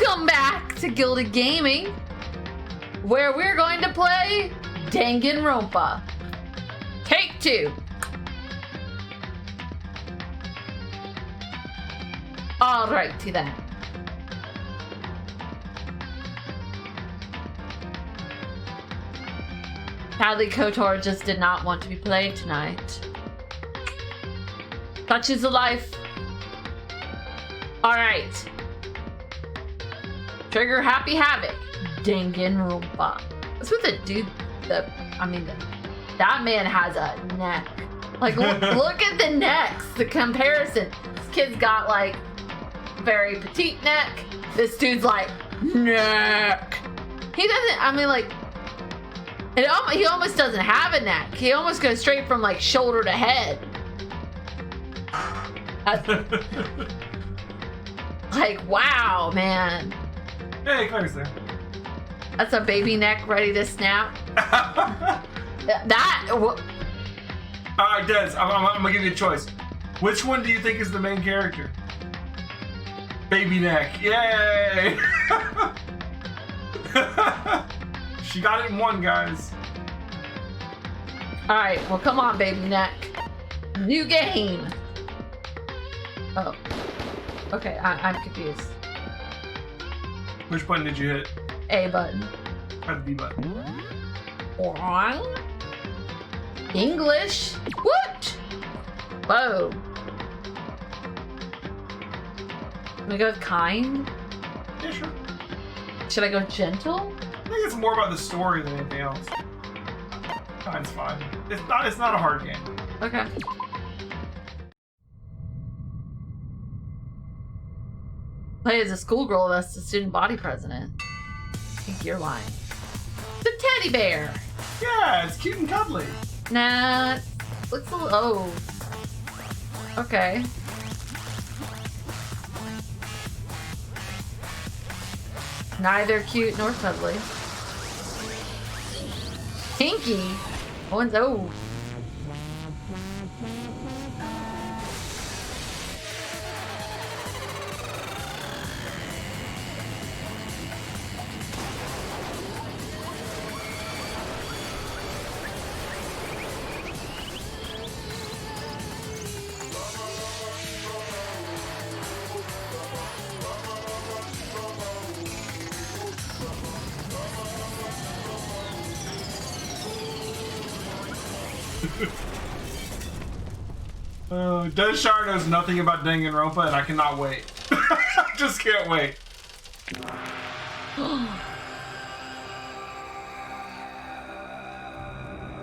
Welcome back to Gilded Gaming, where we're going to play Danganronpa. Take 2. Alrighty then. Sadly, KOTOR just did not want to be played tonight. Such is the life. Alright. Trigger Happy Havoc. Danganronpa. That's what the dude, that man has a neck. Like, look at the necks, the comparison. This kid's got like very petite neck. This dude's like, neck. He doesn't, he almost doesn't have a neck. He almost goes straight from like shoulder to head. Like, wow, man. Hey, Claire's there. That's a baby neck ready to snap. Alright, Des, I'm gonna give you a choice. Which one do you think is the main character? Baby neck. Yay! She got it in one, guys. Alright, well, come on, baby neck. New game. Oh. Okay, I'm confused. Which button did you hit? A button. Try the B button. Wrong. English. What? Whoa. Can I go with kind? Yeah, sure. Should I go gentle? I think it's more about the story than anything else. Kind's fine. It's not a hard game. Okay. Play as a schoolgirl that's the student body president. I think you're lying. The teddy bear. Yeah, it's cute and cuddly. Nah, looks a little. Oh. Okay. Neither cute nor cuddly. Pinky. One's oh. Dezshire knows nothing about Danganronpa, and I cannot wait. I just can't wait.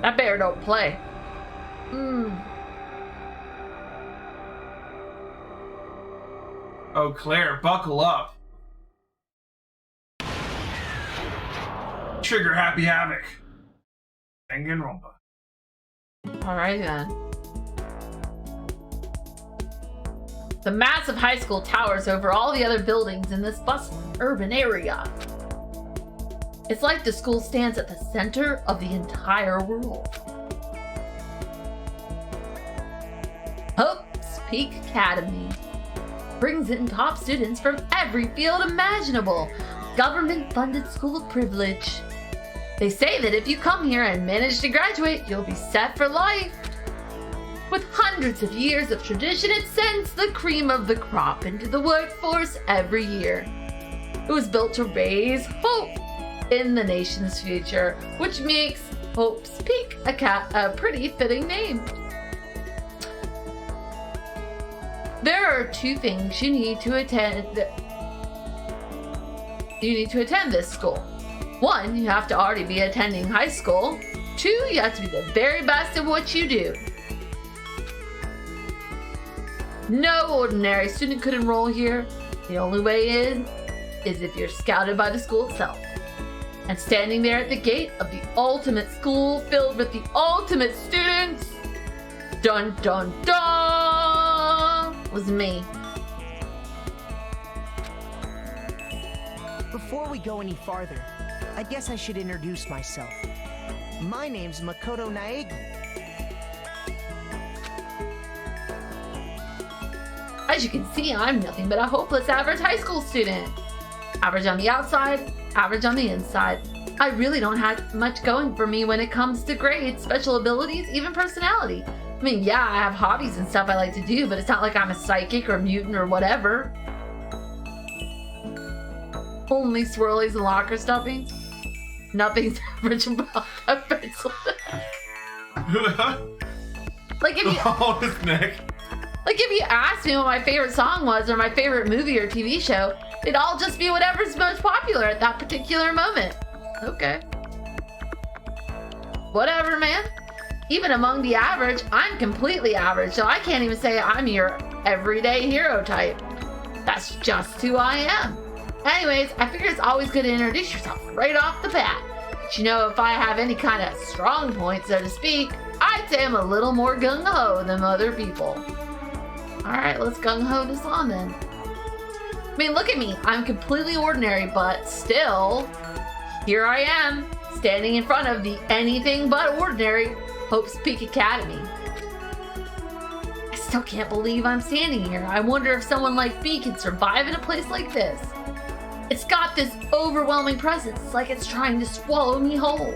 That bear don't play. Oh, Claire, buckle up. Trigger Happy Havoc. Danganronpa. Alright then. The massive high school towers over all the other buildings in this bustling urban area. It's like the school stands at the center of the entire world. Hope's Peak Academy brings in top students from every field imaginable. Government-funded school of privilege. They say that if you come here and manage to graduate, you'll be set for life. With hundreds of years of tradition, it sends the cream of the crop into the workforce every year. It was built to raise hope in the nation's future, which makes Hope's Peak a pretty fitting name. There are 2 things you need to attend. You need to attend this school. 1, you have to already be attending high school. 2, you have to be the very best at what you do. No ordinary student could enroll here. The only way in is if you're scouted by the school itself. And standing there at the gate of the ultimate school filled with the ultimate students, dun dun dun, was me. Before we go any farther, I guess I should introduce myself. My name's Makoto Naegi. As you can see, I'm nothing but a hopeless average high school student. Average on the outside, average on the inside. I really don't have much going for me when it comes to grades, special abilities, even personality. I mean, yeah, I have hobbies and stuff I like to do, but it's not like I'm a psychic or mutant or whatever. Only swirlies and locker stuffings. Nothing's average about that pencil. Like if you Oh, his neck. Like if you asked me what my favorite song was or my favorite movie or TV show, it'd all just be whatever's most popular at that particular moment. Okay. Whatever, man. Even among the average, I'm completely average, so I can't even say I'm your everyday hero type. That's just who I am. Anyways, I figure it's always good to introduce yourself right off the bat. But you know, if I have any kind of strong point, so to speak, I'd say I'm a little more gung-ho than other people. Alright, let's gung-ho this on then. I mean, look at me. I'm completely ordinary, but still, here I am, standing in front of the anything but ordinary Hope's Peak Academy. I still can't believe I'm standing here. I wonder if someone like me can survive in a place like this. It's got this overwhelming presence, like it's trying to swallow me whole.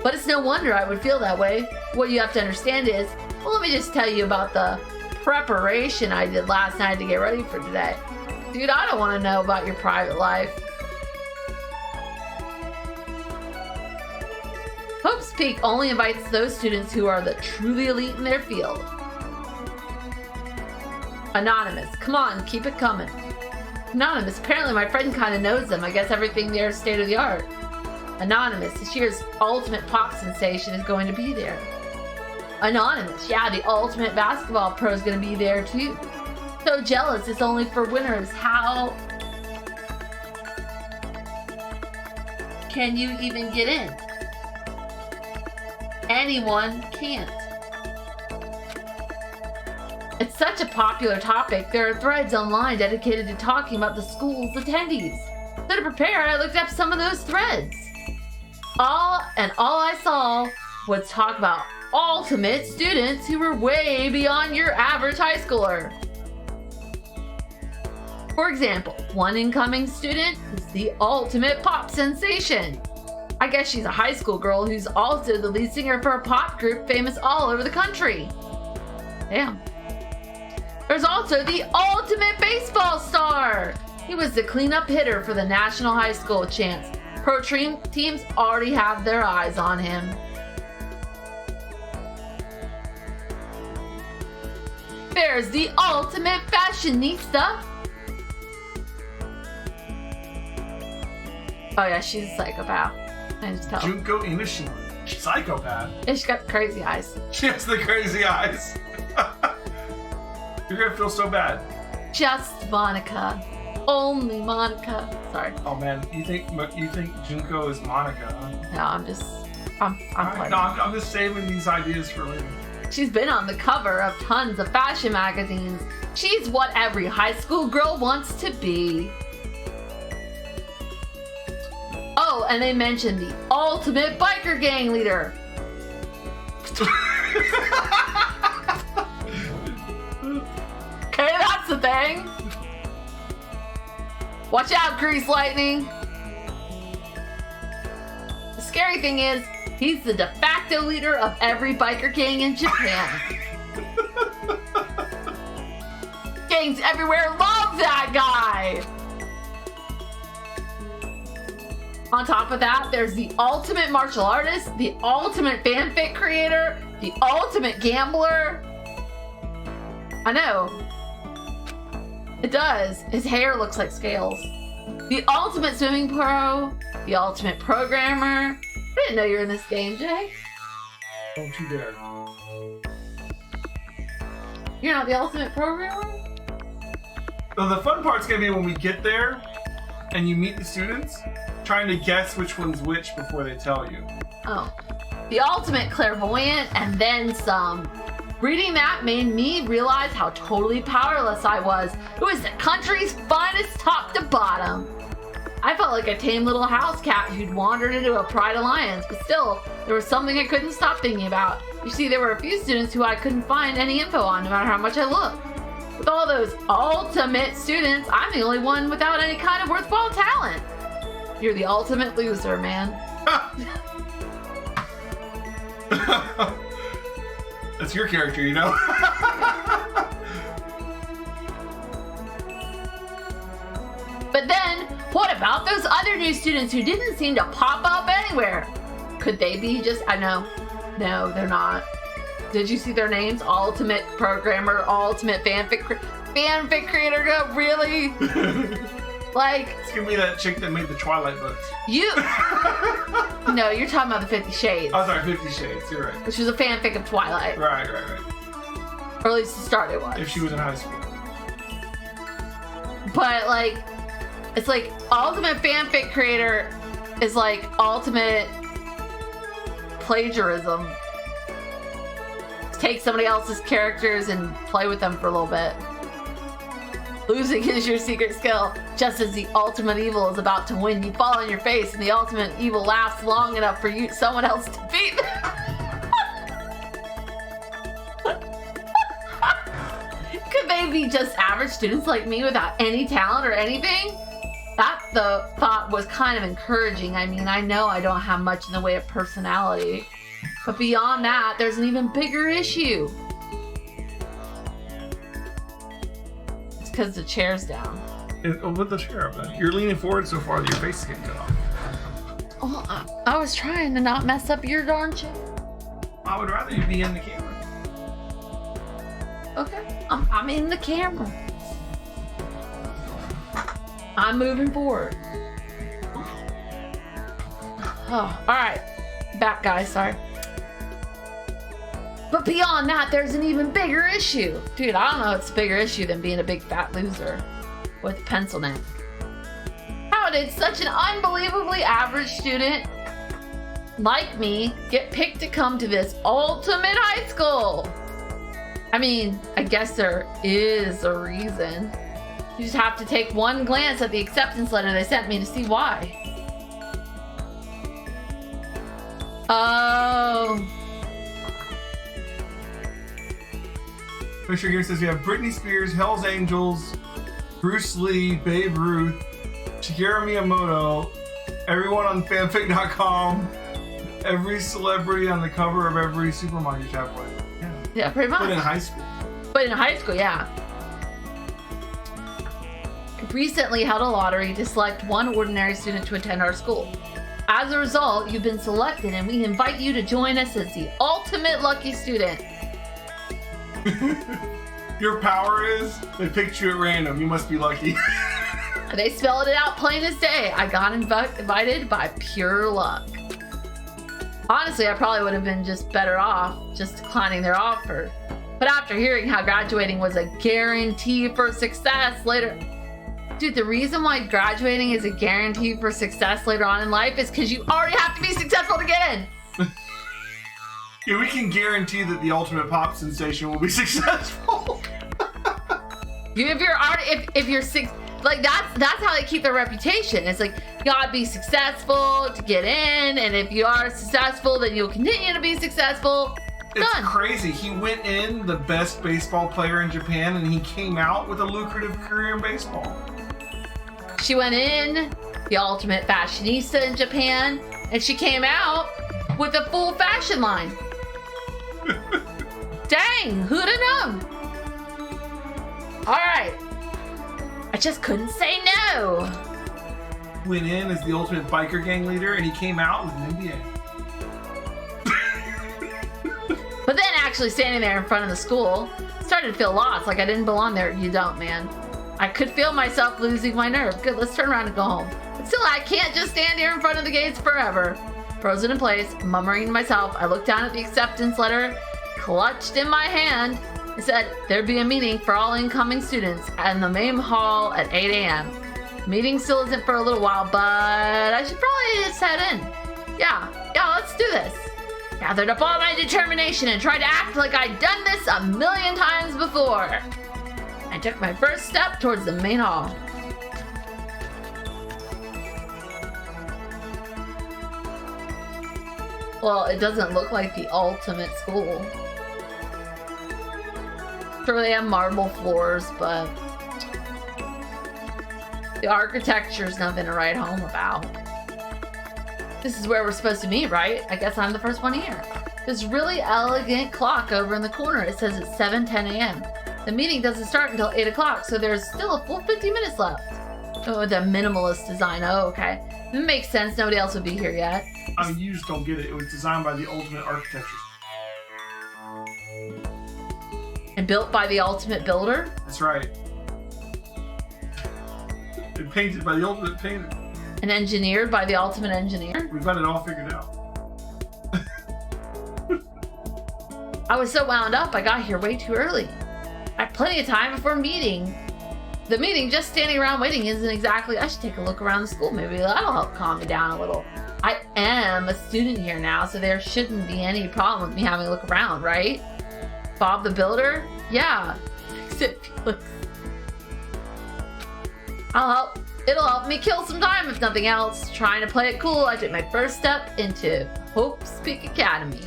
But it's no wonder I would feel that way. What you have to understand is, well, let me just tell you about the preparation I did last night to get ready for today. Dude, I don't want to know about your private life. Hope's Peak only invites those students who are the truly elite in their field. Anonymous, come on, keep it coming. Anonymous, apparently my friend kind of knows them. I guess everything there is state of the art. Anonymous, this year's ultimate pop sensation is going to be there. Anonymous, yeah, the ultimate basketball pro is going to be there too. So jealous, it's only for winners. How can you even get in? Anyone can't. It's such a popular topic, there are threads online dedicated to talking about the school's attendees. So to prepare, I looked up some of those threads. All I saw was talk about ultimate students who were way beyond your average high schooler. For example, one incoming student is the ultimate pop sensation. I guess she's a high school girl who's also the lead singer for a pop group famous all over the country. Damn. There's also the ultimate baseball star. He was the cleanup hitter for the National High School Champs. Pro teams already have their eyes on him. There's the ultimate fashionista. Oh yeah, she's a psychopath. I just tell. Junko Inishima. Psychopath. Yeah, she's got crazy eyes. She has the crazy eyes. You're gonna feel so bad. Just Monica. Only Monica. Sorry. Oh man, you think Junko is Monica? Huh? No, I'm playing. No, I'm just saving these ideas for later. She's been on the cover of tons of fashion magazines. She's what every high school girl wants to be. Oh, and they mentioned the ultimate biker gang leader. Okay, that's the thing. Watch out, Grease Lightning. The scary thing is, he's the de facto leader of every biker gang in Japan. Gangs everywhere love that guy. On top of that, there's the ultimate martial artist, the ultimate fanfic creator, the ultimate gambler. I know. It does. His hair looks like scales. The ultimate swimming pro, the ultimate programmer. I didn't know you were in this game, Jay. Don't you dare. You're not the ultimate programmer? So the fun part's gonna be when we get there and you meet the students, trying to guess which one's which before they tell you. Oh. The ultimate clairvoyant and then some. Reading that made me realize how totally powerless I was. It was the country's finest top to bottom. I felt like a tame little house cat who'd wandered into a pride alliance, but still, there was something I couldn't stop thinking about. You see, there were a few students who I couldn't find any info on, no matter how much I looked. With all those ultimate students, I'm the only one without any kind of worthwhile talent. You're the ultimate loser, man. That's your character, you know? But then, what about those other new students who didn't seem to pop up anywhere? Could they be just, I know. No, they're not. Did you see their names? Ultimate programmer, ultimate fanfic creator. No, really? Like, it's gonna be that chick that made the Twilight books. You. No, you're talking about the 50 Shades. Oh, sorry, 50 Shades. You're right. Which was a fanfic of Twilight. Right. Or at least the start it was. If she was in high school. But like, it's like ultimate fanfic creator is like ultimate plagiarism. Take somebody else's characters and play with them for a little bit. Losing is your secret skill. Just as the ultimate evil is about to win, you fall on your face and the ultimate evil lasts long enough for someone else to beat them. Could they be just average students like me without any talent or anything? That the thought was kind of encouraging. I mean, I know I don't have much in the way of personality. But beyond that, there's an even bigger issue. It's because the chair's down. With the chair up then. You're leaning forward so far that your face is getting cut off. Oh, I was trying to not mess up your darn chair. I would rather you be in the camera. Okay, I'm in the camera. I'm moving forward. Oh, alright. Back, guys, sorry. But beyond that, there's an even bigger issue. Dude, I don't know what's a bigger issue than being a big fat loser with a pencil neck. How did such an unbelievably average student like me get picked to come to this ultimate high school? I mean, I guess there is a reason. You just have to take one glance at the acceptance letter they sent me to see why. Oh. Picture here says we have Britney Spears, Hell's Angels, Bruce Lee, Babe Ruth, Shigeru Miyamoto, everyone on fanfic.com, every celebrity on the cover of every supermarket tabloid. Yeah, pretty much. But in high school. But in high school, yeah. Recently held a lottery to select one ordinary student to attend our school. As a result, you've been selected and we invite you to join us as the ultimate lucky student. Your power is they picked you at random. You must be lucky. They spelled it out plain as day. I got invited by pure luck. Honestly, I probably would have been just better off just declining their offer. But after hearing how graduating was a guarantee for success later... Dude, the reason why graduating is a guarantee for success later on in life is because you already have to be successful to get in. Yeah, we can guarantee that the ultimate pop sensation will be successful. If you're like that's how they keep their reputation. It's like you gotta be successful to get in, and if you are successful, then you'll continue to be successful. It's Done. crazy. He went in the best baseball player in Japan, and he came out with a lucrative career in baseball. She went in the ultimate fashionista in Japan, and she came out with a full fashion line. Dang, who'd have known? Alright. I just couldn't say no. Went in as the ultimate biker gang leader, and he came out with an MBA. But then actually standing there in front of the school, started to feel lost, like I didn't belong there. You don't, man. I could feel myself losing my nerve. Good, let's turn around and go home. But still, I can't just stand here in front of the gates forever. Frozen in place, murmuring to myself, I looked down at the acceptance letter, clutched in my hand, and said there'd be a meeting for all incoming students in the main hall at 8 a.m. Meeting still isn't for a little while, but I should probably just head in. Yeah, let's do this. Gathered up all my determination and tried to act like I'd done this a million times before. I took my first step towards the main hall. Well, it doesn't look like the ultimate school. Sure, they have marble floors, but the architecture's nothing to write home about. This is where we're supposed to meet, right? I guess I'm the first one here. This really elegant clock over in the corner. It says it's 7:10 a.m. The meeting doesn't start until 8 o'clock, so there's still a full 50 minutes left. Oh, the minimalist design. Oh, okay. It makes sense. Nobody else would be here yet. I mean, you just don't get it. It was designed by the ultimate architecture. And built by the ultimate builder? That's right. And painted by the ultimate painter. And engineered by the ultimate engineer? We've got it all figured out. I was so wound up, I got here way too early. I had plenty of time before meeting. The meeting, just standing around waiting isn't exactly... I should take a look around the school. Maybe that'll help calm me down a little. I am a student here now, so there shouldn't be any problem with me having a look around, right? Bob the Builder? Yeah. Except Felix. I'll help. It'll help me kill some time if nothing else. Trying to play it cool, I took my first step into Hope's Peak Academy.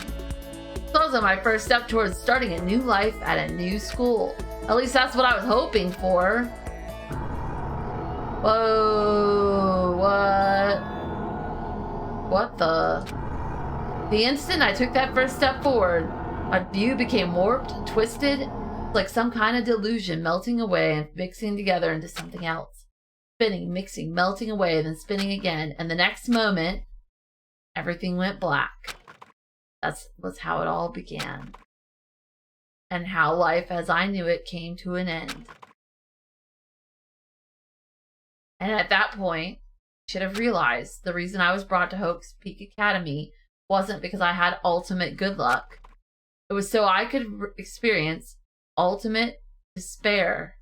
So it was my first step towards starting a new life at a new school. At least that's what I was hoping for. Whoa, what the? The instant I took that first step forward, my view became warped, twisted, like some kind of delusion, melting away and mixing together into something else. Spinning, mixing, melting away, then spinning again, and the next moment, everything went black. That was how it all began. And how life as I knew it came to an end. And at that point, I should have realized the reason I was brought to Hope's Peak Academy wasn't because I had ultimate good luck. It was so I could experience ultimate despair.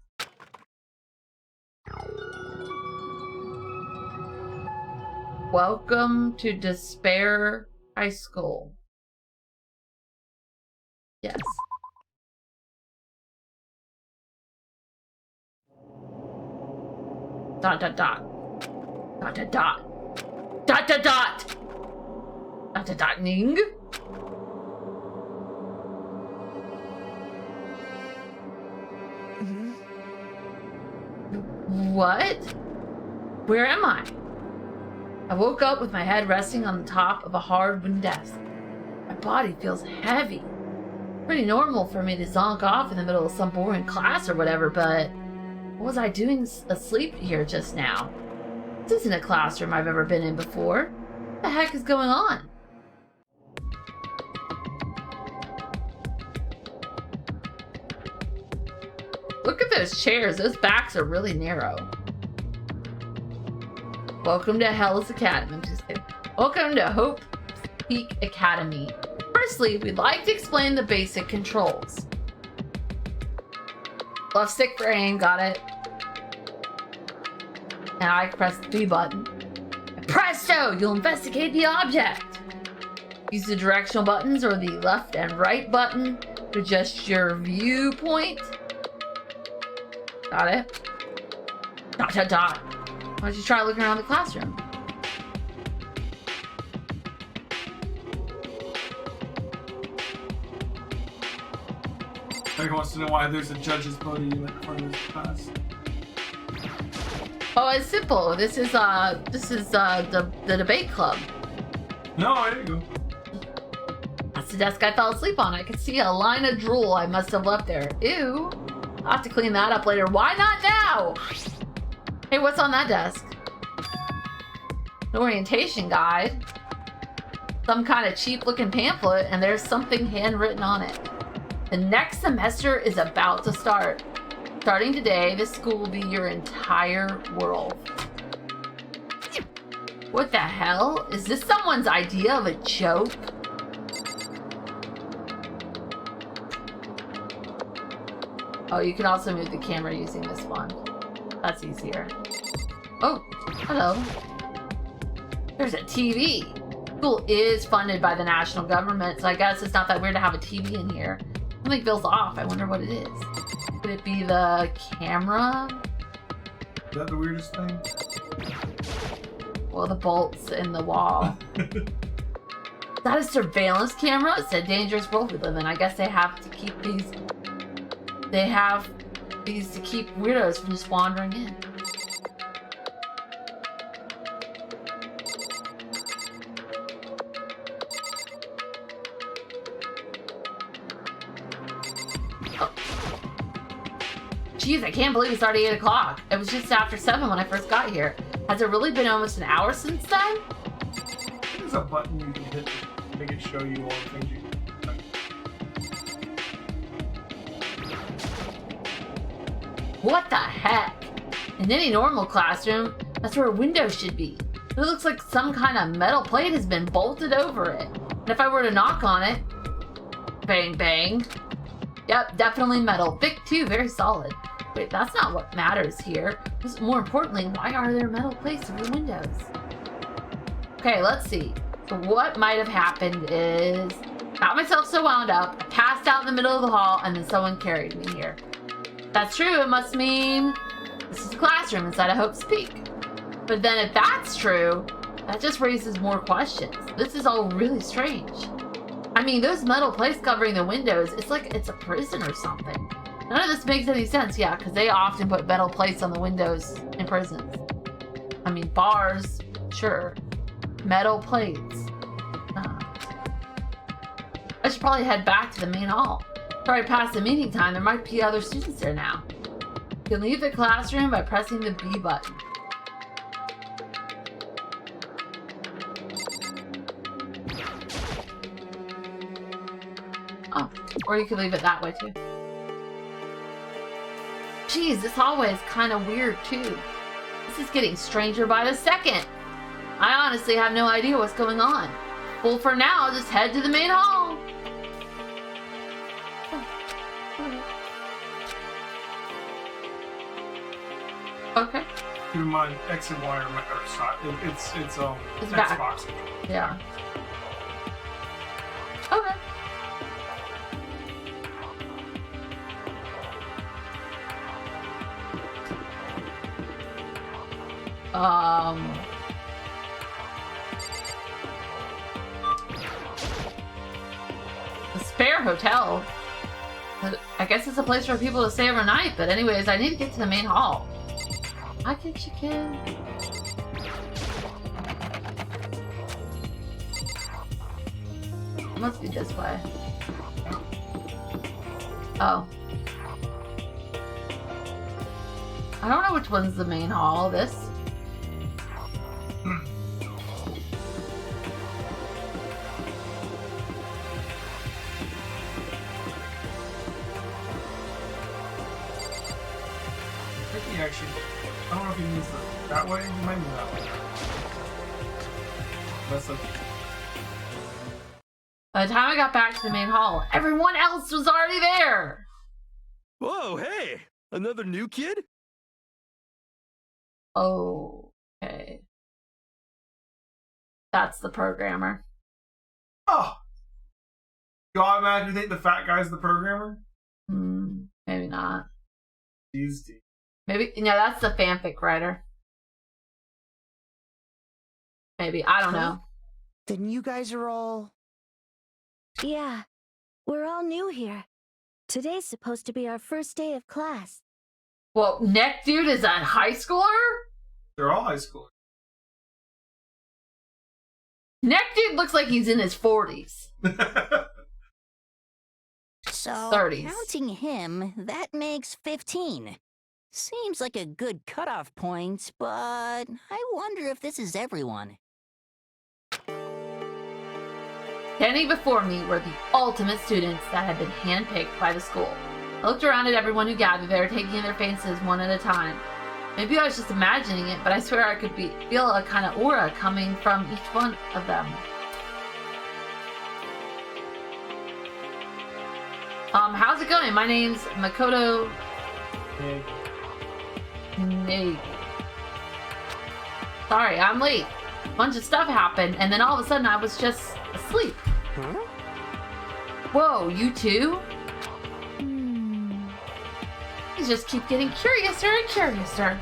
Welcome to Despair High School. Yes. Dot dot dot. Dot dot dot. Dot dot dot. Dot dot dot ning. What? Where am I? I woke up with my head resting on the top of a hard wooden desk. My body feels heavy. Pretty normal for me to zonk off in the middle of some boring class or whatever, but what was I doing asleep here just now? This isn't a classroom I've ever been in before. What the heck is going on? Look at those chairs. Those backs are really narrow. Welcome to Hell's Academy. I'm just kidding. Welcome to Hope Peak Academy. Firstly, we'd like to explain the basic controls. Left stick for aim, got it. Now I press the B button. And presto! You'll investigate the object. Use the directional buttons or the left and right button to adjust your viewpoint. Got it. Dot dot dot. Why don't you try looking around the classroom? Everyone wants to know why there's a judge's podium in front of his class. Oh, it's simple. This is the debate club. No, there you go. That's the desk I fell asleep on. I could see a line of drool I must have left there. Ew. I'll have to clean that up later. Why not now? Hey, what's on that desk? An orientation guide. Some kind of cheap looking pamphlet, and there's something handwritten on it. The next semester is about to start. Starting today, this school will be your entire world. What the hell? Is this someone's idea of a joke? Oh, you can also move the camera using this one. That's easier. Oh, hello. There's a TV. School is funded by the national government, so I guess it's not that weird to have a TV in here. Something feels off. I wonder what it is. Could it be the camera? Is that the weirdest thing? Well, the bolts in the wall. Is that a surveillance camera? It's a dangerous world we live in. I guess they have to keep these they have these to keep weirdos from just wandering in. Jeez, I can't believe it's already 8 o'clock. It was just after 7 when I first got here. Has it really been almost an hour since then? There's a button you can hit to make it show you all the things you can. What the heck? In any normal classroom, that's where a window should be. It looks like some kind of metal plate has been bolted over it. And if I were to knock on it... Bang, bang. Yep, definitely metal. Thick too, very solid. Wait, that's not what matters here. More importantly, why are there metal plates over windows? Okay, let's see. So what might have happened is... got myself so wound up, I passed out in the middle of the hall, and then someone carried me here. If that's true, it must mean... this is a classroom inside of Hope's Peak. But then if that's true, that just raises more questions. This is all really strange. I mean, those metal plates covering the windows, it's like it's a prison or something. None of this makes any sense, yeah, because they often put metal plates on the windows in prisons. I mean, bars, sure. Metal plates. I should probably head back to the main hall. Right past the meeting time, there might be other students there now. You can leave the classroom by pressing the B button. Oh, or you could leave it that way too. Geez, this hallway is kind of weird too. This is getting stranger by the second. I honestly have no idea what's going on. Well, for now, I'll just head to the main hall. Okay. Keep in mind, X and Y are side. It's back. Xbox. Yeah. Okay. The Spare Hotel. I guess it's a place for people to stay overnight, but anyways, I need to get to the main hall. I guess you can. It must be this way. Oh. I don't know which one's the main hall. This. Actually, I don't know if he means that way. He might mean that way. That's like... By the time I got back to the main hall, everyone else was already there. Whoa, hey! Another new kid? Okay. That's the programmer. Oh! You automatically think the fat guy's the programmer? Maybe not. Jeez. Maybe, no, that's the fanfic writer. Maybe, I don't know. Then you guys are all... Yeah, we're all new here. Today's supposed to be our first day of class. Well, Neck Dude is a high schooler? They're all high schoolers. Neck Dude looks like he's in his 40s. So, 30s. counting him, that makes 15. Seems like a good cutoff point, but I wonder if this is everyone. Standing before me were the ultimate students that had been handpicked by the school. I looked around at everyone who gathered there, taking in their faces one at a time. Maybe I was just imagining it, but I swear I could feel a kind of aura coming from each one of them. How's it going? My name's Makoto... Nate. Sorry, I'm late. A bunch of stuff happened, and then all of a sudden I was just asleep. Huh? Whoa, you too? You just keep getting curiouser and curiouser.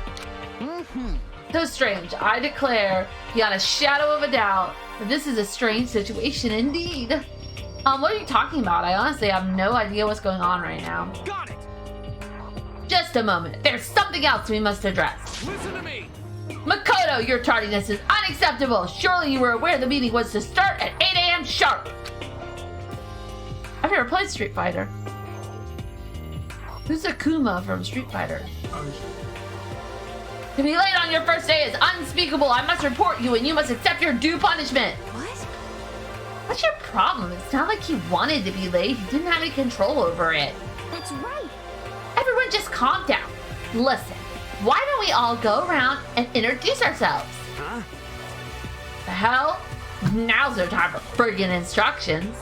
So strange, I declare, beyond a shadow of a doubt, that this is a strange situation indeed. What are you talking about? I honestly have no idea what's going on right now. Got it! Just a moment. There's something else we must address. Listen to me! Makoto, your tardiness is unacceptable. Surely you were aware the meeting was to start at 8 a.m. sharp. I've never played Street Fighter. Who's Akuma from Street Fighter? To be late on your first day is unspeakable. I must report you and you must accept your due punishment. What? What's your problem? It's not like he wanted to be late. He didn't have any control over it. That's right. Everyone just calm down. Listen, why don't we all go around and introduce ourselves? Huh? The hell? Now's no time for friggin' instructions.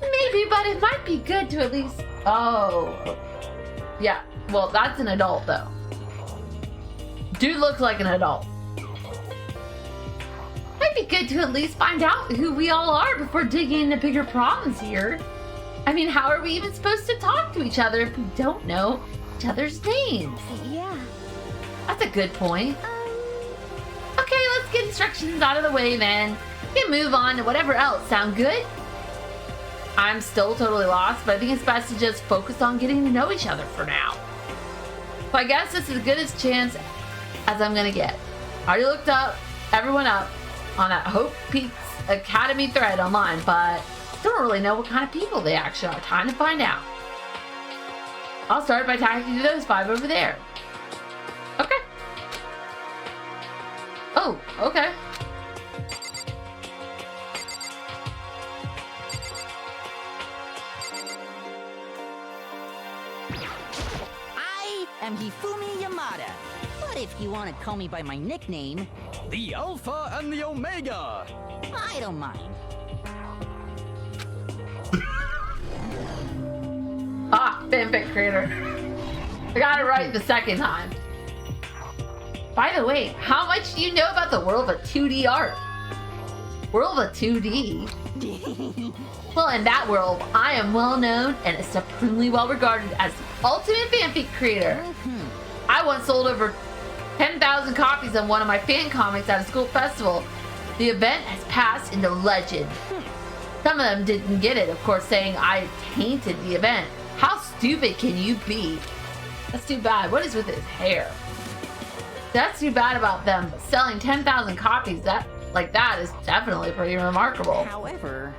Maybe, but it might be good to at least... Oh. Yeah, well, that's an adult, though. Dude looks like an adult. Might be good to at least find out who we all are before digging into bigger problems here. I mean, how are we even supposed to talk to each other if we don't know each other's names? Yeah. That's a good point. Okay, let's get instructions out of the way then. We can move on to whatever else. Sound good? I'm still totally lost, but I think it's best to just focus on getting to know each other for now. So I guess this is as good a chance as I'm gonna get. I already looked everyone up on that Hope Peaks Academy thread online, but don't really know what kind of people they actually are. Time to find out. I'll start by talking to those 5 over there. Okay. Oh, okay. I am Hifumi Yamada. But if you want to call me by my nickname, The Alpha and the Omega! I don't mind. Fanfic creator. I got it right the second time. By the way, how much do you know about the world of 2D art? World of 2D? Well, in that world, I am well known and supremely well regarded as the ultimate fanfic creator. I once sold over 10,000 copies of one of my fan comics at a school festival. The event has passed into legend. Some of them didn't get it, of course, saying I tainted the event. How stupid can you be? That's too bad. What is with his hair? That's too bad about them, but selling 10,000 copies that is definitely pretty remarkable. However,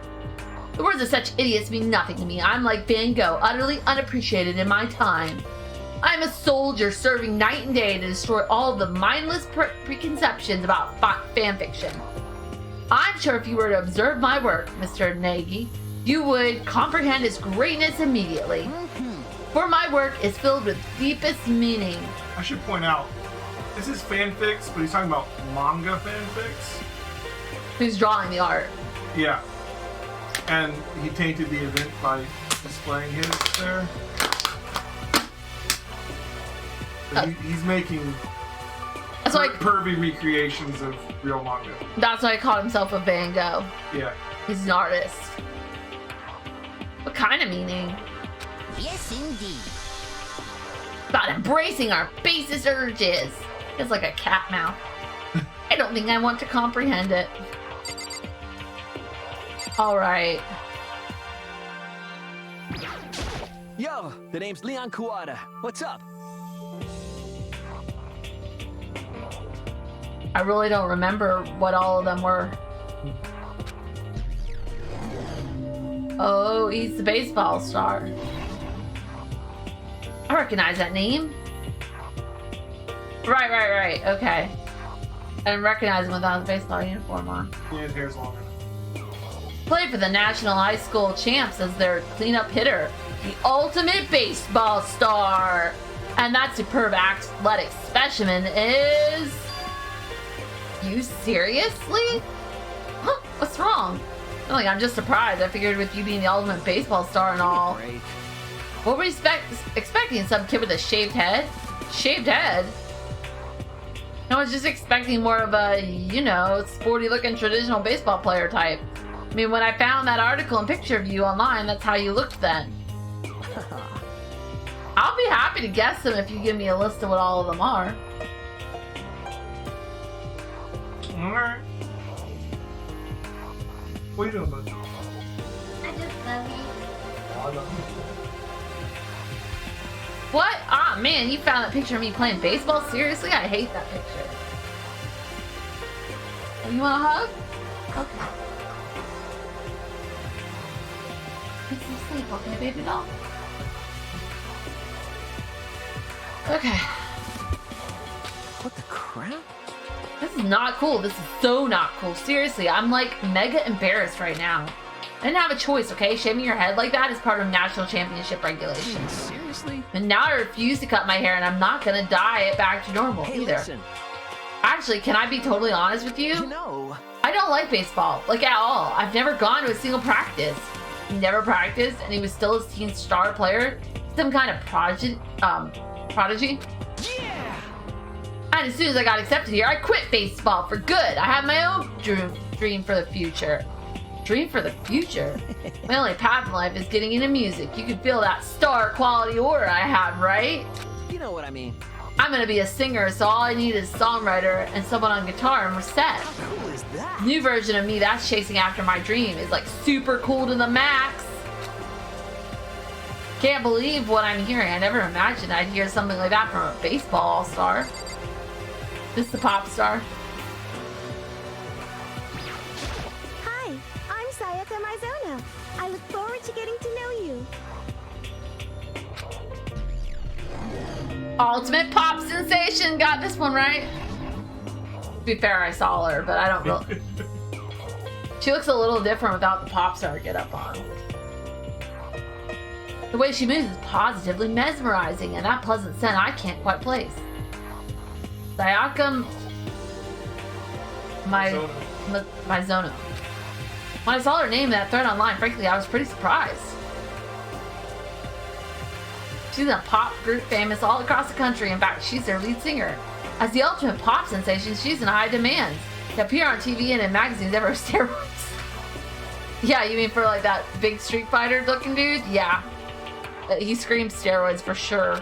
The words of such idiots mean nothing to me. I'm like Van Gogh, utterly unappreciated in my time. I'm a soldier serving night and day to destroy all of the mindless preconceptions about fanfiction. I'm sure if you were to observe my work, Mr. Nagy, you would comprehend its greatness immediately. For my work is filled with deepest meaning. I should point out, this is fanfics, but he's talking about manga fanfics. Who's drawing the art? Yeah. And he tainted the event by displaying his there. But he's making That's why pervy recreations of real manga. that's why I called himself a Van Gogh. Yeah. He's an artist. What kind of meaning? yes indeed. About embracing our basest urges. It's like a cat mouth. I don't think I want to comprehend it. Alright. Yo, the name's Leon Kuwata. What's up? I really don't remember what all of them were. Oh, he's the baseball star. I recognize that name. Right. Okay. I didn't recognize him without the baseball uniform on. Yeah, his hair's longer. Played for the National High School Champs as their cleanup hitter. The ultimate baseball star. And that superb athletic specimen is... You seriously? Huh, what's wrong? Nothing, I'm just surprised. I figured with you being the ultimate baseball star and all. Great. What were you expecting? Some kid with a shaved head? Shaved head? I was just expecting more of a, you know, sporty looking traditional baseball player type. I mean, when I found that article and picture of you online, that's how you looked then. I'll be happy to guess them if you give me a list of what all of them are. Alright. What are you doing, bud? I just love you. Oh, I love What? Ah, man, you found that picture of me playing baseball? Seriously? I hate that picture. Oh, you want a hug? Okay. Get some sleep, okay, baby doll? Okay. What the crap? This is not cool. This is so not cool. Seriously, I'm like mega embarrassed right now. I didn't have a choice, okay? Shaving your head like that is part of national championship regulations. Seriously? And now I refuse to cut my hair, and I'm not gonna dye it back to normal Hey, either. listen. Actually, can I be totally honest with you? You know, I don't like baseball, like at all. I've never gone to a single practice. He never practiced, and he was still his team's star player. Some kind of prodigy. yeah. And as soon as I got accepted here, I quit baseball for good. I have my own dream for the future. Dream for the future? My only path in life is getting into music. You can feel that star quality aura I have, right? You know what I mean. I'm gonna be a singer, so all I need is a songwriter and someone on guitar, and we're set. How cool is that? New version of me that's chasing after my dream is like super cool to the max. Can't believe what I'm hearing. I never imagined I'd hear something like that from a baseball all-star. This is the pop star. Hi, I'm Sayaka Mizono. I look forward to getting to know you. Ultimate pop sensation. Got this one right. To be fair, I saw her, but I don't really. She looks a little different without the pop star get up on. The way she moves is positively mesmerizing, and that pleasant scent I can't quite place. Sayaka Mizono. When I saw her name in that thread online, frankly, I was pretty surprised. She's in a pop group famous all across the country. In fact, she's their lead singer. As the ultimate pop sensation, she's in high demand. To appear on TV and in magazines ever steroids. Yeah, you mean for like that big Street Fighter looking dude? Yeah. He screams steroids for sure.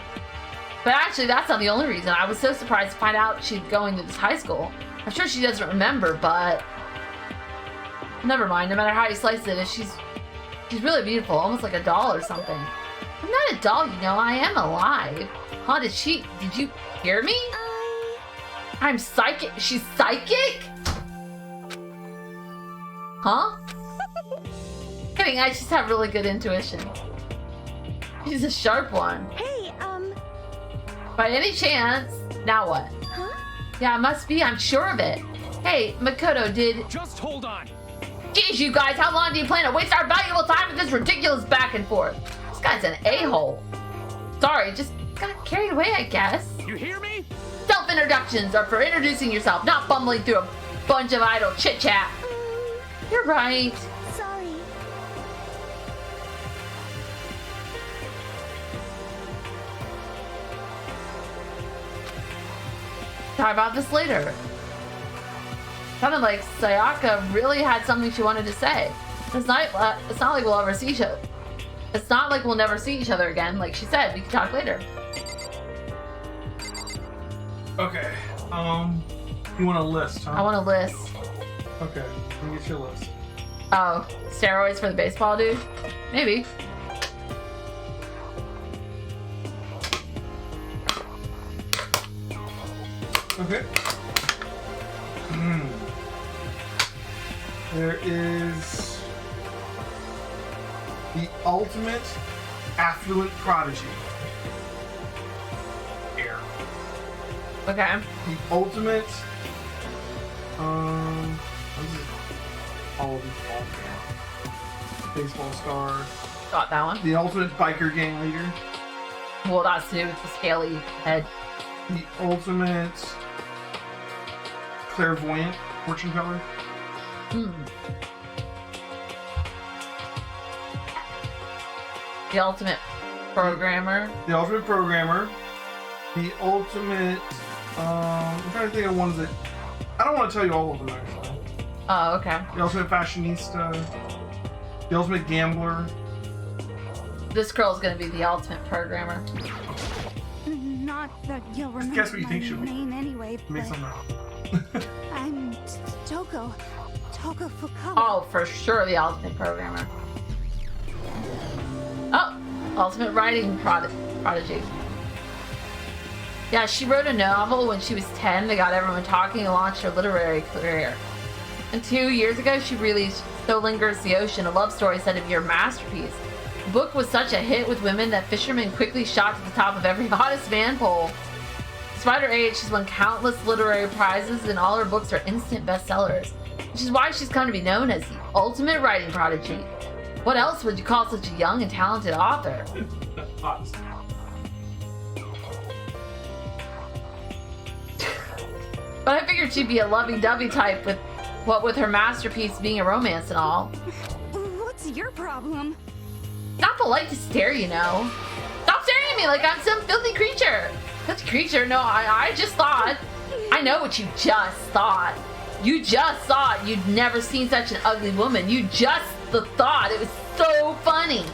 But actually, that's not the only reason. I was so surprised to find out she'd going to this high school. I'm sure she doesn't remember, but never mind. No matter how you slice it, she's really beautiful, almost like a doll or something. I'm not a doll, you know. I am alive. Huh? Did you hear me? I'm psychic. She's psychic? Huh? Kidding. I just have really good intuition. She's a sharp one. Hey, By any chance, now what? huh? Yeah, it must be. I'm sure of it. Hey, Makoto, Just hold on. Geez, you guys, how long do you plan to waste our valuable time with this ridiculous back and forth? This guy's an a-hole. Sorry, just got carried away, I guess. You hear me? Self-introductions are for introducing yourself, not bumbling through a bunch of idle chit-chat. You're right. Sorry. Talk about this later. Sounded like Sayaka really had something she wanted to say. It's not like we'll ever see each other. It's not like we'll never see each other again. Like she said, we can talk later. Okay. You want a list, huh? I want a list. Okay. Let me get you a list. Oh, steroids for the baseball dude? Maybe. Okay. There is the ultimate affluent prodigy. Air. Okay. The ultimate. This is all of these baseball star. Got that one. The ultimate biker gang leader. Well, that's to do with the scaly head. The ultimate clairvoyant fortune teller. The ultimate programmer. The ultimate programmer. The ultimate. I'm trying to think of ones that. I don't want to tell you all of them actually. Oh, okay. The ultimate fashionista. The ultimate gambler. This girl's gonna be the ultimate programmer. Not that you'll remember Guess what you my think she'll be. name anyway, Make but something up. I'm Toko Fukawa. Oh, for sure, the ultimate programmer. Oh, ultimate writing prodigy. Yeah, she wrote a novel when she was 10 that got everyone talking and launched her literary career. And 2 years ago, she released So Lingers the Ocean, a love story said to be her masterpiece. The book was such a hit with women that fishermen quickly shot to the top of every hottest man poll. Despite her age, she's won countless literary prizes, and all her books are instant bestsellers, which is why she's come to be known as the ultimate writing prodigy. What else would you call such a young and talented author? But I figured she'd be a lovey-dovey type with her masterpiece being a romance and all. What's your problem? Not polite to stare, you know. Stop staring at me like I'm some filthy creature. Filthy creature? No, I just thought. I know what you just thought. You just thought you'd never seen such an ugly woman. You just thought it was so funny.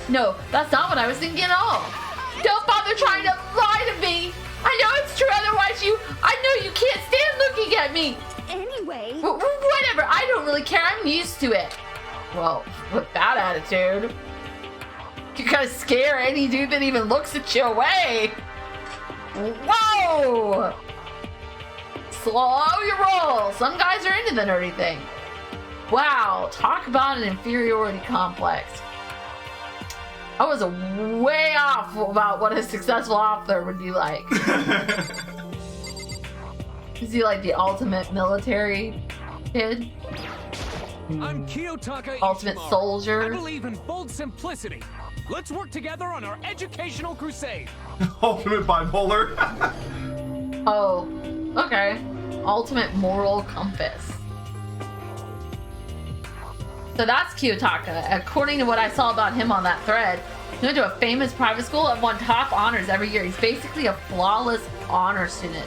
No, that's not what I was thinking at all. Don't bother trying to lie to me. I know it's true, otherwise I know you can't stand looking at me. Anyway. Whatever, I don't really care, I'm used to it. Well, with that attitude, you gotta scare any dude that even looks at you away. Whoa! Slow your roll. Some guys are into the nerdy thing. Wow, talk about an inferiority complex. I was way off about what a successful author would be like. Is he like the ultimate military kid? I'm Kiyotaka Ultimate Ichimaru. soldier? I believe in bold simplicity. Let's work together on our educational crusade. Ultimate bipolar. Oh, okay. Ultimate moral compass. So that's Kiyotaka. According to what I saw about him on that thread, he went to a famous private school and won top honors every year. He's basically a flawless honor student.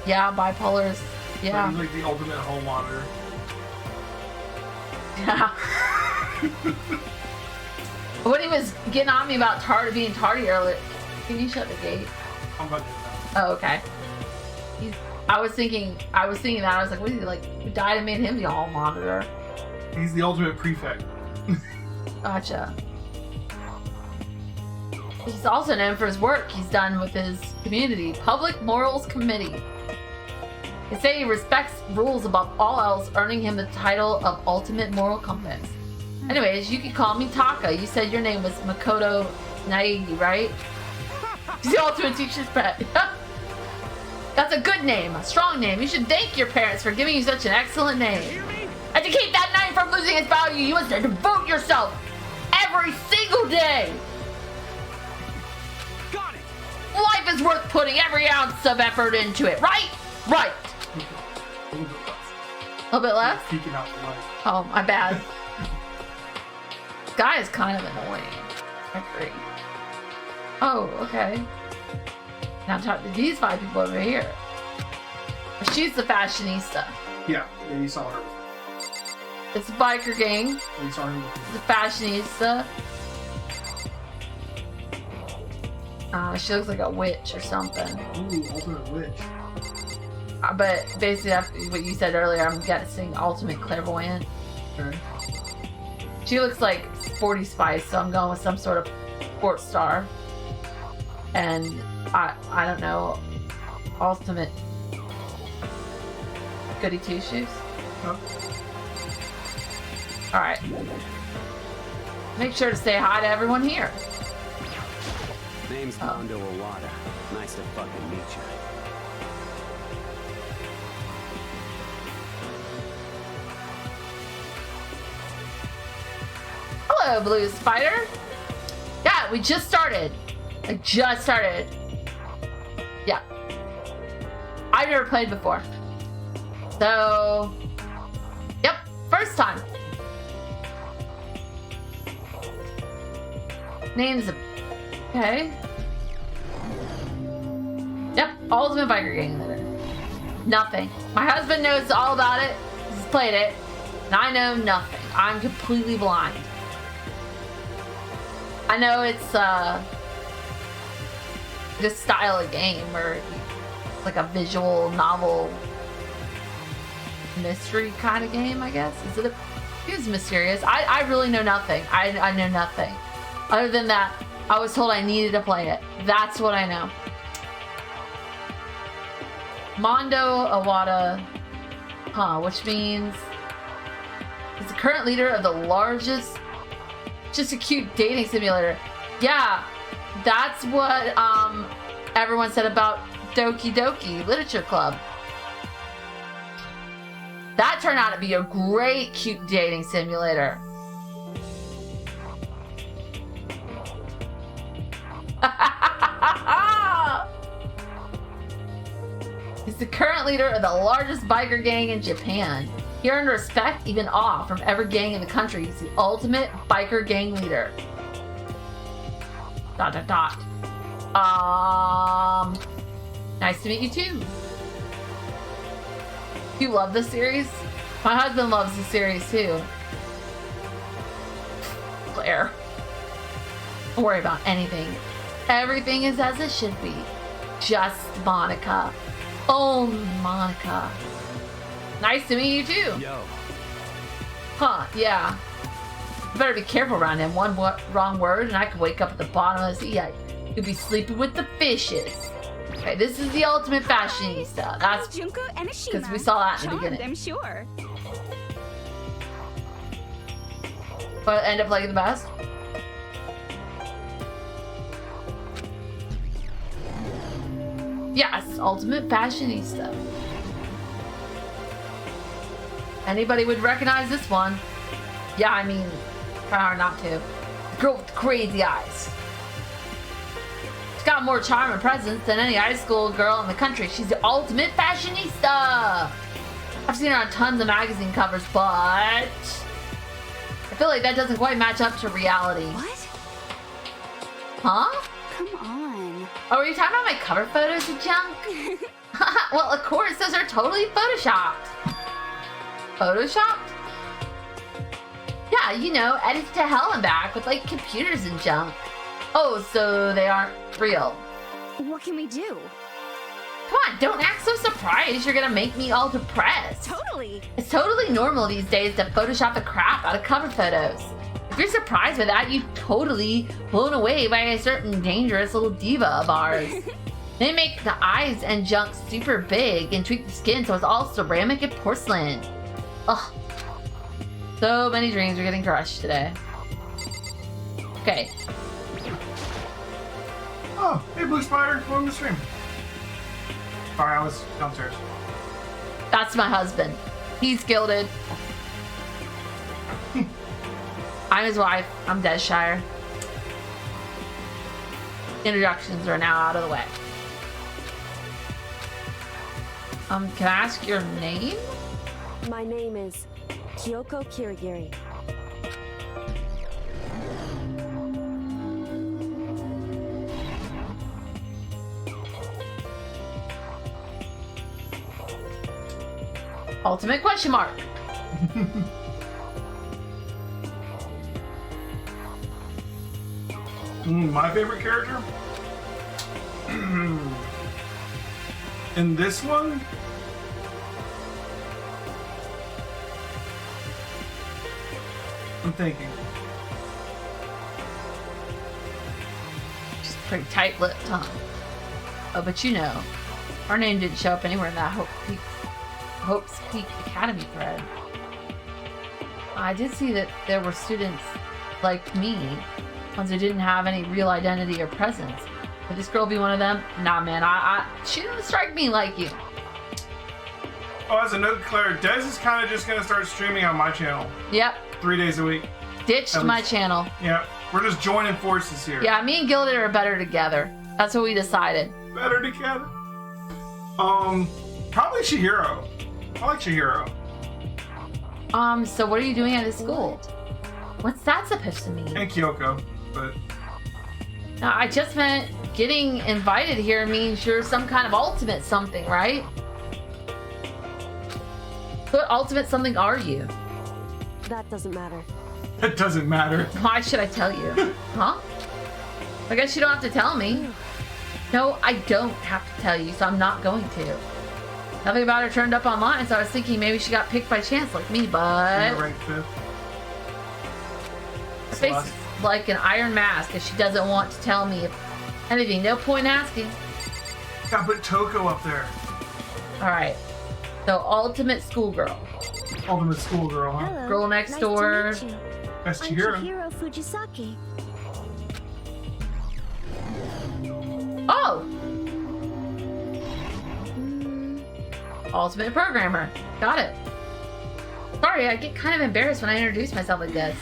Yeah, bipolars. Yeah. He's like the ultimate home monitor. Yeah. When he was getting on me about being tardy earlier, can you shut the gate? I'm about to do that. Oh, okay. I was thinking that. I was like, what is he like? Who died and made him the hall monitor? He's the ultimate prefect. Gotcha. He's also known for his work he's done with his community, Public Morals Committee. They say he respects rules above all else, earning him the title of Ultimate Moral Compass. Anyways, you can call me Taka. You said your name was Makoto Naegi, right? He's the ultimate teacher's pet. That's a good name, a strong name. You should thank your parents for giving you such an excellent name. And to keep that name from losing its value, you must devote yourself every single day. Got it. Life is worth putting every ounce of effort into it, right? Right. A little bit less. A little bit less? Peeking out the light. Oh, my bad. This guy is kind of annoying. I agree. Oh, okay. Now talk to these 5 people over here. She's the fashionista. Yeah, you saw her. It's a biker gang. You saw her. The fashionista. She looks like a witch or something. Ooh, ultimate witch. But basically, after what you said earlier, I'm guessing ultimate clairvoyant. Okay. She looks like Sporty Spice, so I'm going with some sort of sports star. And I don't know, ultimate goody two shoes. Oh. All right. Make sure to say hi to everyone here. Name's Bondo Owada. Nice to fucking meet you. Hello, Blue Spider. Yeah, we just started. I just started. Yeah. I've never played before. So, yep, first time. Name's okay. Yep, ultimate biker gang leader. Nothing. My husband knows all about it. He's played it. And I know nothing. I'm completely blind. I know it's this style of game where it's like a visual novel mystery kind of game, I guess. It's mysterious. I really know nothing. I know nothing. Other than that, I was told I needed to play it. That's what I know. Mondo Awada, which means he's the current leader of the largest, just a cute dating simulator. Yeah, that's what everyone said about Doki Doki Literature Club. That turned out to be a great cute dating simulator. He's the current leader of the largest biker gang in Japan. He earned respect, even awe, from every gang in the country. He's the ultimate biker gang leader. ... Nice to meet you too. You love this series? My husband loves the series too. Claire. Don't worry about anything. Everything is as it should be. Just Monica. Only Monica. Nice to meet you too. Yo. Huh, yeah. You better be careful around him. One wrong word and I could wake up at the bottom of the sea. You'll be sleeping with the fishes. Okay, this is the ultimate fashionista. That's because we saw that in the beginning. I'm sure. But end up liking the best. Yes, ultimate fashionista. Anybody would recognize this one. Yeah, I mean, kind of hard not to. Girl with crazy eyes. She's got more charm and presence than any high school girl in the country. She's the ultimate fashionista. I've seen her on tons of magazine covers, but I feel like that doesn't quite match up to reality. What? Huh? Come on. Oh, are you talking about my cover photos of junk? Well, of course, those are totally photoshopped. Photoshopped? Yeah, you know, edited to hell and back with like computers and junk. Oh, so they aren't real. What can we do? Come on, don't act so surprised. You're gonna make me all depressed. Totally. It's totally normal these days to Photoshop the crap out of cover photos. If you're surprised by that, you're totally blown away by a certain dangerous little diva of ours. They make the eyes and junk super big and tweak the skin so it's all ceramic and porcelain. Ugh. So many dreams are getting crushed today. Okay. Oh, hey Blue Spider, welcome to the stream. Sorry, I was downstairs. That's my husband. He's gilded. I'm his wife. I'm DezshireCat. Introductions are now out of the way. Can I ask your name? My name is Kyoko Kirigiri. Ultimate question mark. My favorite character? In this one? I'm thinking. She's pretty tight-lipped, huh? Oh, but you know, our name didn't show up anywhere in that Hope's Peak Academy thread. I did see that there were students like me, ones who didn't have any real identity or presence. Would this girl be one of them? Nah, man, she didn't strike me like you. Oh, as a note, Claire, Dez is kind of just going to start streaming on my channel. Yep. 3 days a week. Ditched my channel. Yeah, we're just joining forces here. Yeah, me and Gilded are better together. That's what we decided. Better together. Probably Chihiro. I like Chihiro. So what are you doing at his school? What's that supposed to mean? And Kyoko, but... Now, I just meant getting invited here means you're some kind of ultimate something, right? What ultimate something are you? That doesn't matter. It doesn't matter. Why should I tell you? Huh? I guess you don't have to tell me. No, I don't have to tell you, so I'm not going to. Nothing about her turned up online, so I was thinking maybe she got picked by chance like me, but... Ranked 5th. Her face is like an iron mask if she doesn't want to tell me anything. No point asking. Yeah, put Toko up there. Alright. So, ultimate schoolgirl. Ultimate schoolgirl, huh? Hello. Girl next nice door. To meet you. That's I'm Chihiro. Chihiro Fujisaki. Oh! Mm, Ultimate programmer. Got it. Sorry, I get kind of embarrassed when I introduce myself like this.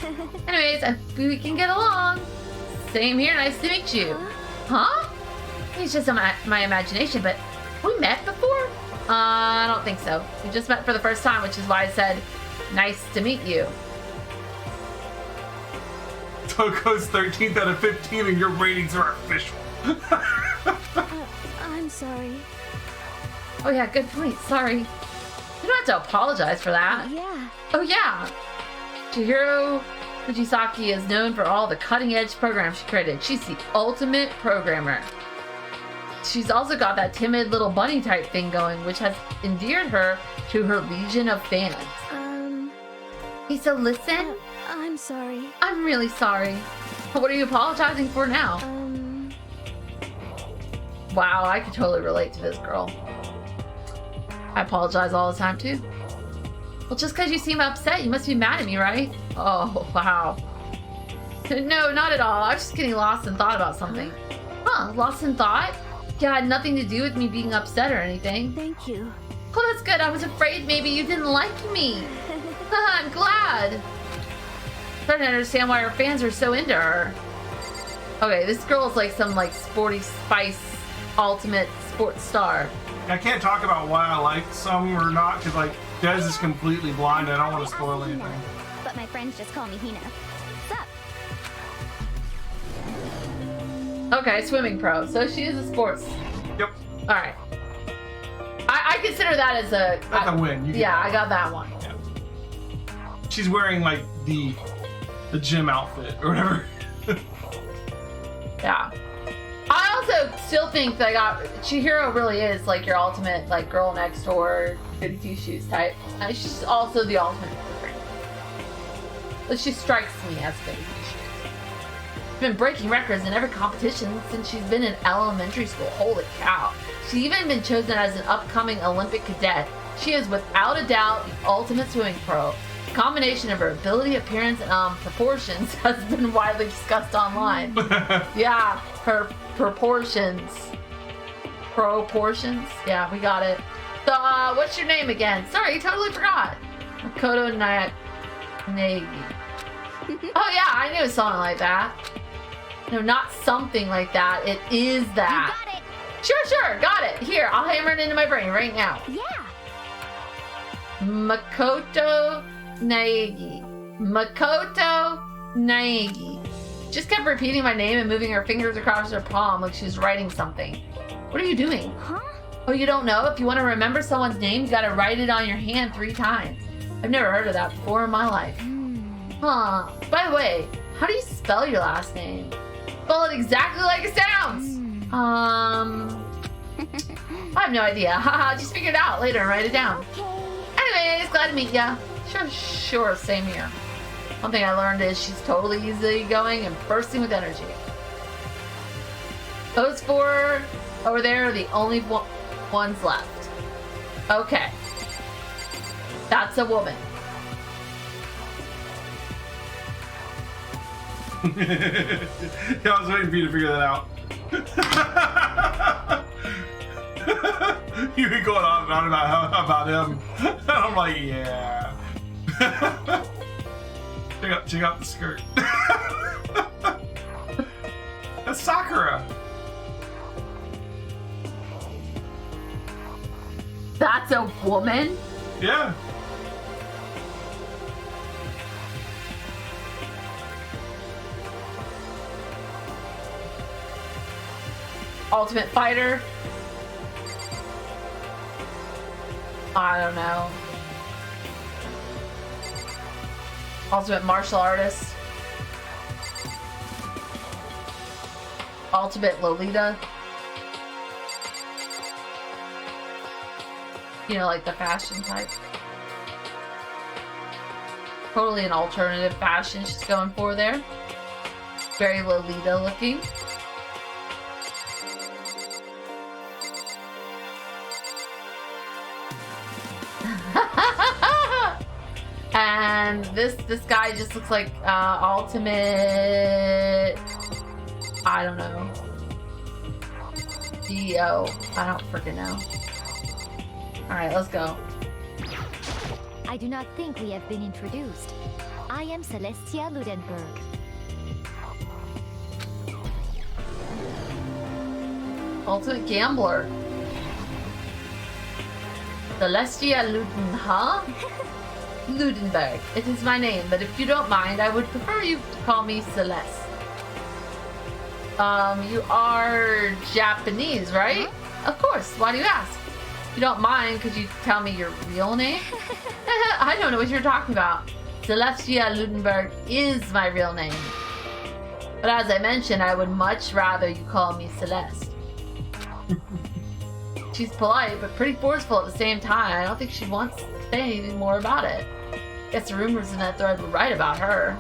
Anyways, I hope we can get along. Same here, nice to meet you. Huh? It's just my imagination, but we met before? I don't think so. We just met for the first time, which is why I said, nice to meet you. Toko's 13th out of 15 and your ratings are official. I'm sorry. Oh yeah, good point, sorry. You don't have to apologize for that. Yeah. Oh yeah! Chihiro Fujisaki is known for all the cutting-edge programs she created. She's the ultimate programmer. She's also got that timid little bunny type thing going, which has endeared her to her legion of fans. Hey, so listen? I'm sorry. I'm really sorry. What are you apologizing for now? Wow, I could totally relate to this girl. I apologize all the time too. Well, just because you seem upset, you must be mad at me, right? Oh, wow. No, not at all. I was just getting lost in thought about something. Huh, lost in thought? Yeah, it had nothing to do with me being upset or anything. Thank you. Oh, that's good. I was afraid maybe you didn't like me. I'm glad. Starting to understand why her fans are so into her. Okay, this girl is like some like sporty spice ultimate sports star. I can't talk about why I like some or not because like Dez is completely blind. I don't want to spoil anything. But my friends just call me Hina. What's up? Okay, swimming pro. So she is a sports. Yep, All right. I consider that as a. that's a win. You Yeah, I got that one. Yeah. She's wearing like the gym outfit or whatever. Yeah. I also still think that Chihiro really is like your ultimate like girl next door, goody two shoes type. She's also the ultimate friend. But she strikes me as goody two shoes. She's been breaking records in every competition since she's been in elementary school. Holy cow. She's even been chosen as an upcoming Olympic cadet. She is without a doubt the ultimate swimming pro. The combination of her ability, appearance, and proportions has been widely discussed online. Yeah, her proportions. Proportions? Yeah, we got it. So, what's your name again? Sorry, totally forgot. Makoto Nagi. Oh yeah, I knew something like that. No, not something like that. It is that. You got it. Sure, got it. Here, I'll hammer it into my brain right now. Yeah. Makoto Naegi. Makoto Naegi. Just kept repeating my name and moving her fingers across her palm like she was writing something. What are you doing? Huh? Oh, you don't know? If you want to remember someone's name, you gotta write it on your hand 3 times. I've never heard of that before in my life. Huh. By the way, how do you spell your last name? Spell it exactly like it sounds. I have no idea. Haha, just figure it out later and write it down. Okay. Anyways, glad to meet ya. Sure, same here. One thing I learned is she's totally easygoing and bursting with energy. Those 4 over there are the only ones left. Okay. That's a woman. Yeah, I was waiting for you to figure that out. You've been going on and on about him. And I'm like, yeah. check out the skirt. That's Sakura. That's a woman? Yeah. Ultimate fighter? I don't know. Ultimate martial artist? Ultimate Lolita? You know, like the fashion type. Totally an alternative fashion she's going for there. Very Lolita looking. And this guy just looks like ultimate. I don't know. CEO. I don't freaking know. All right, let's go. I do not think we have been introduced. I am Celestia Ludenberg. Ultimate gambler. Celestia Ludenberg. It is my name, but if you don't mind, I would prefer you to call me Celeste. You are Japanese, right? Of course. Why do you ask? If you don't mind, could you tell me your real name? I don't know what you're talking about. Celestia Ludenberg is my real name. But as I mentioned, I would much rather you call me Celeste. She's polite, but pretty forceful at the same time. I don't think she wants to say anything more about it. Guess the rumors in that thread were right about her.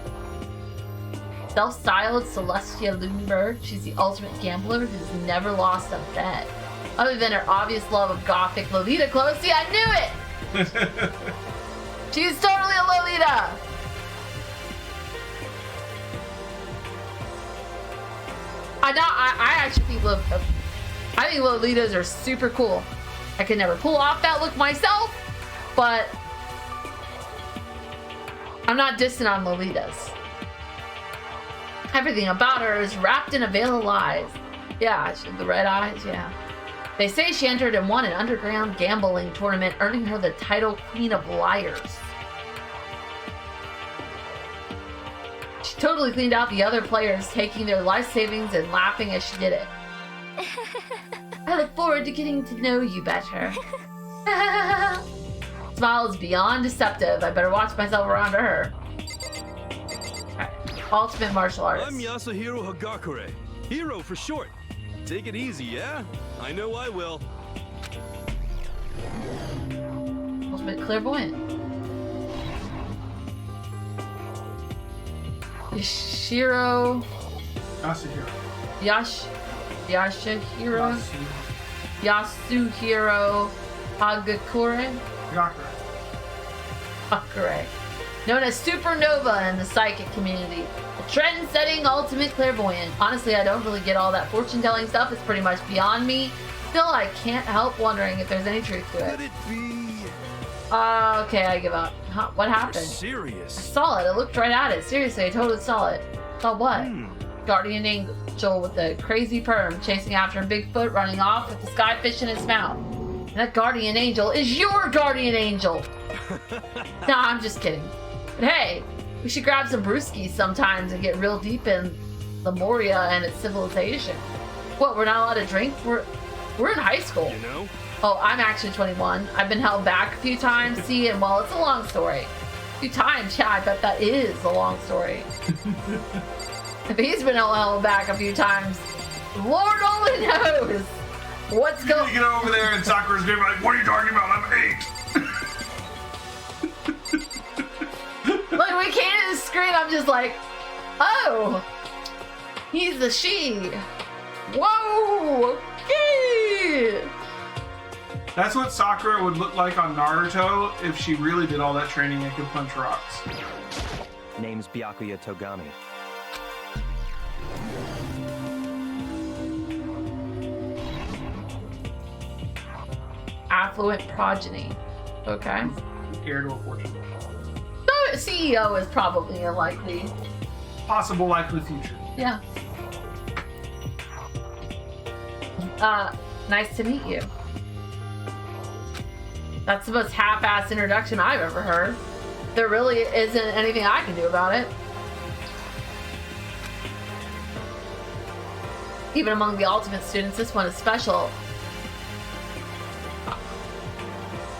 Self-styled Celestia Ludenberg, she's the ultimate gambler who's never lost a bet. Other than her obvious love of gothic Lolita clothes. See, I knew it! She's totally a Lolita! I actually think I think Lolitas are super cool. I could never pull off that look myself, but I'm not dissing on Lolitas. Everything about her is wrapped in a veil of lies. Yeah, the red eyes, yeah. They say she entered and won an underground gambling tournament, earning her the title Queen of Liars. She totally cleaned out the other players, taking their life savings and laughing as she did it. I look forward to getting to know you better. Smile is beyond deceptive. I better watch myself around her. Right. Ultimate martial artist. I'm Yasuhiro Hagakure. Hero for short. Take it easy, yeah? I know I will. Ultimate clairvoyant. Yasuhiro Hagakure. Known as Supernova in the psychic community. A trend-setting ultimate clairvoyant. Honestly, I don't really get all that fortune-telling stuff. It's pretty much beyond me. Still, I can't help wondering if there's any truth to it. Could it be? Okay, I give up. What happened? You're serious? I saw it. I looked right at it. Seriously, I totally saw it. Saw what? Guardian angel with a crazy perm chasing after a Bigfoot, running off with the skyfish in his mouth. And that guardian angel is your guardian angel. Nah, I'm just kidding. But hey, we should grab some brewskis sometimes and get real deep in Lemuria and its civilization. What, we're not allowed to drink? We're in high school. You know? Oh, I'm actually 21. I've been held back a few times. See, and well, it's a long story. A few times, yeah, I bet that is a long story. If he's been held back a few times, Lord only knows what's going on. You get over there and Sakura's gonna be like, what are you talking about? I'm 8. Like, we can't screen. I'm just like, oh, he's the she. Whoa, okay. That's what Sakura would look like on Naruto if she really did all that training and could punch rocks. Name's Byakuya Togami. Affluent progeny. Okay. Heir to a fortune. So CEO is probably a likely. Possible likely future. Yeah. Nice to meet you. That's the most half-assed introduction I've ever heard. There really isn't anything I can do about it. Even among the ultimate students, this one is special.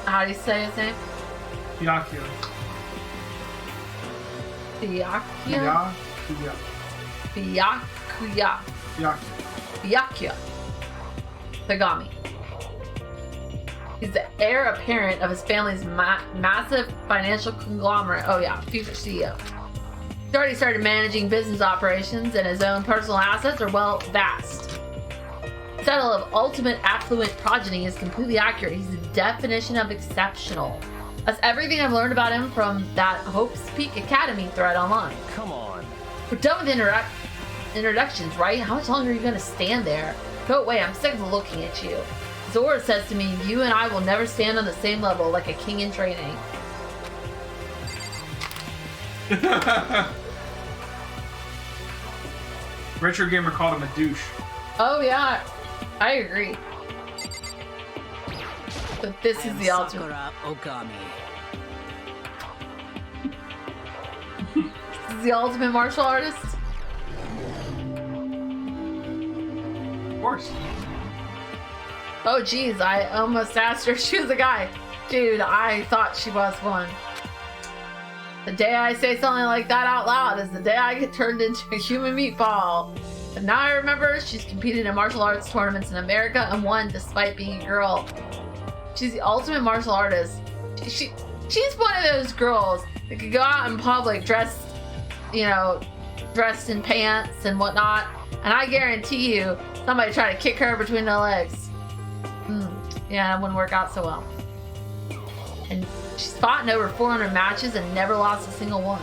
How do you say his name? Byakuya. Byakuya? Byakuya. Byakuya. Togami. He's the heir apparent of his family's massive financial conglomerate. Oh yeah, future CEO. He's already started managing business operations, and his own personal assets are, well, vast. The title of ultimate affluent progeny is completely accurate. He's the definition of exceptional. That's everything I've learned about him from that Hope's Peak Academy thread online. Come on. We're done with introductions, right? How much longer are you gonna stand there? Go away, I'm sick of looking at you. Zora says to me, you and I will never stand on the same level like a king in training. Retro Gamer called him a douche. Oh yeah, I agree. But this is the ultimate. Sakura Okami. This is the ultimate martial artist. Of course. Oh geez, I almost asked her if she was a guy. Dude, I thought she was one. The day I say something like that out loud is the day I get turned into a human meatball. But now I remember she's competed in martial arts tournaments in America and won despite being a girl. She's the ultimate martial artist. She's one of those girls that could go out in public dressed, you know, dressed in pants and whatnot, and I guarantee you somebody tried to kick her between the legs. Yeah, that wouldn't work out so well. And she's fought in over 400 matches and never lost a single one.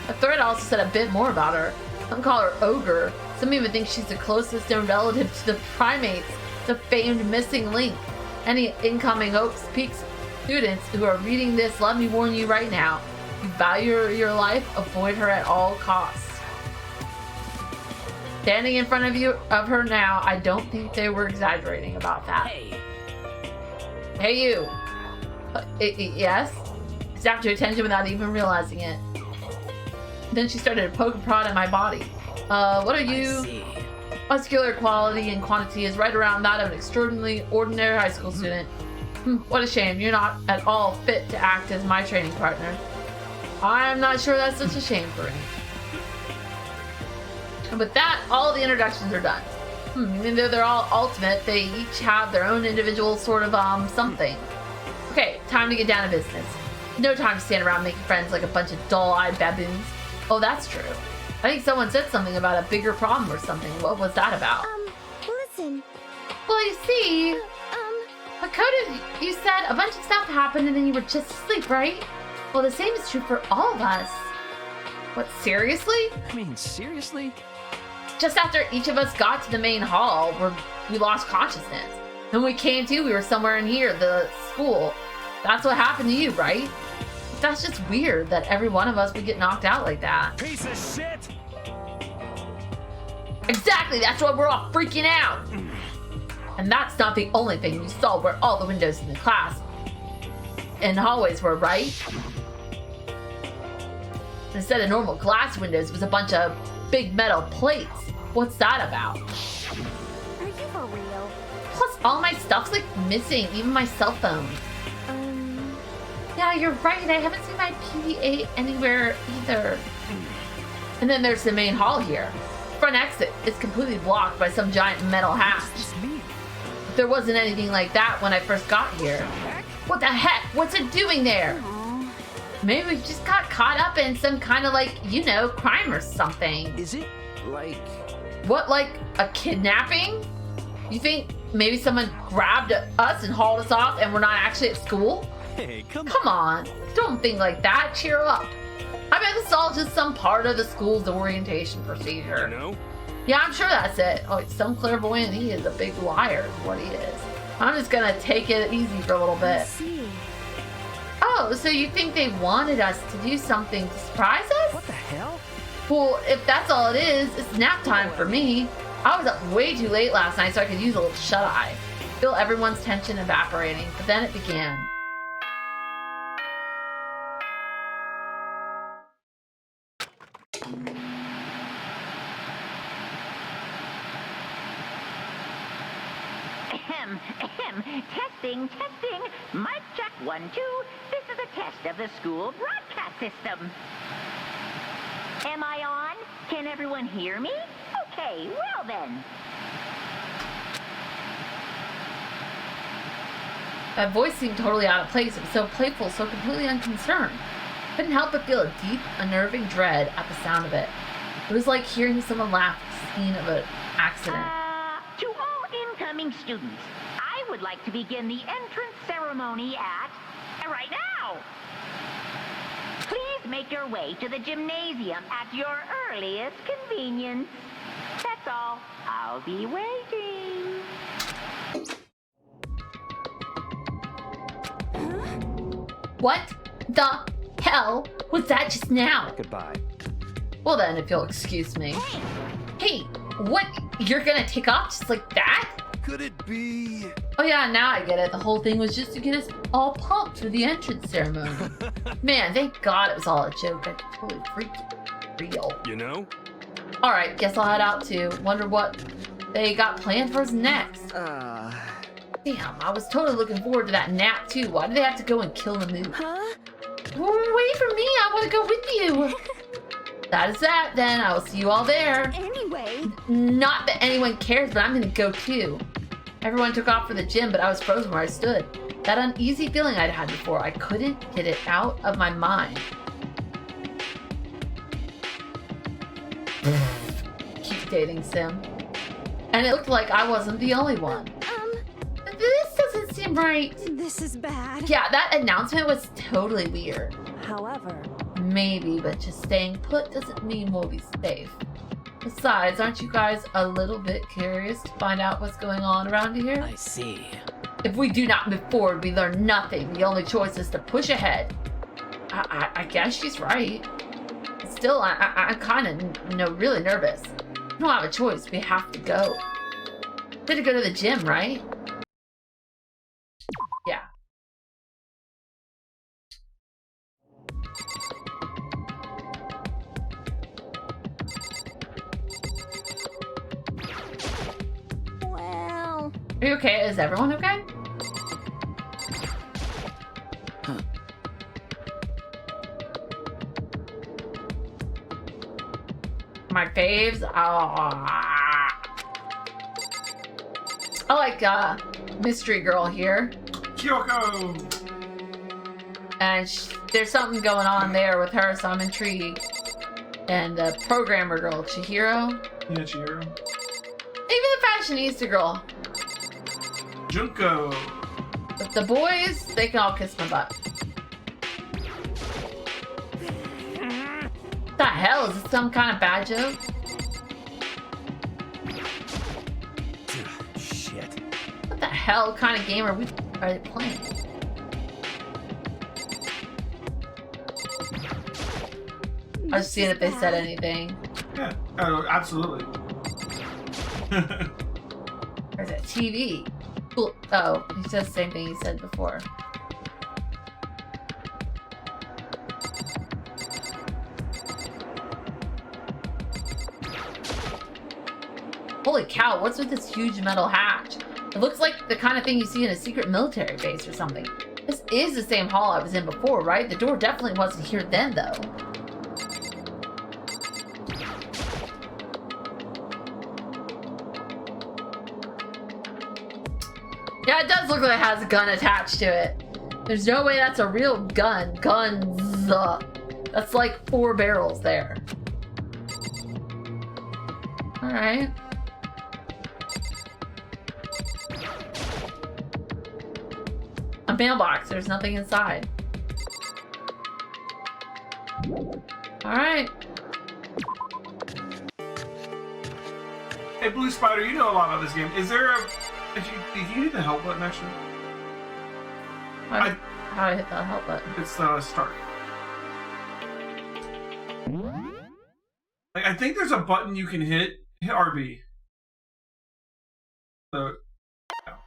The thread also said a bit more about her. Some call her Ogre. Some even think she's the closest known relative to the primates, the famed missing link. Any incoming Hope's Peak students who are reading this, let me warn you right now. If you value your life, avoid her at all costs. Standing in front of her now, I don't think they were exaggerating about that. Hey you. Yes? I snapped to attention without even realizing it. Then she started to poke and prod at my body. What are you? Muscular quality and quantity is right around that of an extraordinarily ordinary high school student. What a shame. You're not at all fit to act as my training partner. I'm not sure that's such a shame for me. And with that, all the introductions are done. Even though they're all ultimate, they each have their own individual sort of something. Okay, time to get down to business. No time to stand around making friends like a bunch of dull-eyed baboons. Oh, that's true. I think someone said something about a bigger problem or something. What was that about? Listen. Well, you see, Makoto, you said a bunch of stuff happened and then you were just asleep, right? Well, the same is true for all of us. What, seriously? I mean, seriously? Just after each of us got to the main hall, where we lost consciousness. And when we came to, we were somewhere in here, the school. That's what happened to you, right? That's just weird that every one of us would get knocked out like that. Piece of shit! Exactly, that's why we're all freaking out. And that's not the only thing you saw where all the windows in the class and hallways were, right? Instead of normal glass windows, it was a bunch of big metal plates. What's that about? Are you for real? Plus, all my stuff's like missing, even my cell phone. Yeah, you're right. I haven't seen my PDA anywhere either. And then there's the main hall here. Front exit is completely blocked by some giant metal hatch. There wasn't anything like that when I first got here. What the heck? What's it doing there? Maybe we just got caught up in some kind of like, you know, crime or something. Is it like... What, like a kidnapping? You think maybe someone grabbed us and hauled us off and we're not actually at school? Hey, come on. Don't think like that. Cheer up. I bet this is all just some part of the school's orientation procedure. You know? Yeah, I'm sure that's it. Oh, it's some clairvoyant. He is a big liar is what he is. I'm just gonna take it easy for a little bit. Oh, so you think they wanted us to do something to surprise us? What the hell? Well, if that's all it is, it's nap time for me. I was up way too late last night so I could use a little shut-eye. Feel everyone's tension evaporating, but then it began. Testing. Mic check 1, 2. This is a test of the school broadcast system. Am I on? Can everyone hear me? Okay, well then. That voice seemed totally out of place. It was so playful, so completely unconcerned. Couldn't help but feel a deep, unnerving dread at the sound of it. It was like hearing someone laugh at the scene of an accident. To all incoming students, I would like to begin the entrance ceremony at right now. Please make your way to the gymnasium at your earliest convenience. That's all. I'll be waiting. What the hell was that just now? Goodbye. Well then, if you'll excuse me. Hey, what? You're gonna take off just like that? Could it be? Oh yeah, now I get it. The whole thing was just to get us all pumped for the entrance ceremony. Man, thank God it was all a joke. I totally freaked real. You know? Alright, guess I'll head out too. Wonder what they got planned for us next. Damn, I was totally looking forward to that nap too. Why did they have to go and kill the moon? Huh? Well, wait for me. I want to go with you. That is that then. I will see you all there. Anyway. Not that anyone cares, but I'm gonna go too. Everyone took off for the gym, but I was frozen where I stood. That uneasy feeling I'd had before, I couldn't get it out of my mind. Cute dating sim. And it looked like I wasn't the only one. This doesn't seem right. This is bad. Yeah, that announcement was totally weird. However, maybe, but just staying put doesn't mean we'll be safe. Besides, aren't you guys a little bit curious to find out what's going on around here? I see. If we do not move forward, we learn nothing. The only choice is to push ahead. I guess she's right. Still, I'm kind of, really nervous. We don't have a choice. We have to go. We had to go to the gym, right? Yeah. well... Are you okay? Is everyone okay? My faves? I like Mystery Girl here. Kyoko! And there's something going on there with her, so I'm intrigued. And the programmer girl, Chihiro. Yeah, Chihiro. Even the fashionista girl. Junko. But the boys, they can all kiss my butt. What the hell? Is this some kind of bad joke? Shit. What the hell kind of game are they playing? I was seeing if they said anything. Yeah, oh, absolutely. There's a TV. Cool. Oh, he says the same thing he said before. Holy cow, what's with this huge metal hatch? It looks like the kind of thing you see in a secret military base or something. This is the same hall I was in before, right? The door definitely wasn't here then, though. Yeah, it does look like it has a gun attached to it. There's no way that's a real gun. Guns. That's like 4 barrels there. Alright. A mailbox. There's nothing inside. Alright. Hey, Blue Spider, you know a lot about this game. Is there a... Did you hit the help button, actually? How do I hit the help button? It's start. Like, I think there's a button you can hit. Hit RB. So... Yeah.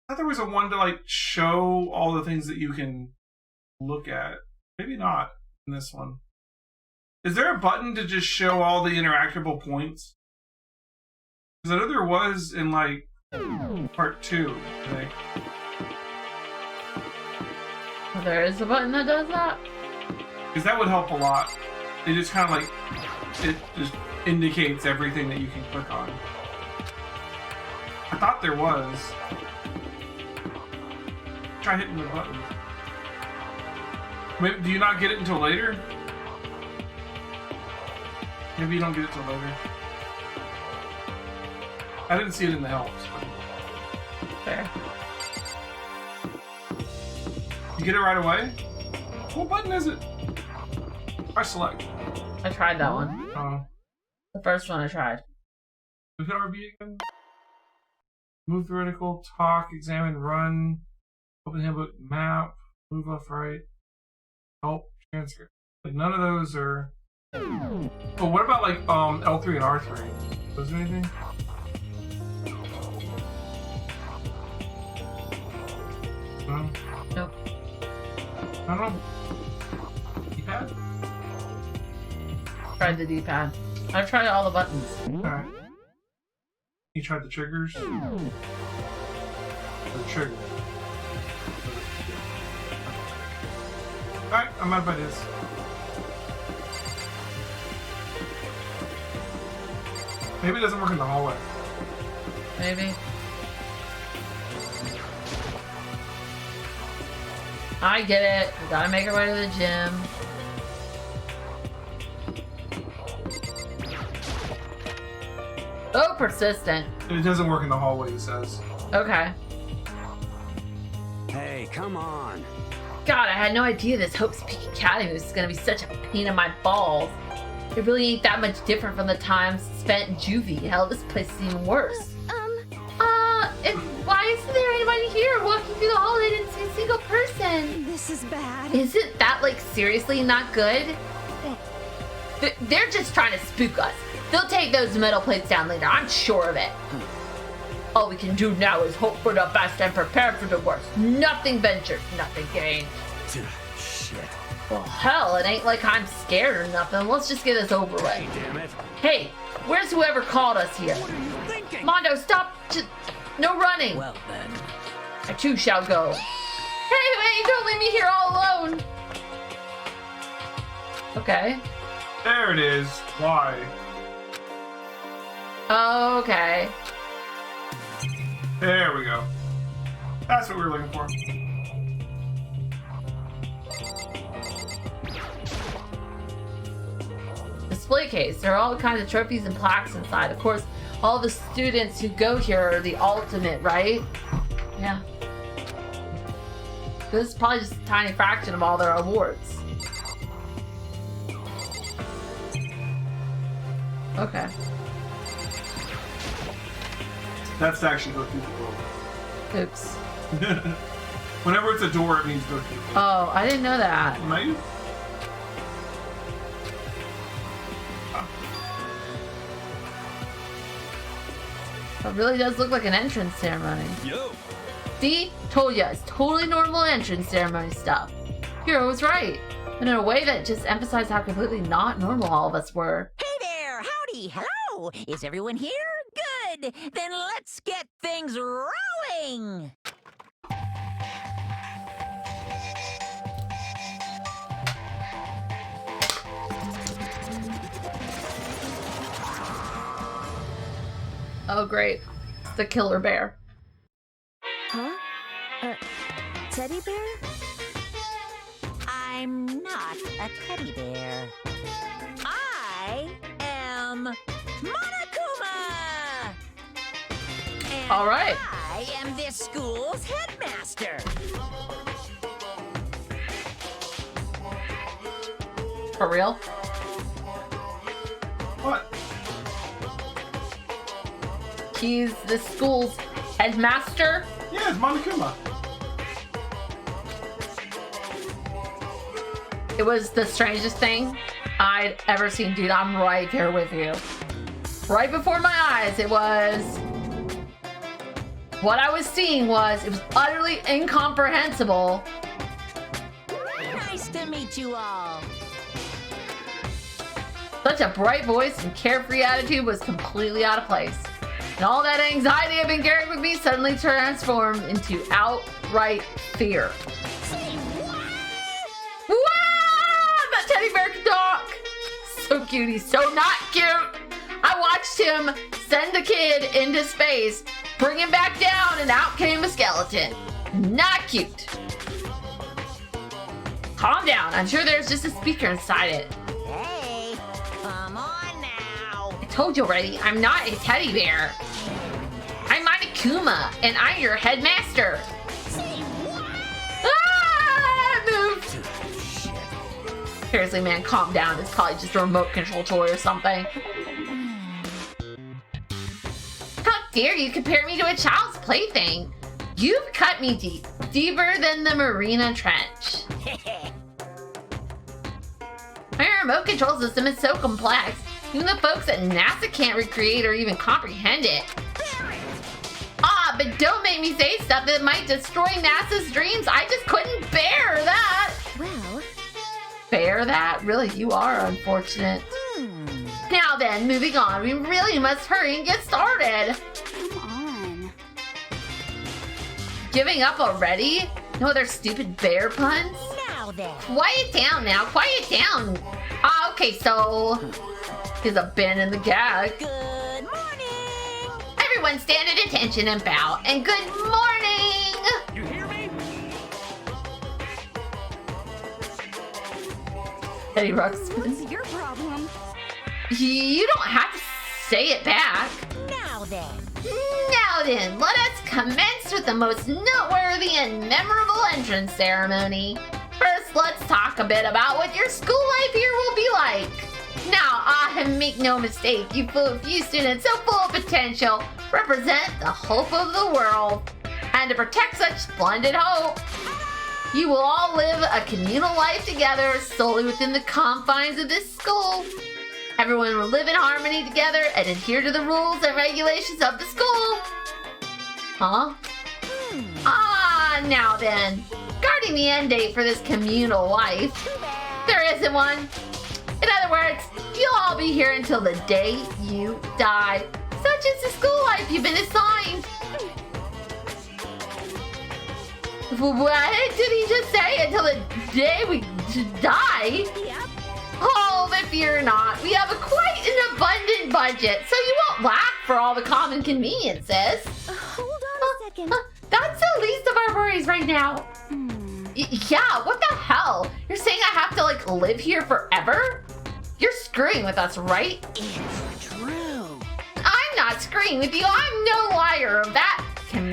I thought there was a one to, like, show all the things that you can look at. Maybe not in this one. Is there a button to just show all the interactable points? Because I know there was in, like, part 2, I think. Well, there is a button that does that? Because that would help a lot. It just kind of, like, it just indicates everything that you can click on. I thought there was. Try hitting the button. Maybe, do you not get it until later? Maybe you don't get it till later. I didn't see it in the helps. But... Fair. You get it right away? What button is it? I select. I tried that one. Oh. The first one I tried. Hit RB again. Move vertical, talk, examine, run, open handbook, map, move left, right, help, transfer. Like none of those are. Oh, what about like L3 and R3? Was there anything? No. Nope. I don't know. D-pad? Tried the D-pad. I've tried all the buttons. Alright. You tried the triggers? The trigger. Alright, I'm out of ideas. Maybe it doesn't work in the hallway. Maybe. I get it. We gotta make our way to the gym. Oh, persistent. It doesn't work in the hallway, it says. Okay. Hey, come on. God, I had no idea this Hope's Peak Academy was gonna be such a pain in my balls. It really ain't that much different from the times spent in juvie. Hell, this place is even worse. Why isn't there anybody here? Walking through the hall, I didn't see a single person. This is bad. Isn't that, like, seriously not good? They're just trying to spook us. They'll take those metal plates down later, I'm sure of it. All we can do now is hope for the best and prepare for the worst. Nothing ventured, nothing gained. Shit. Well, hell, it ain't like I'm scared or nothing. Let's just get this over with. Hey, damn it. Hey, where's whoever called us here? What are you thinking? Mondo, stop! No running! Well then. I too shall go. Hey, wait, don't leave me here all alone! Okay. There it is. Why? Okay. There we go. That's what we were looking for. Display case. There are all kinds of trophies and plaques inside. Of course, all the students who go here are the ultimate, right? Yeah. This is probably just a tiny fraction of all their awards. Okay. That's to actually go through the door. Oops. Whenever it's a door, it means go through the door. Oh, I didn't know that. Maybe? It really does look like an entrance ceremony. Yo. See? Told ya, it's totally normal entrance ceremony stuff. Hero was right. And in a way that just emphasized how completely not normal all of us were. Hey there! Howdy! Hello! Is everyone here? Good! Then let's get things rolling! Oh, great. It's the killer bear. Huh? Teddy bear? I'm not a teddy bear. I am Monokuma! And All right. I am this school's headmaster. For real? What? He's the school's headmaster? Yeah, it's Monokuma. It was the strangest thing I'd ever seen, dude. I'm right there with you. Right before my eyes, it was... What I was seeing was, it was utterly incomprehensible. Nice to meet you all. Such a bright voice and carefree attitude was completely out of place. And all that anxiety I've been carrying with me suddenly transformed into outright fear. That teddy bear can talk! So cute, he's so not cute! I watched him send a kid into space, bring him back down, and out came a skeleton. Not cute. Calm down, I'm sure there's just a speaker inside it. Hey, come on now. I told you already, I'm not a teddy bear. I'm Monokuma, and I'm your headmaster. Say what? Ah! Seriously, man, calm down. It's probably just a remote control toy or something. How dare you compare me to a child's plaything? You've cut me deep. Deeper than the Marina Trench. My remote control system is so complex, even the folks at NASA can't recreate or even comprehend it. Ah, but don't make me say stuff that might destroy NASA's dreams. I just couldn't bear that. Well, bear that? Really, you are unfortunate. Now then, moving on. We really must hurry and get started. come on. Giving up already? No other stupid bear puns? Now then. Quiet down now, quiet down. Ah, okay, so there's a bend in the gag. Good morning. Everyone stand at attention and bow. And good morning. You hear me? Eddie Ruxpin. What's your problem? You don't have to say it back. Now then. Now then, let us commence with the most noteworthy and memorable entrance ceremony. First, let's talk a bit about what your school life here will be like. Now, make no mistake, you few students so full of potential represent the hope of the world. And to protect such splendid hope, you will all live a communal life together solely within the confines of this school. Everyone will live in harmony together and adhere to the rules and regulations of the school. Huh? Ah, now then. Regarding the end date for this communal life, there isn't one. In other words, you'll all be here until the day you die. Such is the school life you've been assigned. What did he just say? Until the day we die? Oh, but fear not. We have quite an abundant budget, so you won't lack for all the common conveniences. Hold on a second. That's the least of our worries right now. Yeah, what the hell? You're saying I have to, like, live here forever? You're screwing with us, right? It's true. I'm not screwing with you. I'm no liar of that.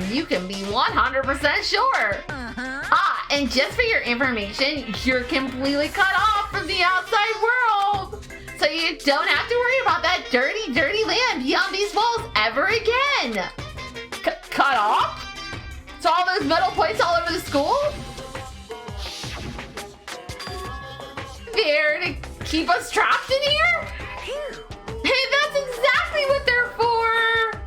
You can be 100% sure. Ah, and just for your information, you're completely cut off from the outside world. So you don't have to worry about that dirty, dirty land beyond these walls ever again. Cut off? So all those metal plates all over the school? There to keep us trapped in here? Hey, that's exactly what they're for.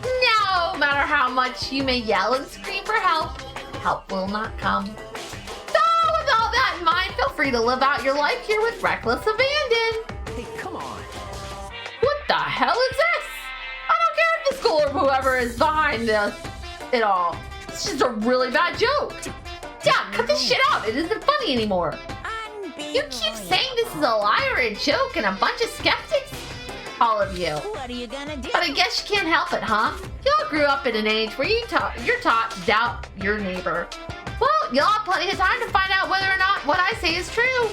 No matter how much you may yell and scream for help, help will not come. So with all that in mind, feel free to live out your life here with reckless abandon. Hey, come on. What the hell is this? I don't care if the school or whoever is behind this it all. It's just a really bad joke. Yeah, cut this shit out. It isn't funny anymore. You keep saying this is a lie or a joke and a bunch of skeptics? All of you. What are you gonna do? But I guess you can't help it, huh? Y'all grew up in an age where you're taught to doubt your neighbor. Well, y'all have plenty of time to find out whether or not what I say is true.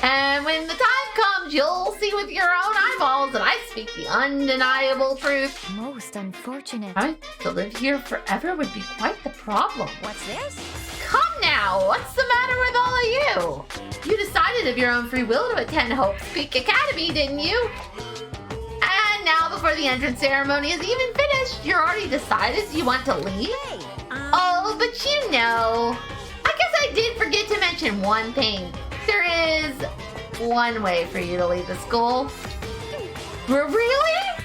And when the time comes, you'll see with your own eyeballs that I speak the undeniable truth. Most unfortunate. Right? To live here forever would be quite the problem. What's this? Come now, what's the matter with all of you? You decided of your own free will to attend Hope's Peak Academy, didn't you? And now before the entrance ceremony is even finished, you're already decided you want to leave? Hey, Oh, but you know. I guess I did forget to mention one thing. There is one way for you to leave the school. Really?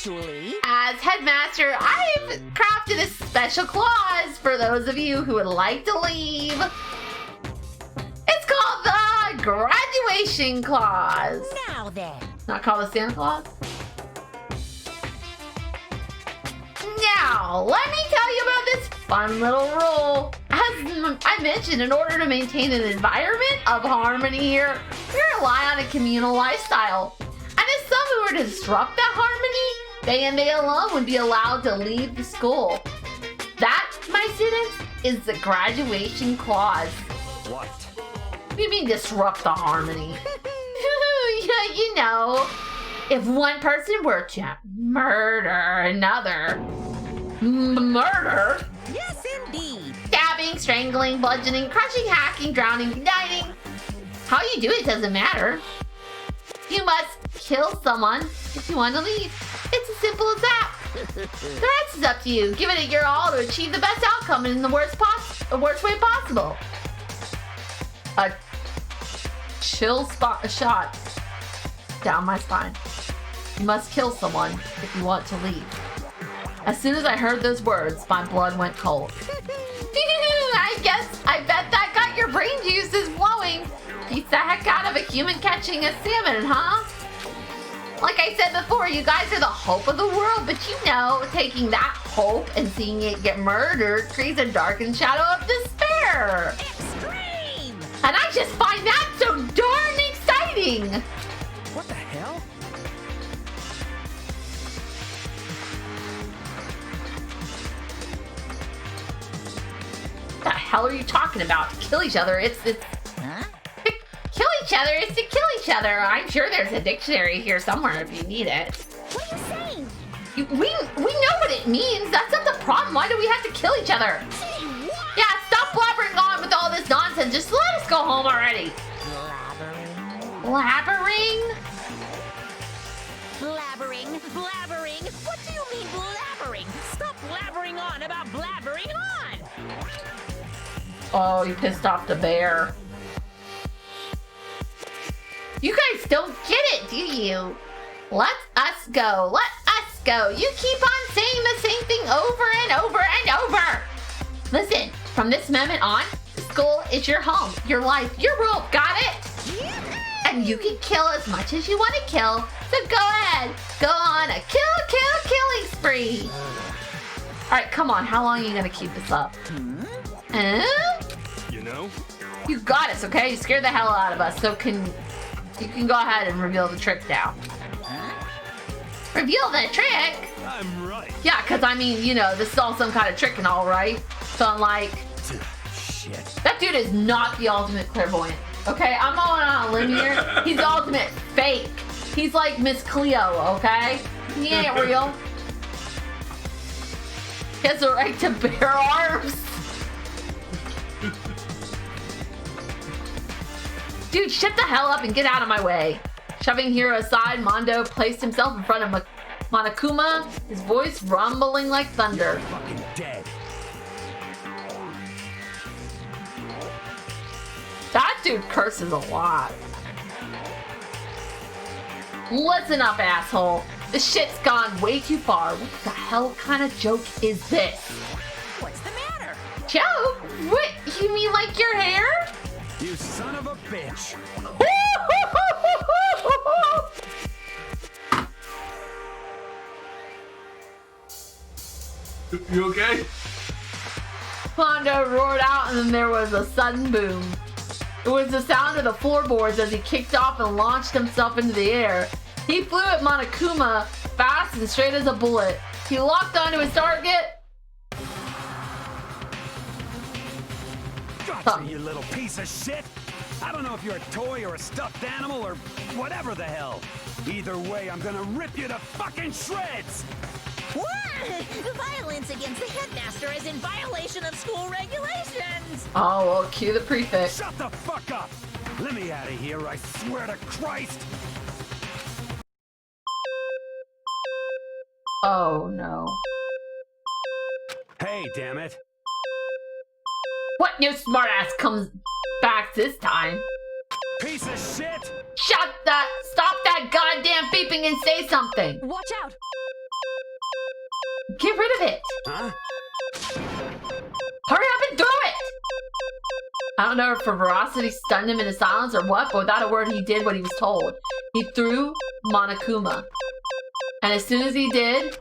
actually... As headmaster, I've crafted a special clause for those of you who would like to leave. It's called the graduation clause. Now then. Not called the Santa Claus? Now, let me tell you about this fun little rule. As I mentioned, in order to maintain an environment of harmony here, we rely on a communal lifestyle. And if someone were to disrupt that harmony, they and they alone would be allowed to leave the school. That, my students, is the graduation clause. What? What do you mean disrupt the harmony? Yeah, you know, if one person were to murder another, murder? Yes, indeed. Stabbing, strangling, bludgeoning, crushing, hacking, drowning, igniting. How you do it doesn't matter. You must kill someone if you want to leave. It's as simple as that. The rest is up to you. Giving it your all to achieve the best outcome in the worst way possible. A chill shot down my spine. You must kill someone if you want to leave. As soon as I heard those words, my blood went cold. I bet that got your brain juices flowing. Beats the heck out of a human catching a salmon, huh? Like I said before, you guys are the hope of the world, but you know, taking that hope and seeing it get murdered creates a darkened shadow of despair. Extreme! And I just find that so darn exciting. What the hell? What the hell are you talking about? To kill each other, it's Huh? to kill each other, it's to kill each other. I'm sure there's a dictionary here somewhere if you need it. What are you saying? We know what it means. That's not the problem. Why do we have to kill each other? Yeah, stop blabbering on with all this nonsense. Just let us go home already. Blabbering? Blabbering? Blabbering? What do you mean blabbering? Stop blabbering on about blabbering on! Oh, you pissed off the bear. You guys don't get it, do you? Let us go. Let us go. You keep on saying the same thing over and over and over. Listen, from this moment on, school is your home, your life, your world. Got it? And you can kill as much as you want to kill. So go ahead. Go on a killing spree. All right, come on. How long are you going to keep this up? You know? You got us, okay? You scared the hell out of us. So you can go ahead and reveal the trick now. Reveal the trick? I'm right. Yeah, because I mean, you know, this is all some kind of trick and all, right? So I'm like, Shit. that dude is not the ultimate clairvoyant. Okay, I'm going on a limb here. He's the ultimate fake. He's like Miss Cleo, okay? He ain't real. He has the right to bear arms. Dude, shut the hell up and get out of my way. Shoving Hiro aside, Mondo placed himself in front of Monokuma, his voice rumbling like thunder. Fucking dead. That dude curses a lot. Listen up, asshole. This shit's gone way too far. What the hell kind of joke is this? What's the matter? Joke? What? You mean like your hair? You son of a bitch. You okay? Mondo roared out and then there was a sudden boom. It was the sound of the floorboards as he kicked off and launched himself into the air. He flew at Monokuma fast and straight as a bullet. He locked onto his target. Gotcha, you little piece of shit. I don't know if you're a toy or a stuffed animal or whatever the hell. Either way, I'm gonna rip you to fucking shreds. What? Violence against the headmaster is in violation of school regulations! Oh, well, cue the prefix. Shut the fuck up! Let me out of here, I swear to Christ! Oh, no. Hey, damn it. What new smartass comes back this time? Piece of shit! Stop that goddamn beeping and say something! Watch out! Get rid of it! Huh? Hurry up and throw it! I don't know if ferocity stunned him into silence or what, but without a word he did what he was told. He threw Monokuma. And as soon as he did...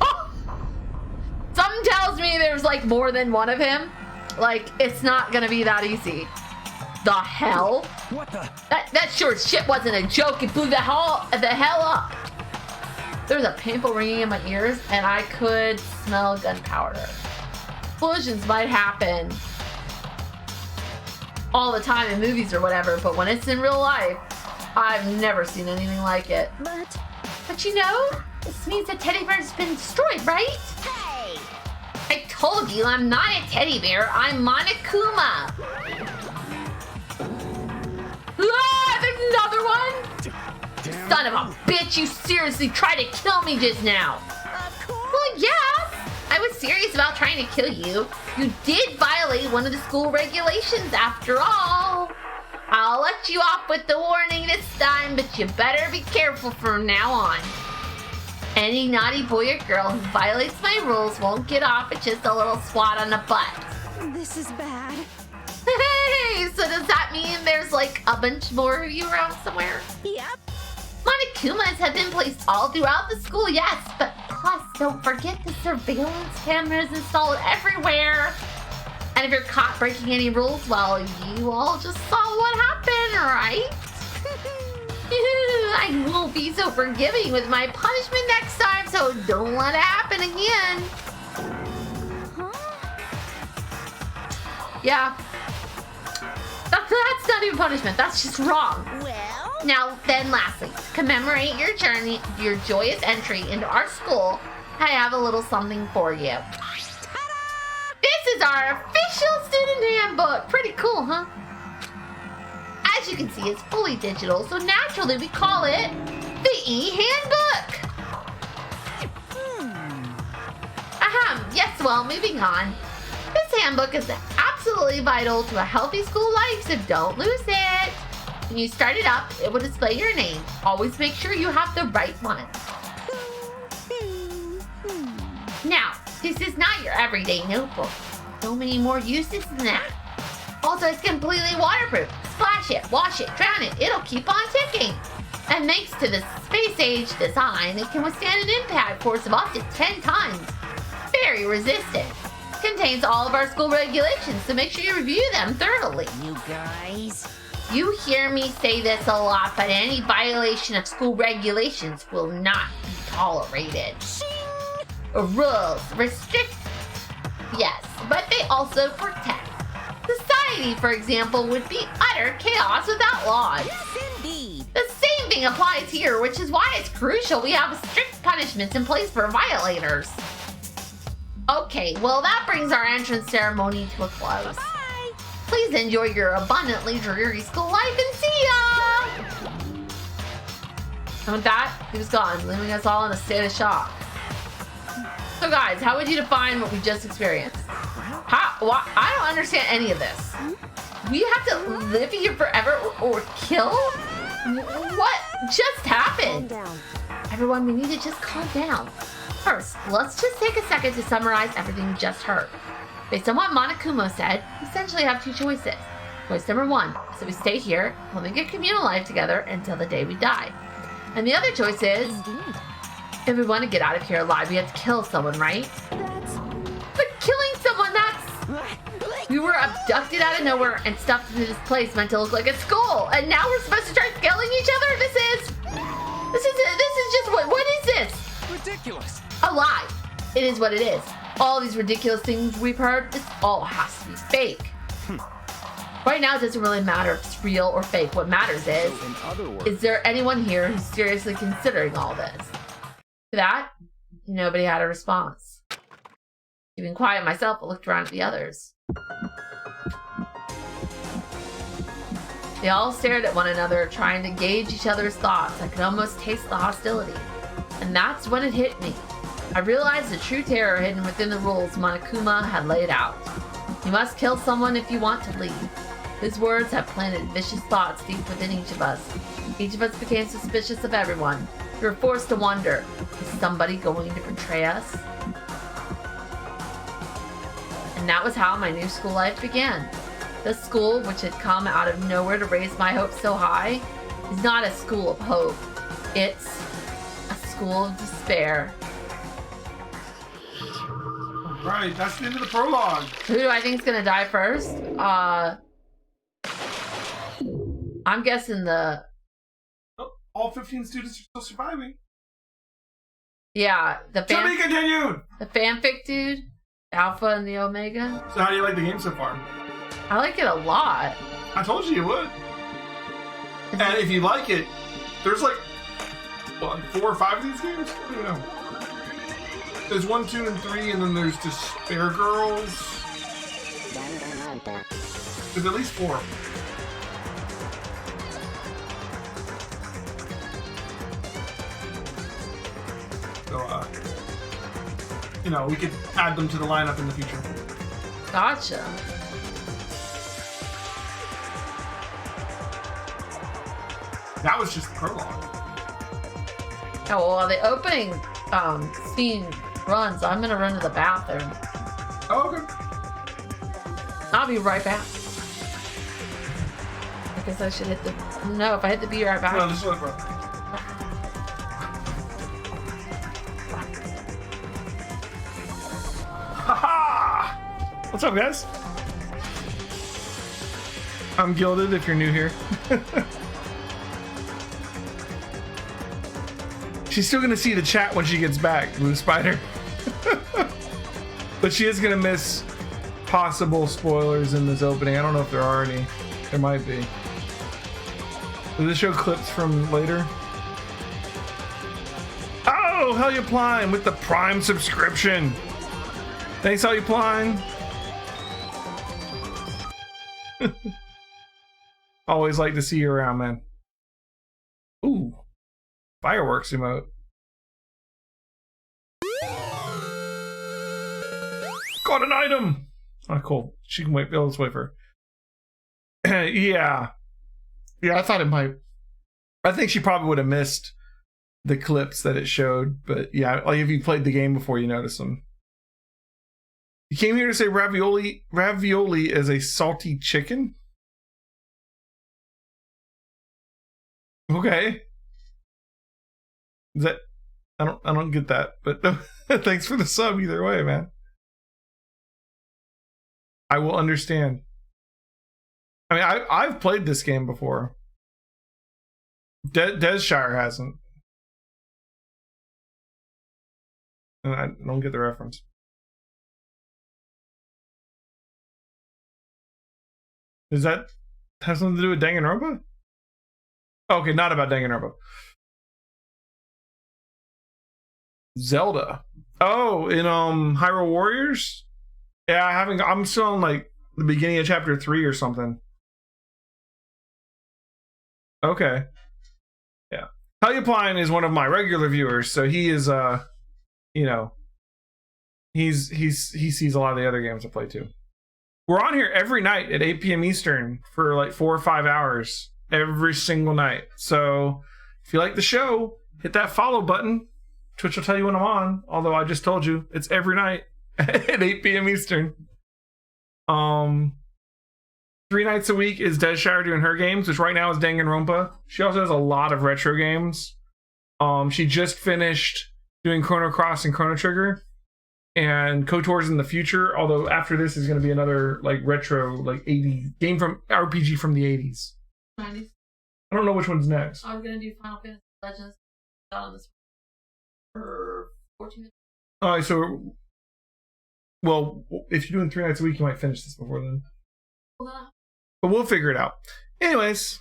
Oh! Something tells me there's like more than one of him. Like, it's not gonna be that easy. The hell? What the? That sure as shit wasn't a joke. It blew the hell up. There was a painful ringing in my ears, and I could smell gunpowder. Explosions might happen all the time in movies or whatever, but when it's in real life, I've never seen anything like it. But you know, this means the teddy bear's been destroyed, right? Hey! told you I'm not a teddy bear. I'm Monokuma. Ah, there's another one. Son of a bitch, you seriously tried to kill me just now. Well, yeah, I was serious about trying to kill you. You did violate one of the school regulations after all. I'll let you off with the warning this time, but you better be careful from now on. Any naughty boy or girl who violates my rules won't get off with just a little swat on the butt. This is bad. Hey, so does that mean there's like a bunch more of you around somewhere? Yep. Monokumas have been placed all throughout the school, yes, but plus don't forget the surveillance cameras installed everywhere. And if you're caught breaking any rules, well, you all just saw what happened, right? I won't be so forgiving with my punishment next time, so don't let it happen again. Yeah. That's not even punishment. That's just wrong. Well? Now, then lastly, to commemorate your journey, your joyous entry into our school, I have a little something for you. Ta-da! This is our official student handbook. Pretty cool, huh? As you can see, it's fully digital, so naturally we call it the e-handbook. Yes, well, moving on. This handbook is absolutely vital to a healthy school life, so don't lose it. When you start it up, it will display your name. Always make sure you have the right one. Now, this is not your everyday notebook. So many more uses than that. Also, it's completely waterproof. Splash it, wash it, drown it. It'll keep on ticking. And thanks to the space-age design, it can withstand an impact force of up to 10 times. Very resistant. Contains all of our school regulations, so make sure you review them thoroughly. You guys? You hear me say this a lot, but any violation of school regulations will not be tolerated. Rules restrict, yes, but they also protect. Society, for example, would be utter chaos without laws. Yes, indeed. The same thing applies here, which is why it's crucial we have strict punishments in place for violators. Okay, well that brings our entrance ceremony to a close. Bye. Please enjoy your abundantly dreary school life and see ya! And with that, he was gone, leaving us all in a state of shock. So guys, how would you define what we just experienced? Why, I don't understand any of this. We have to live here forever or kill? What just happened? Calm down. Everyone, we need to just calm down. First, let's just take a second to summarize everything we just heard. Based on what Monokuma said, we essentially have two choices. Choice number one is that we stay here, living a communal life together until the day we die. And the other choice is, Indeed. if we want to get out of here alive, we have to kill someone, right? But killing someone, we were abducted out of nowhere and stuffed into this place meant to look like a school. And now we're supposed to start killing each other? This is just, what is this? Ridiculous. A lie. It is what it is. All these ridiculous things we've heard, this all has to be fake. Right now, it doesn't really matter if it's real or fake. What matters is there anyone here who's seriously considering all this? To that, nobody had a response. Keeping quiet myself, I looked around at the others. They all stared at one another, trying to gauge each other's thoughts. I could almost taste the hostility. And that's when it hit me. I realized the true terror hidden within the rules Monokuma had laid out. You must kill someone if you want to leave. His words have planted vicious thoughts deep within each of us. Each of us became suspicious of everyone. We were forced to wonder, is somebody going to betray us? And that was how my new school life began. The school, which had come out of nowhere to raise my hopes so high, is not a school of hope. It's a school of despair. Right, that's the end of the prologue. Who do I think is gonna die first? I'm guessing the... Oh, all 15 students are still surviving. Yeah, the To be continued! The fanfic dude, Alpha and the Omega. So how do you like the game so far? I like it a lot. I told you would. And if you like it, there's like, what, 4 or 5 of these games? I don't know. There's 1, 2, and 3, and then there's Despair Girls. There's at least 4. So, you know, we could add them to the lineup in the future. Gotcha. That was just the prologue. Oh, well, the opening scene runs. I'm gonna run to the bathroom. Oh, okay. I'll be right back. I guess I should hit the... No, if I hit the be right back. No, just let it run. Haha! What's up, guys? I'm Gilded if you're new here. She's still gonna see the chat when she gets back, Blue Spider. But she is gonna miss possible spoilers in this opening. I don't know if there are any. There might be. Does this show clips from later? Oh, hell you Prime with the Prime subscription. Thanks, how you Prime. Always like to see you around, man. Ooh. Fireworks emote. Got an item! Oh, cool. She can wait. Let's wait for her. Yeah. Yeah, I thought it might. I think she probably would have missed the clips that it showed. But yeah, like if you played the game before, you notice them. You came here to say ravioli. Ravioli is a salty chicken? Okay. Is that I don't get that, but thanks for the sub either way, man. I will understand. I mean, I've played this game before. DezshireCat hasn't. And I don't get the reference. Does that have something to do with Danganronpa? Okay, not about Danganronpa. Zelda. Oh, in Hyrule Warriors? Yeah, I'm still on like the beginning of chapter 3 or something. Okay. Yeah. Hellupine is one of my regular viewers, so he is you know, he sees a lot of the other games I play too. We're on here every night at 8 p.m. Eastern for like 4 or 5 hours every single night. So if you like the show, hit that follow button. Twitch will tell you when I'm on, although I just told you it's every night at 8 p.m. Eastern. 3 nights a week is Desshire doing her games, which right now is Danganronpa. She also has a lot of retro games. She just finished doing Chrono Cross and Chrono Trigger and KOTOR's in the future, although after this is going to be another like retro like 80 game from RPG from the 80s. 90s. I don't know which one's next. I'm going to do Final Fantasy Legends on this for 14 minutes. Alright, so well, if you're doing 3 nights a week, you might finish this before then. But we'll figure it out. Anyways,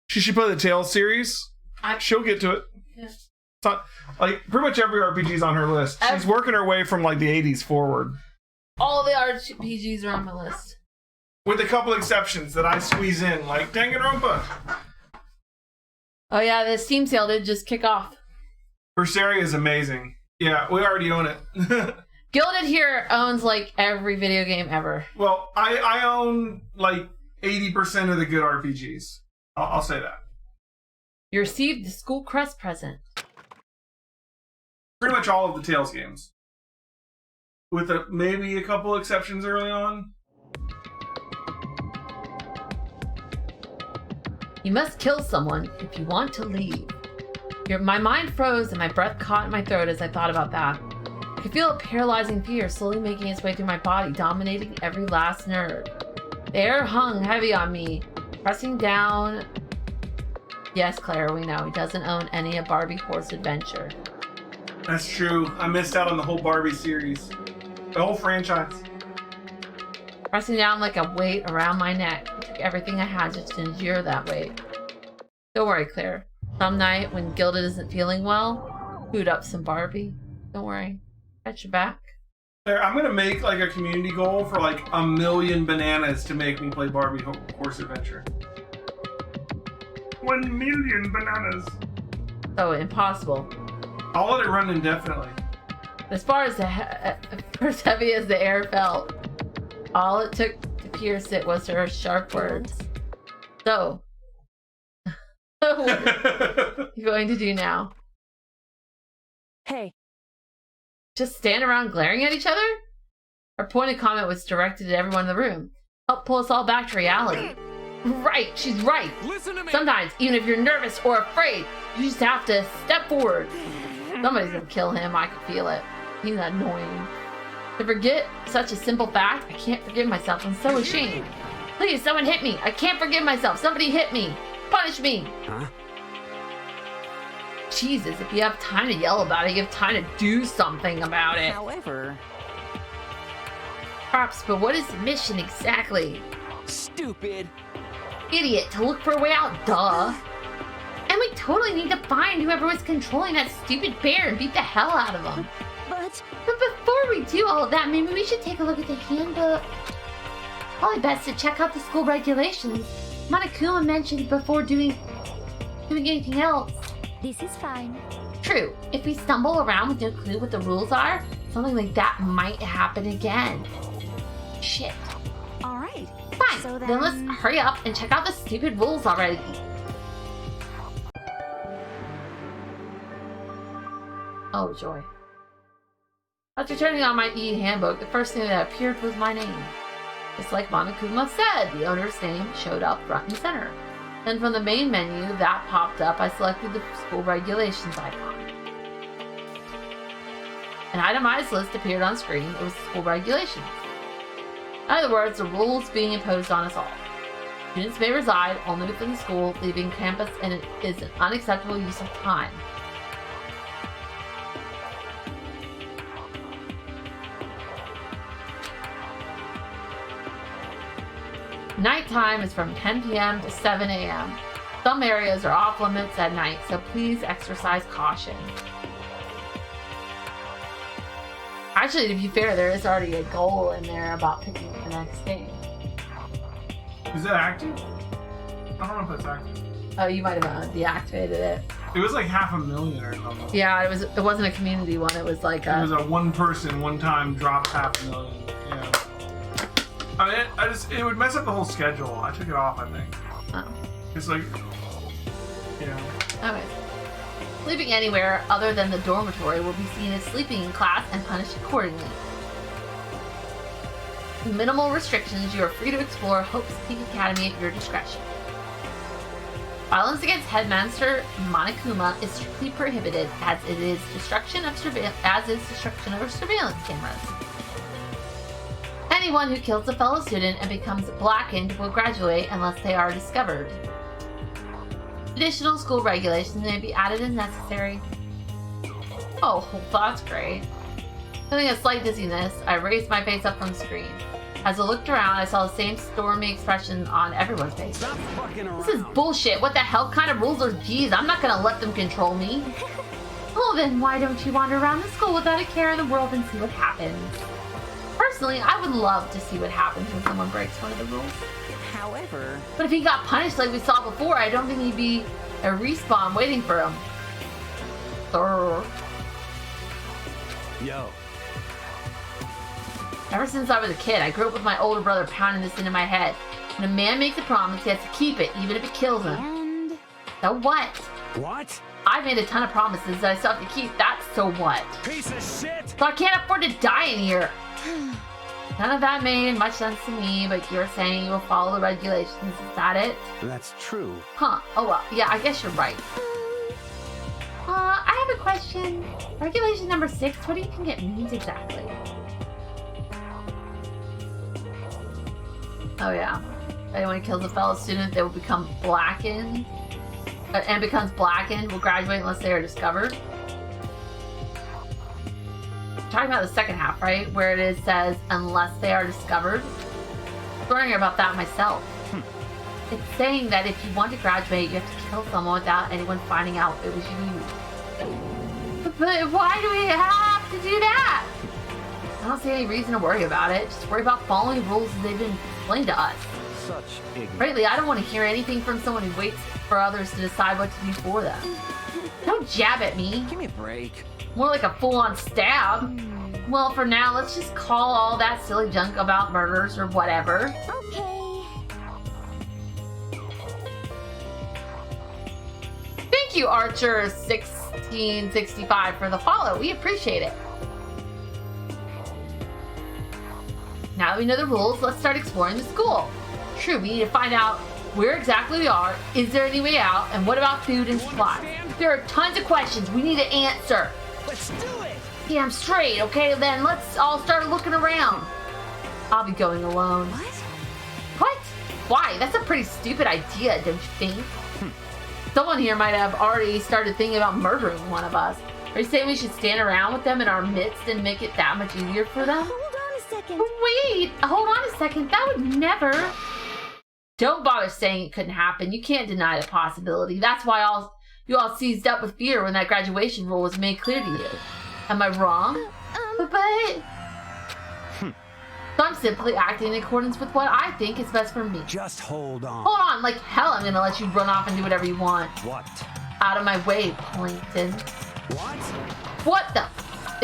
she should play the Tales series. She'll get to it. Yeah. It's not, like pretty much every RPG's on her list. She's working her way from like the 80s forward. All the RPGs are on my list. With a couple exceptions that I squeeze in, like Danganronpa. Oh yeah, the Steam sale did just kick off. Berseria is amazing. Yeah, we already own it. Gilded here owns like every video game ever. Well, I own like 80% of the good RPGs. I'll say that. You received the school crest present. Pretty much all of the Tales games. With maybe a couple exceptions early on. You must kill someone if you want to leave. My mind froze and my breath caught in my throat as I thought about that. I could feel a paralyzing fear slowly making its way through my body, dominating every last nerve. The air hung heavy on me, pressing down. Yes, Claire, we know he doesn't own any of Barbie Horse Adventure. That's true. I missed out on the whole Barbie series. The whole franchise. Pressing down like a weight around my neck. It took everything I had just to endure that weight. Don't worry, Claire. Some night when Gilded isn't feeling well, boot up some Barbie. Don't worry. Got your back. There, I'm gonna make like a community goal for like 1,000,000 bananas to make me play Barbie Horse Adventure. 1,000,000 bananas. Oh, impossible. I'll let it run indefinitely. As far as as heavy as the air felt, all it took to pierce it was her sharp words. So, what are you going to do now? Hey. Just stand around glaring at each other? Her pointed comment was directed at everyone in the room. Help pull us all back to reality. Right, she's right. Listen to me. Sometimes, even if you're nervous or afraid, you just have to step forward. Somebody's gonna kill him, I can feel it. He's annoying. To forget such a simple fact, I can't forgive myself. I'm so ashamed. Please, someone hit me. I can't forgive myself. Somebody hit me. Punish me. Huh? Jesus, if you have time to yell about it, you have time to do something about it. However... Perhaps, but what is the mission exactly? Stupid. Idiot, to look for a way out, duh. And we totally need to find whoever was controlling that stupid bear and beat the hell out of him. But before we do all of that, maybe we should take a look at the handbook. Probably best to check out the school regulations. Monokuma mentioned before doing anything else. This is fine. True. If we stumble around with no clue what the rules are, something like that might happen again. Shit. all right. Fine. So then let's hurry up and check out the stupid rules already. Oh, joy. After turning on my e-handbook, the first thing that appeared was my name. Just like Monokuma said, the owner's name showed up front and center. Then from the main menu that popped up, I selected the school regulations icon. An itemized list appeared on screen. It was school regulations. In other words, the rules being imposed on us all. Students may reside only within the school, leaving campus and it is an unacceptable use of time. Nighttime is from 10 p.m. to 7 a.m. Some areas are off limits at night, so please exercise caution. Actually, to be fair, there is already a goal in there about picking the next game. Is that active? I don't know if that's active. Oh, you might have deactivated it. It was like 500,000 or something. Yeah, it wasn't a community one. It was like It was a one person, one time drop 500,000. Yeah. I mean, it would mess up the whole schedule. I took it off, I think. Oh. It's like, yeah. Okay. Sleeping anywhere other than the dormitory will be seen as sleeping in class and punished accordingly. With minimal restrictions, you are free to explore Hope's Peak Academy at your discretion. Violence against Headmaster Monokuma is strictly prohibited, as is destruction of surveillance cameras. Anyone who kills a fellow student and becomes blackened will graduate unless they are discovered. Additional school regulations may be added as necessary. Oh, that's great. Feeling a slight dizziness, I raised my face up from the screen. As I looked around, I saw the same stormy expression on everyone's face. Stop fucking around. This is bullshit. What the hell kind of rules are these? I'm not gonna let them control me. Well then, why don't you wander around the school without a care in the world and see what happens? Personally, I would love to see what happens when someone breaks one of the rules. However... But if he got punished like we saw before, I don't think he'd be a respawn waiting for him. Yo. Ever since I was a kid, I grew up with my older brother pounding this into my head. When a man makes a promise, he has to keep it, even if it kills him. And... So what? What? I've made a ton of promises that I still have to keep. That's so what? Piece of shit! So I can't afford to die in here. None of that made much sense to me, but you're saying you will follow the regulations. Is that it? That's true. Huh. Oh well, yeah, I guess you're right. I have a question. Regulation number 6, what do you think it means exactly? Oh yeah. Anyone who kills a fellow student, they will become blackened. And becomes blackened will graduate unless they are discovered. I'm talking about the second half, right? Where it says, unless they are discovered. I'm wondering about that myself. It's saying that if you want to graduate, you have to kill someone without anyone finding out it was you. But why do we have I don't see any reason to worry about it. Just worry about following the rules as they've been explained to us. Such ignorance. Frankly, I don't want to hear anything from someone who waits for others to decide what to do for them. Don't jab at me. Give me a break. More like a full-on stab. Well, for now, let's just call all that silly junk about murders or whatever. Okay. Thank you, Archer1665, for the follow. We appreciate it. Now that we know the rules, let's start exploring the school. True, we need to find out where exactly we are, is there any way out, and what about food and supplies? There are tons of questions we need to answer. Let's do it! Damn straight, okay? Then let's all start looking around. I'll be going alone. What? What? Why? That's a pretty stupid idea, don't you think? Someone here might have already started thinking about murdering one of us. Are you saying we should stand around with them in our midst and make it that much easier for them? Hold on a second. Wait, hold on a second. That would never. Don't bother saying it couldn't happen. You can't deny the possibility. That's why you all seized up with fear when that graduation rule was made clear to you. Am I wrong? But... So I'm simply acting in accordance with what I think is best for me. Just hold on. Hold on, like hell I'm gonna let you run off and do whatever you want. What? Out of my way, Plankton. What? What the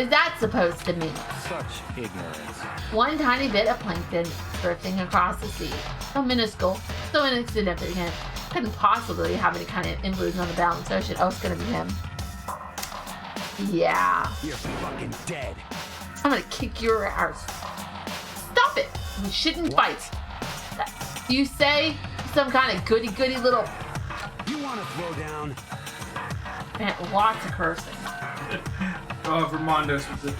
is that supposed to mean? Such ignorance. One tiny bit of plankton drifting across the sea. So minuscule, so insignificant. Couldn't possibly have any kind of influence on the balanced ocean. Oh, it's gonna be him. Yeah. You're fucking dead. I'm gonna kick your ass. Stop it! We shouldn't fight. You say some kind of goody little... You want to throw down? Man, lots of cursing. Oh, Vermondos with it.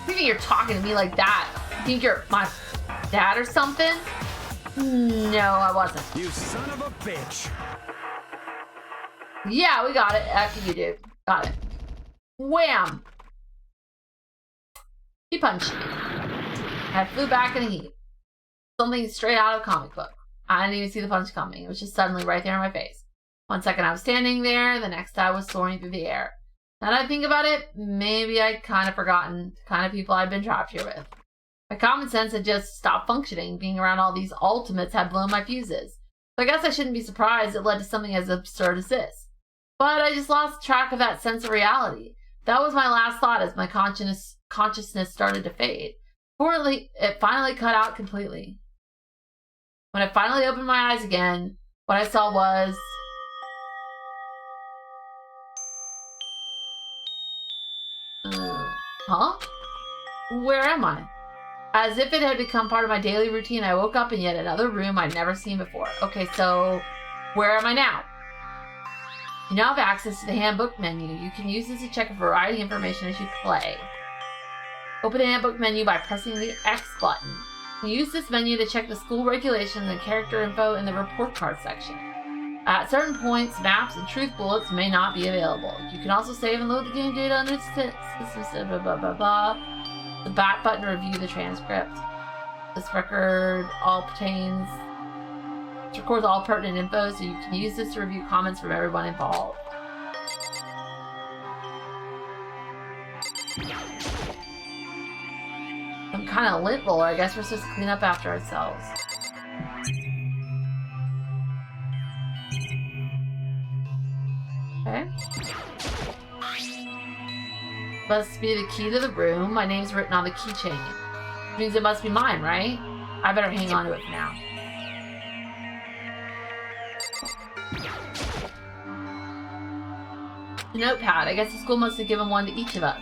You think you're talking to me like that? You think you're my dad or something? No, I wasn't. You son of a bitch. Yeah, we got it. After you do. Got it. Wham! He punched me. I flew back in a heap. Something straight out of a comic book. I didn't even see the punch coming. It was just suddenly right there in my face. 1 second I was standing there, the next I was soaring through the air. Now that I think about it, maybe I'd kind of forgotten the kind of people I'd been trapped here with. My common sense had just stopped functioning. Being around all these ultimates had blown my fuses. So I guess I shouldn't be surprised it led to something as absurd as this. But I just lost track of that sense of reality. That was my last thought as my consciousness started to fade. Fortunately, it finally cut out completely. When I finally opened my eyes again, what I saw was... Huh? Where am I? As if it had become part of my daily routine, I woke up in yet another room I'd never seen before. Okay, so where am I now? You now have access to the handbook menu. You can use this to check a variety of information as you play. Open the handbook menu by pressing the X button. You use this menu to check the school regulations and character info in the report card section. At certain points, maps and truth bullets may not be available. You can also save and load the game data on its blah blah blah blah. The back button to review the transcript. This record records all pertinent info, so you can use this to review comments from everyone involved. Some kind of lint roller. I guess we're supposed to clean up after ourselves. Okay. Must be the key to the room. My name's written on the keychain. Which means it must be mine, right? I better hang on to it for now. A notepad. I guess the school must have given one to each of us.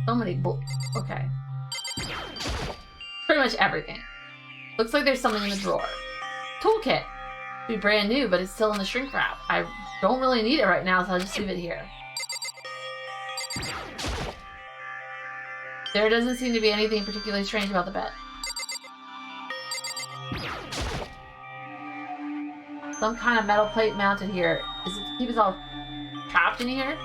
So many okay. Pretty much everything. Looks like there's something in the drawer. Toolkit. It'd be brand new, but it's still in the shrink wrap. I don't really need it right now, so I'll just leave it here. There doesn't seem to be anything particularly strange about the bed. Some kind of metal plate mounted here. Is it to keep us all trapped in here?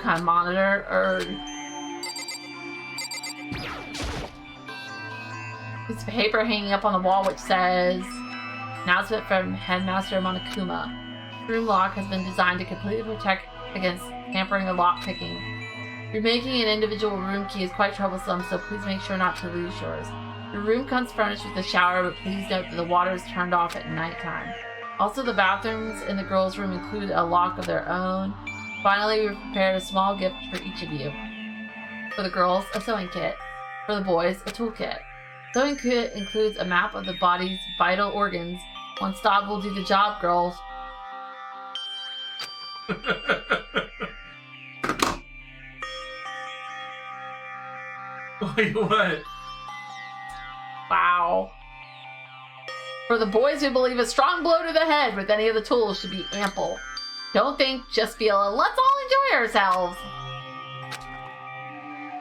kind of monitor, or... Piece of paper hanging up on the wall which says, announcement from Headmaster Monokuma. The room lock has been designed to completely protect against tampering or lock picking. Remaking an individual room key is quite troublesome, so please make sure not to lose yours. The room comes furnished with a shower, but please note that the water is turned off at nighttime. Also, the bathrooms in the girls' room include a lock of their own. Finally, we've prepared a small gift for each of you. For the girls, a sewing kit. For the boys, a toolkit. Sewing kit includes a map of the body's vital organs. One stop will do the job, girls. Wait, what? Wow. For the boys, we believe a strong blow to the head with any of the tools should be ample. Don't think, just feel a let's all enjoy ourselves.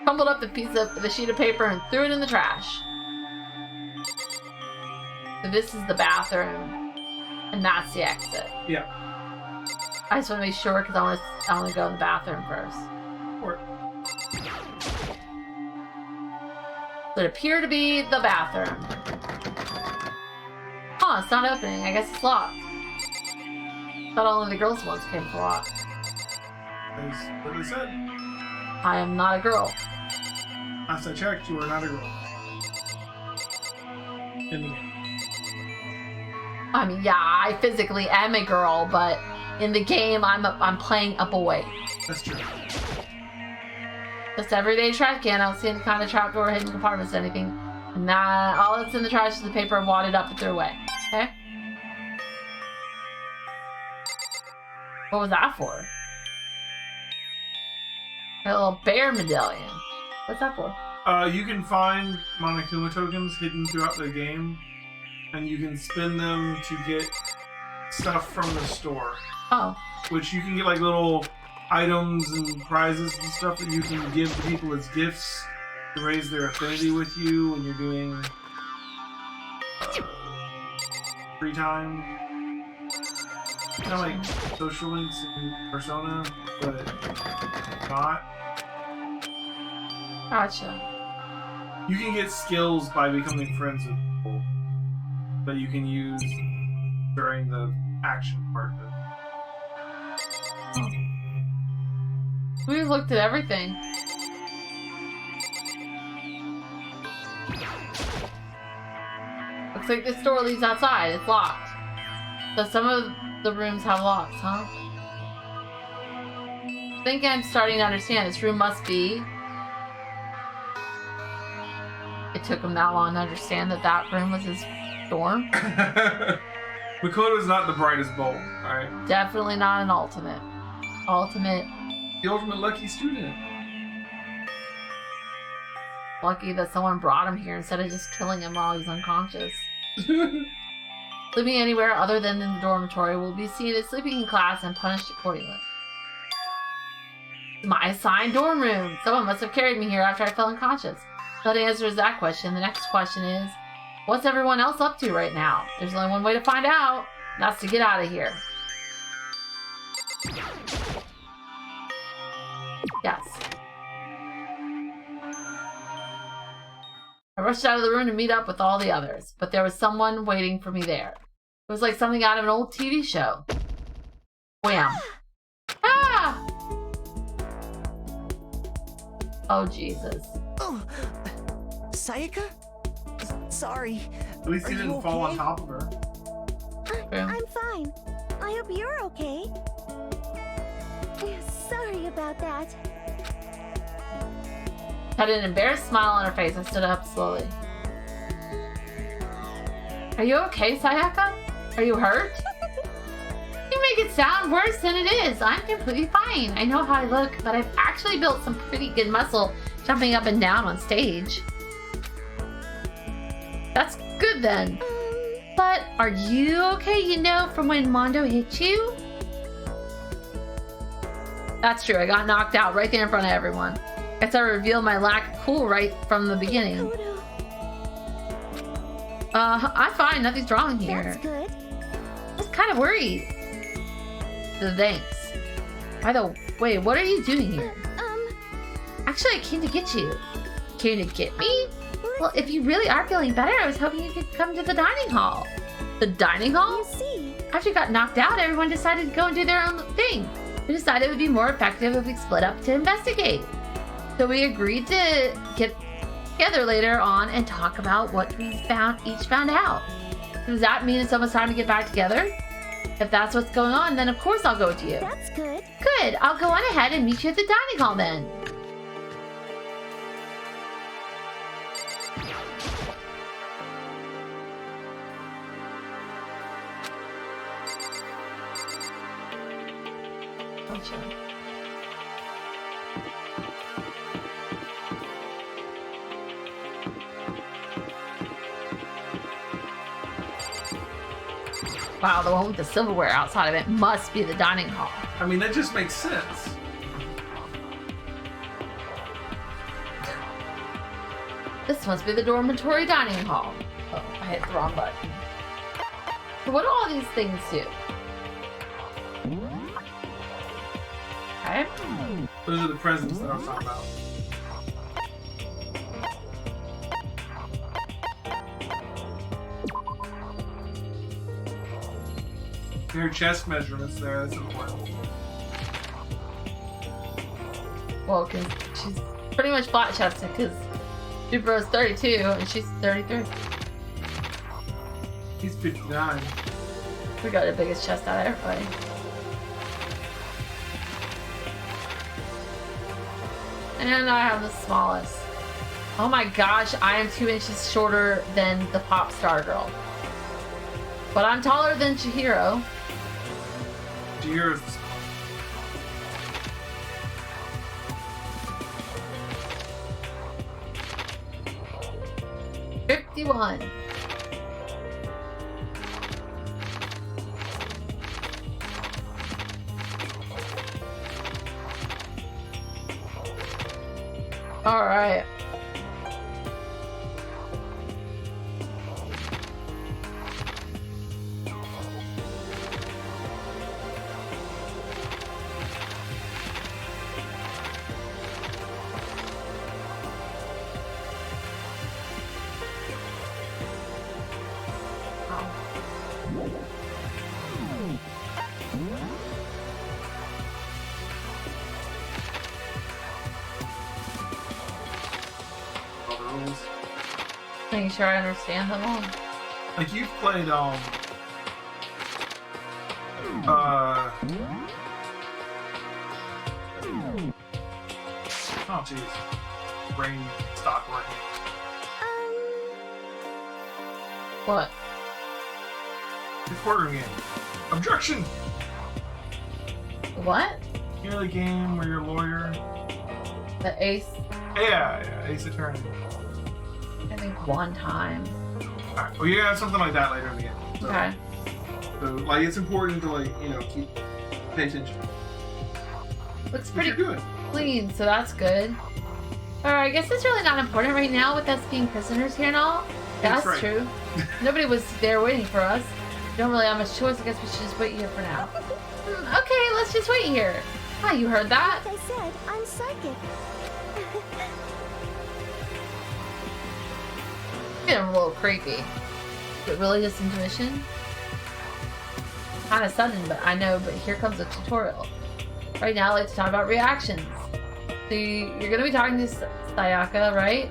Crumpled up the sheet of paper and threw it in the trash. So this is the bathroom, and that's the exit. Yeah. I just want to be sure because I want to go in the bathroom first. Or So it appeared to be the bathroom. Huh, it's not opening. I guess it's locked. Thought only the girls' ones came to lock. That's what they said. I am not a girl. Last I checked, you were not a girl. In the game. I mean, yeah, I physically am a girl, but in the game, I'm playing a boy. That's true. Just everyday trash can. I don't see any kind of trapdoor, hidden compartments, anything. And that all that's in the trash is the paper wadded up and threw away. Okay. What was that for? A little bear medallion. What's that for? You can find Monokuma tokens hidden throughout the game, and you can spin them to get stuff from the store. Oh. Which you can get like little items and prizes and stuff that you can give to people as gifts to raise their affinity with you when you're doing free time. Kind of like social links in Persona, but not. Gotcha. You can get skills by becoming friends with people that you can use during the action part of it. We've looked at everything. Looks like this door leads outside. It's locked. So some of the rooms have locks, huh? I think I'm starting to understand. This room must be... It took him that long to understand that that room was his dorm. Makoto's not the brightest bulb, alright? Definitely not an ultimate. The ultimate lucky student. Lucky that someone brought him here instead of just killing him while he's unconscious. Sleeping anywhere other than in the dormitory will be seen as sleeping in class and punished accordingly. My assigned dorm room. Someone must have carried me here after I fell unconscious. That answers that question. The next question is, what's everyone else up to right now? There's only one way to find out. And that's to get out of here. Yes. I rushed out of the room to meet up with all the others, but there was someone waiting for me there. It was like something out of an old TV show. Wham. Ah! Oh, Jesus. Oh, Sayaka? Sorry. At least he didn't fall on top of her. I'm fine. I hope you're okay. Sorry about that. Had an embarrassed smile on her face. I stood up slowly. Are you okay, Sayaka? Are you hurt? You make it sound worse than it is. I'm completely fine. I know how I look, but I've actually built some pretty good muscle jumping up and down on stage. That's good then. But are you okay, you know, from when Mondo hit you? That's true. I got knocked out right there in front of everyone. Guess I revealed my lack of cool right from the beginning. I'm fine. Nothing's wrong here. That's good. I was kind of worried. Thanks. Wait, what are you doing here? Actually, I came to get you. Came to get me? Well, if you really are feeling better, I was hoping you could come to the dining hall. The dining hall? You see. After you got knocked out, everyone decided to go and do their own thing. We decided it would be more effective if we split up to investigate. So we agreed to get together later on and talk about what we each found out. Does that mean it's almost time to get back together? If that's what's going on, then of course I'll go with you. That's good. Good. I'll go on ahead and meet you at the dining hall then. Wow, the one with the silverware outside of it must be the dining hall. I mean, that just makes sense. This must be the dormitory dining hall. Oh, I hit the wrong button. So what do all these things do? Okay. Those are the presents that I was talking about. Your chest measurements there, that's important. Well, because she's pretty much flat chested because Super is 32 and she's 33. He's 59. We got the biggest chest out of everybody. And I have the smallest. Oh my gosh, I am 2 inches shorter than the pop star girl. But I'm taller than Chihiro. Chihiro's 51. All right. Making sure I understand them all. like you've played oh jeez, brain stopped working. What? The courtroom game. Objection. What? You know the game where you're a lawyer? The Ace? Yeah, Ace Attorney. I think one time. Alright, well, you're gonna have something like that later in the game. So, Okay. So, like, it's important to, like, you know, pay attention. Looks pretty good. Clean, so that's good. Alright, I guess it's really not important right now with us being prisoners here and all. That's right. true. Nobody was there waiting for us. We don't really have much choice. I guess we should just wait here for now. Okay, let's just wait here. Ah, you heard that? Like I said, I'm psychic. Getting a little creepy. Is it really just intuition? Kind of sudden, but I know, but here comes a tutorial. Right now, I'd like to talk about reactions. So you're going to be talking to Sayaka, right?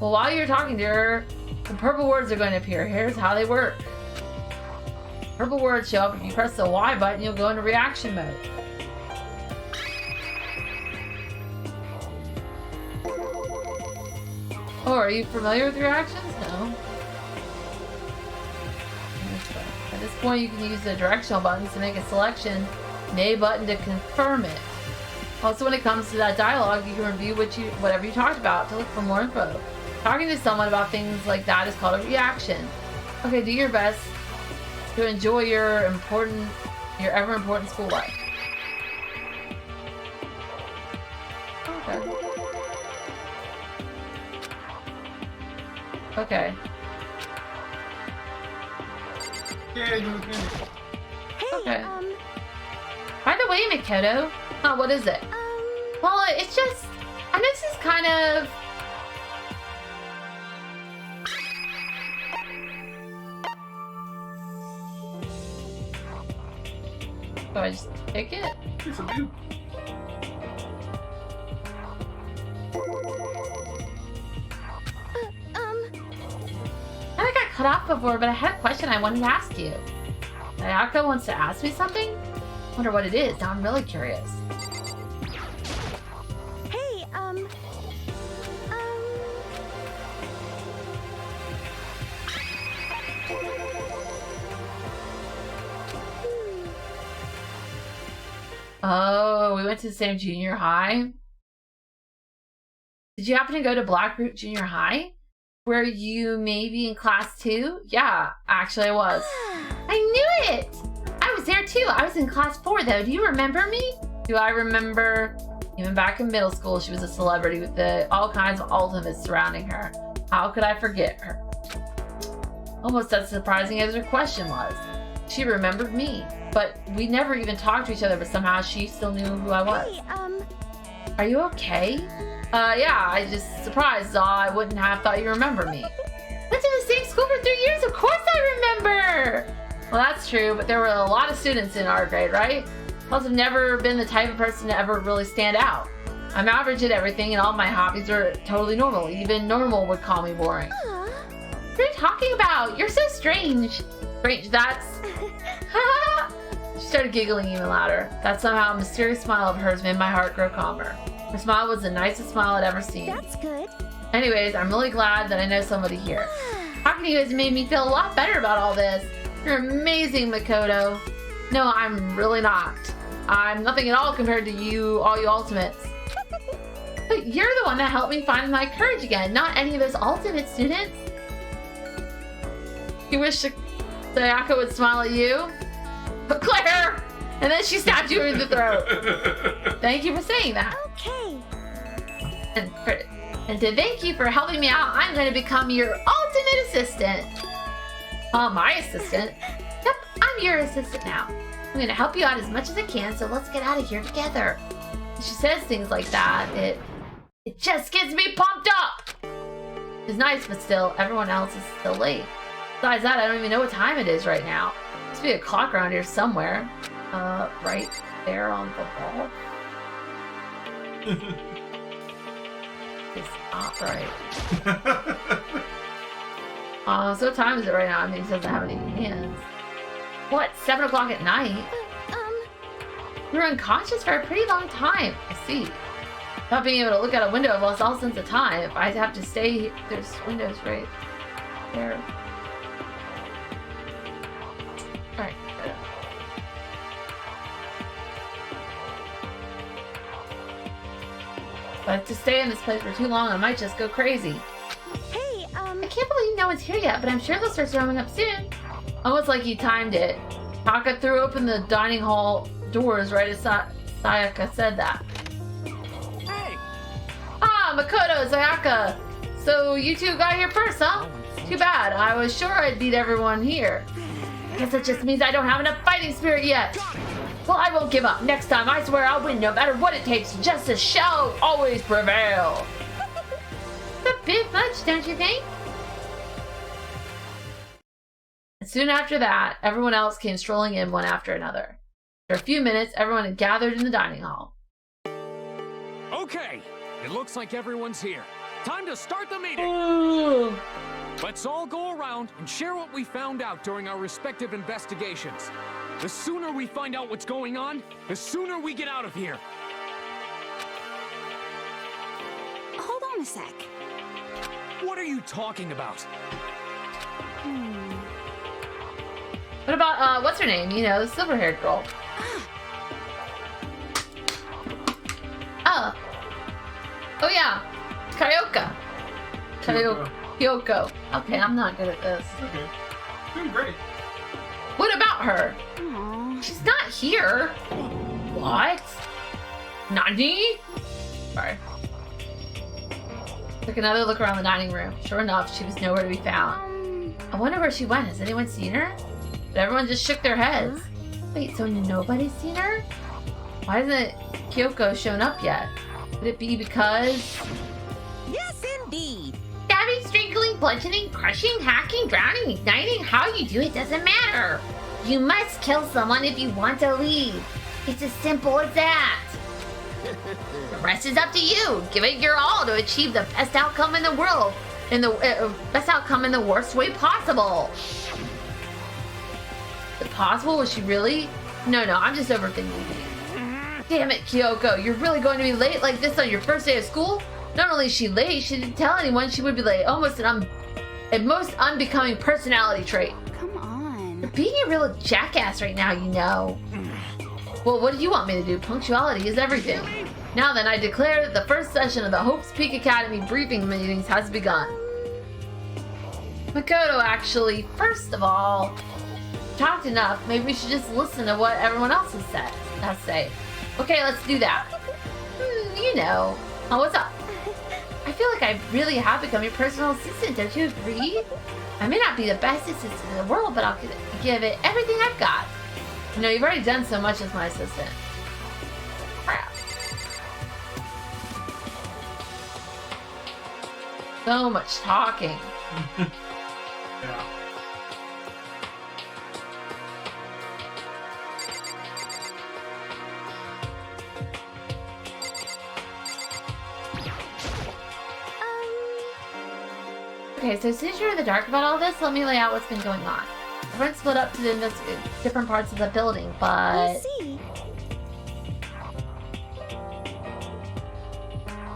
Well, while you're talking to her, the purple words are going to appear. Here's how they work. Purple words show up. If you press the Y button, you'll go into reaction mode. Oh, are you familiar with reactions? No. At this point, you can use the directional buttons to make a selection, and A button to confirm it. Also, when it comes to that dialogue, you can review whatever you talked about to look for more info. Talking to someone about things like that is called a reaction. Okay, do your best to enjoy your ever important school life. Okay. Okay. Yeah, Hey, Okay. By the way, Makoto, Oh, what is it? Well, it's just... I know this is kind of... Do I just take it? Yes, I do. I got cut off before, but I had a question I wanted to ask you. Ayaka wants to ask me something? Wonder what it is. Now I'm really curious. Hey, Oh, we went to the same junior high? Did you happen to go to Blackroot Junior High? Were you maybe in class 2? Yeah, actually I was. I knew it! I was there too. I was in class 4 though. Do you remember me? Do I remember? Even back in middle school, she was a celebrity with all kinds of ultimates surrounding her. How could I forget her? Almost as surprising as her question was. She remembered me, but we never even talked to each other, but somehow she still knew who I was. hey, Are you okay? Yeah, I just surprised I wouldn't have thought you remember me. Went to the same school for 3 years, of course I remember! Well, that's true, but there were a lot of students in our grade, right? Plus, I've never been the type of person to ever really stand out. I'm average at everything, and all my hobbies are totally normal. Even normal would call me boring. What are you talking about? You're so strange. Strange, that's... She started giggling even louder. That somehow mysterious smile of hers made my heart grow calmer. Her smile was the nicest smile I'd ever seen. that's good. Anyways, I'm really glad that I know somebody here. Talking to you has made me feel a lot better about all this. You're amazing, Makoto. No, I'm really not. I'm nothing at all compared to you, all you ultimates. But you're the one that helped me find my courage again, not any of those ultimate students. You wish Sayaka would smile at you? But Claire! And then she stabbed you in the throat. Thank you for saying that. Okay. And to thank you for helping me out, I'm going to become your ultimate assistant. My assistant? Yep, I'm your assistant now. I'm going to help you out as much as I can, so let's get out of here together. When she says things like that, it just gets me pumped up. It's nice, but still, everyone else is still late. Besides that, I don't even know what time it is right now. There must be a clock around here somewhere. Right there on the wall. It's not right. So what time is it right now? I mean, it doesn't have any hands. What, 7 o'clock at night? You were unconscious for a pretty long time. I see. Not being able to look out a window, I've lost all sense of time. If I have to stay here, there's windows right there. Alright. But to stay in this place for too long, I might just go crazy. Hey, I can't believe no one's here yet, but I'm sure they'll start showing up soon. Almost like you timed it. Taka threw open the dining hall doors right as Sayaka said that. Hey! Ah, Makoto, Sayaka! So you two got here first, huh? Too bad. I was sure I'd beat everyone here. I guess that just means I don't have enough fighting spirit yet. Well, I won't give up. Next time, I swear I'll win no matter what it takes. Justice shall always prevail. A bit much, don't you think? And soon after that, everyone else came strolling in one after another. After a few minutes, everyone had gathered in the dining hall. Okay, it looks like everyone's here. Time to start the meeting. Ooh. Let's all go around and share what we found out during our respective investigations. The sooner we find out what's going on, the sooner we get out of here. hold on a sec. What are you talking about? What about, what's her name? You know, the silver-haired girl. Oh. Oh, yeah. Karaoke. Kyoko. Okay, I'm not good at this. Okay. Doing great. What about her? Aww. She's not here. What? Nani? Sorry. Took another look around the dining room. Sure enough, she was nowhere to be found. I wonder where she went. Has anyone seen her? But everyone just shook their heads. Wait, so nobody's seen her? Why hasn't Kyoko shown up yet? Could it be because... Yes, indeed. Stabbing, strangling, bludgeoning, crushing, hacking, drowning, igniting, how you do it doesn't matter. You must kill someone if you want to leave. It's as simple as that. The rest is up to you. Give it your all to achieve the best outcome in the world. Best outcome in the worst way possible. Possible? Was she really? No, I'm just overthinking things. Damn it, Kyoko. You're really going to be late like this on your first day of school? Not only is she late, she didn't tell anyone she would be late. Almost a most unbecoming personality trait. Come on. You're being a real jackass right now, you know. Well, what do you want me to do? Punctuality is everything. Now then, I declare that the first session of the Hope's Peak Academy briefing meetings has begun. Makoto, actually, first of all, talked enough. Maybe we should just listen to what everyone else has to say. Okay, let's do that. You know. Oh, what's up? I feel like I really have become your personal assistant. Don't you agree? I may not be the best assistant in the world, but I'll give it everything I've got. You know, you've already done so much as my assistant. Crap. So much talking. Yeah. Okay, so since you're in the dark about all this, let me lay out what's been going on. Everyone split up to investigate different parts of the building, but... I see.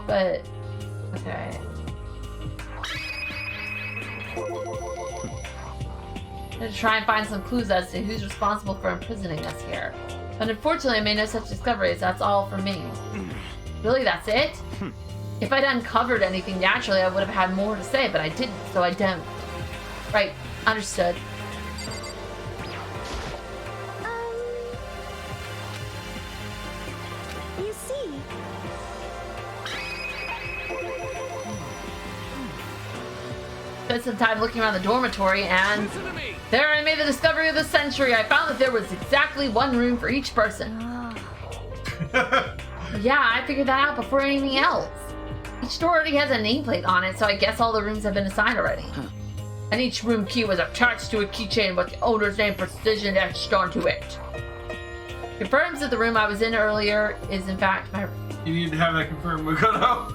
But... Okay. I'm gonna try and find some clues as to who's responsible for imprisoning us here. But unfortunately, I made no such discoveries. That's all for me. Really, that's it? If I'd uncovered anything naturally, I would have had more to say, but I didn't, so I don't. Right, understood. You see. Spent some time looking around the dormitory, and there I made the discovery of the century. I found that there was exactly one room for each person. Yeah, I figured that out before anything else. Each door already has a nameplate on it, so I guess all the rooms have been assigned already. And each room key was attached to a keychain with the owner's name precision etched onto it. Confirms that the room I was in earlier is in fact my room. You need to have that confirmed, Makoto.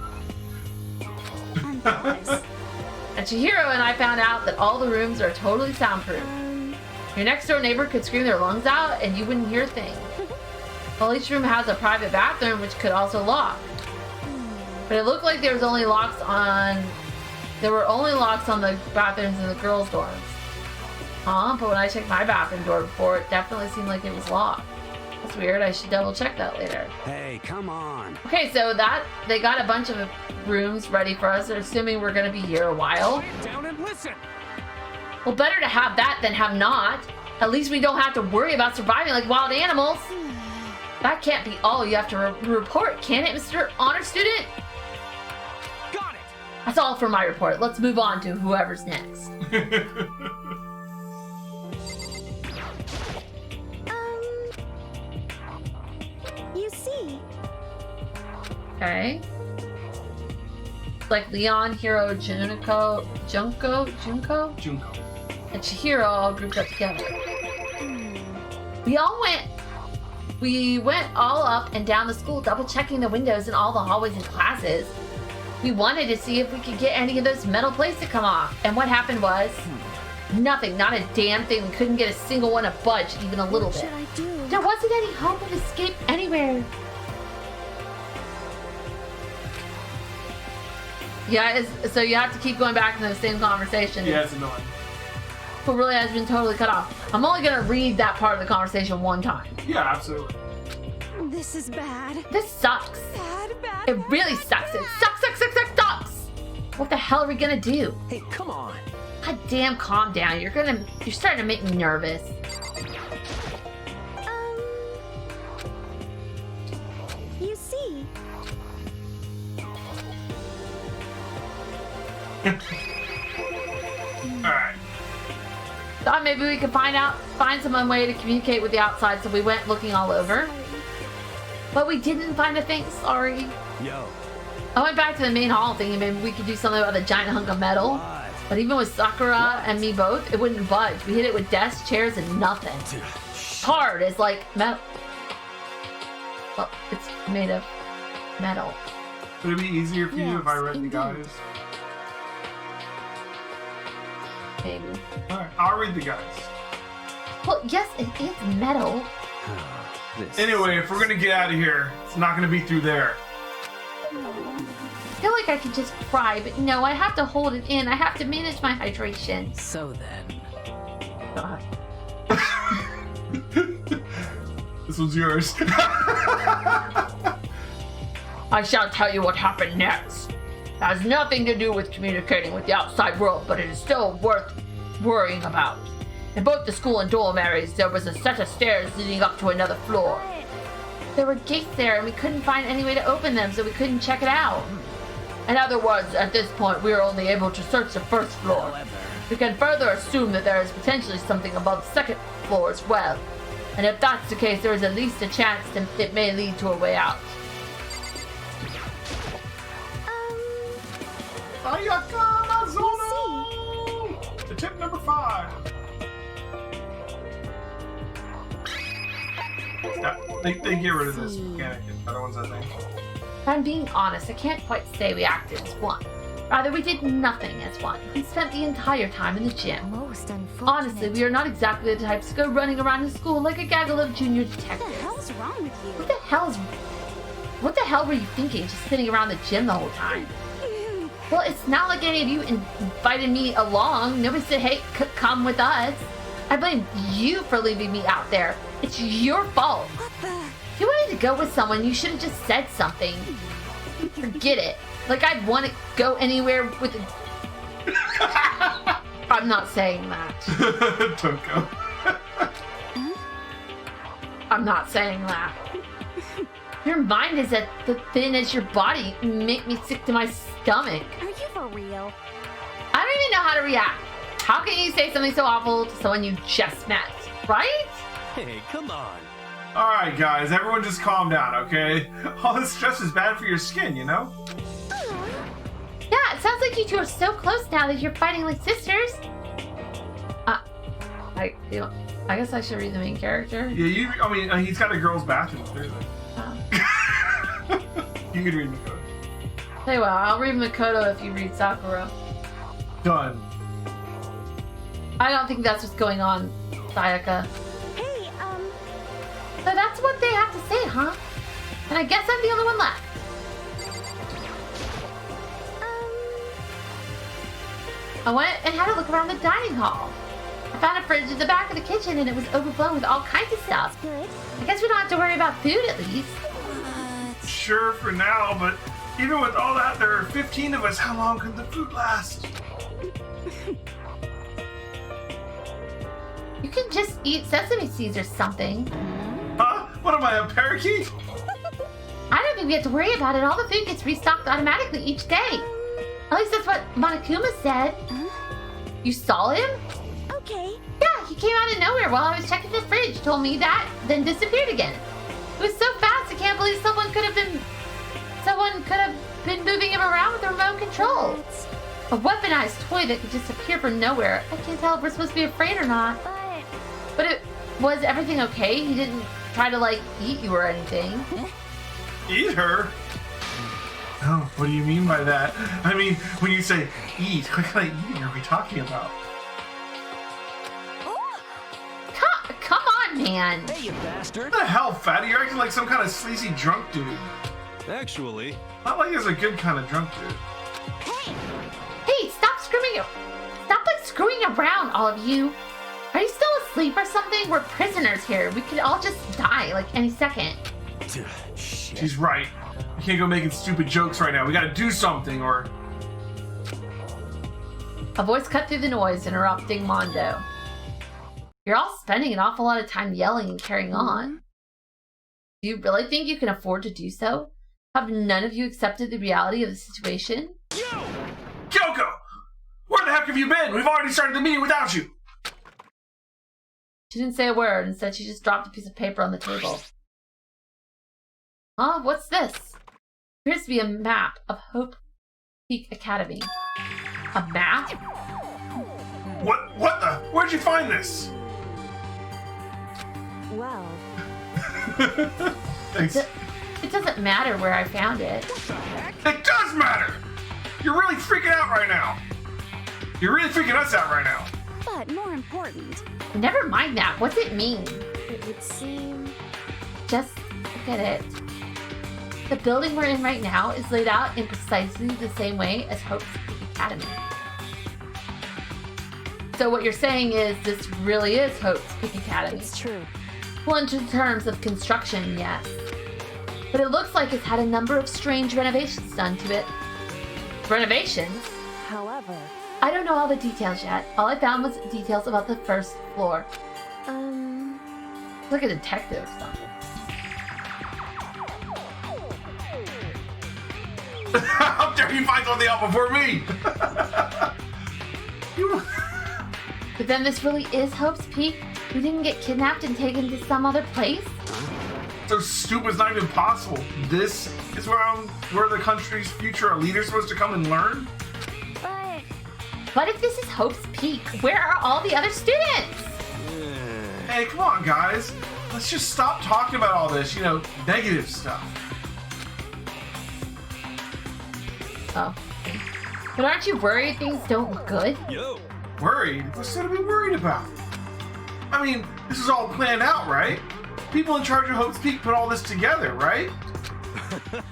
And Chihiro and I found out that all the rooms are totally soundproof. Your next door neighbor could scream their lungs out and you wouldn't hear a thing. Well, each room has a private bathroom which could also lock. But it looked like there were only locks on the bathrooms in the girls' dorms. But when I checked my bathroom door before, it definitely seemed like it was locked. That's weird. I should double check that later. Hey, come on. Okay, so they got a bunch of rooms ready for us. They're assuming we're gonna be here a while. Sit down and listen. Well, better to have that than have not. At least we don't have to worry about surviving like wild animals. That can't be all you have to report, can it, Mr. Honor Student? Got it. That's all for my report. Let's move on to whoever's next. You see. Okay. Like Leon, Hiro, Junko, and Chihiro all grouped up together. We went all up and down the school, double checking the windows in all the hallways and classes. We wanted to see if we could get any of those metal plates to come off. And what happened was nothing, not a damn thing. We couldn't get a single one to budge, even a little bit. What should I do? There wasn't any hope of escape anywhere. Yeah, so you have to keep going back into the same conversation. Yeah, it's annoying. But really has been totally cut off. I'm only gonna read that part of the conversation one time. Yeah, absolutely. This is bad. This sucks. Bad. It really sucks. It sucks. What the hell are we gonna do? Hey, come on. God damn, calm down. You're starting to make me nervous. You see. Alright. Thought maybe we could find some way to communicate with the outside, so we went looking all over. But we didn't find a thing, sorry. Yo. I went back to the main hall thinking maybe we could do something about the giant hunk of metal. What? But even with Sakura and me both, it wouldn't budge. We hit it with desks, chairs, and nothing. Hard is like metal. Well, it's made of metal. Would it be easier for you if I read indeed. the guys? Maybe. Alright, I'll read the guys. Well, yes, it is metal. Anyway, if we're gonna get out of here, it's not gonna be through there. I feel like I could just cry, but no, I have to hold it in. I have to manage my hydration. So then. God. This one's yours. I shall tell you what happened next. It has nothing to do with communicating with the outside world, but it is still worth worrying about. In both the school and dormitories, there was a set of stairs leading up to another floor. There were gates there, and we couldn't find any way to open them, so we couldn't check it out. In other words, at this point, we are only able to search the first floor. However, We can further assume that there is potentially something above the second floor as well. And if that's the case, there is at least a chance that it may lead to a way out. Ayaka Mazono! Attempt number 5. Yeah, they get rid of this mechanic in other ones, I think. If I'm being honest, I can't quite say we acted as one. Rather, we did nothing as one. We spent the entire time in the gym. Most unfortunate. Honestly, we are not exactly the types to go running around in school like a gaggle of junior What the detectives. hell's wrong with you? What the hell were you thinking, just sitting around the gym the whole time? Well, it's not like any of you invited me along. Nobody said, hey, come with us. I blame you for leaving me out there. It's your fault. What the? If you wanted to go with someone, you should have just said something. Forget it. Like I'd want to go anywhere with I'm not saying that. Don't go. I'm not saying that. Your mind is as thin as your body. You make me sick to my stomach. Are you for real? I don't even know how to react. How can you say something so awful to someone you just met? Right? Hey, come on. Alright, guys, everyone just calm down, okay? All this stress is bad for your skin, you know? Yeah, it sounds like you two are so close now that you're fighting like sisters. I guess I should read the main character. Yeah, he's got a girl's bathroom, clearly. Oh. You can read Makoto. Tell you what, I'll read Makoto if you read Sakura. Done. I don't think that's what's going on, Sayaka. Hey, So that's what they have to say, huh? And I guess I'm the only one left. I went and had a look around the dining hall. I found a fridge at the back of the kitchen and it was overflowing with all kinds of stuff. good. I guess we don't have to worry about food at least. Sure for now, but even with all that, there are 15 of us. How long could the food last? You can just eat sesame seeds or something. Huh? What am I, a parakeet? I don't think we have to worry about it. All the food gets restocked automatically each day. At least that's what Monokuma said. You saw him? Okay. Yeah, he came out of nowhere while I was checking the fridge, told me that, then disappeared again. It was so fast, I can't believe someone could have been moving him around with a remote control. A weaponized toy that could just appear from nowhere. I can't tell if we're supposed to be afraid or not. But was everything okay? He didn't try to, like, eat you or anything. Eat her? Oh, what do you mean by that? I mean, when you say eat, what kind of eating are we talking about? Come on, man. Hey, you bastard. What the hell, fatty? You're acting like some kind of sleazy drunk dude. Actually, Not like he's a good kind of drunk dude. Hey, stop screaming. Stop, like, screwing around, all of you. Are you still asleep or something? We're prisoners here. We could all just die, like, any second. Shit. She's right. We can't go making stupid jokes right now. We gotta do something, or... A voice cut through the noise, interrupting Mondo. You're all spending an awful lot of time yelling and carrying on. Do you really think you can afford to do so? Have none of you accepted the reality of the situation? Kyoko! Where the heck have you been? We've already started the meeting without you! She didn't say a word. Instead, she just dropped a piece of paper on the table. Huh? What's this? Appears to be a map of Hope Peak Academy. A map? What the? Where'd you find this? Well, Thanks. It doesn't matter where I found it. It does matter! You're really freaking out right now. You're really freaking us out right now. but more important, Never mind that. What's it mean? it would seem... Just look at it. The building we're in right now is laid out in precisely the same way as Hope's Peak Academy. So what you're saying is this really is Hope's Peak Academy. It's true. Well, in terms of construction, yes. But it looks like it's had a number of strange renovations done to it. Renovations? However... I don't know all the details yet. All I found was details about the first floor. It's like a detective or something. How dare you find something out before me? But then this really is Hope's Peak? We didn't get kidnapped and taken to some other place? So stupid, it's not even possible. This is where the country's future leaders are supposed to come and learn? But if this is Hope's Peak, where are all the other students? Hey, come on, guys. Let's just stop talking about all this, negative stuff. Oh. But aren't you worried things don't look good? Yo. Worried? What's there to be worried about? I mean, this is all planned out, right? People in charge of Hope's Peak put all this together, right?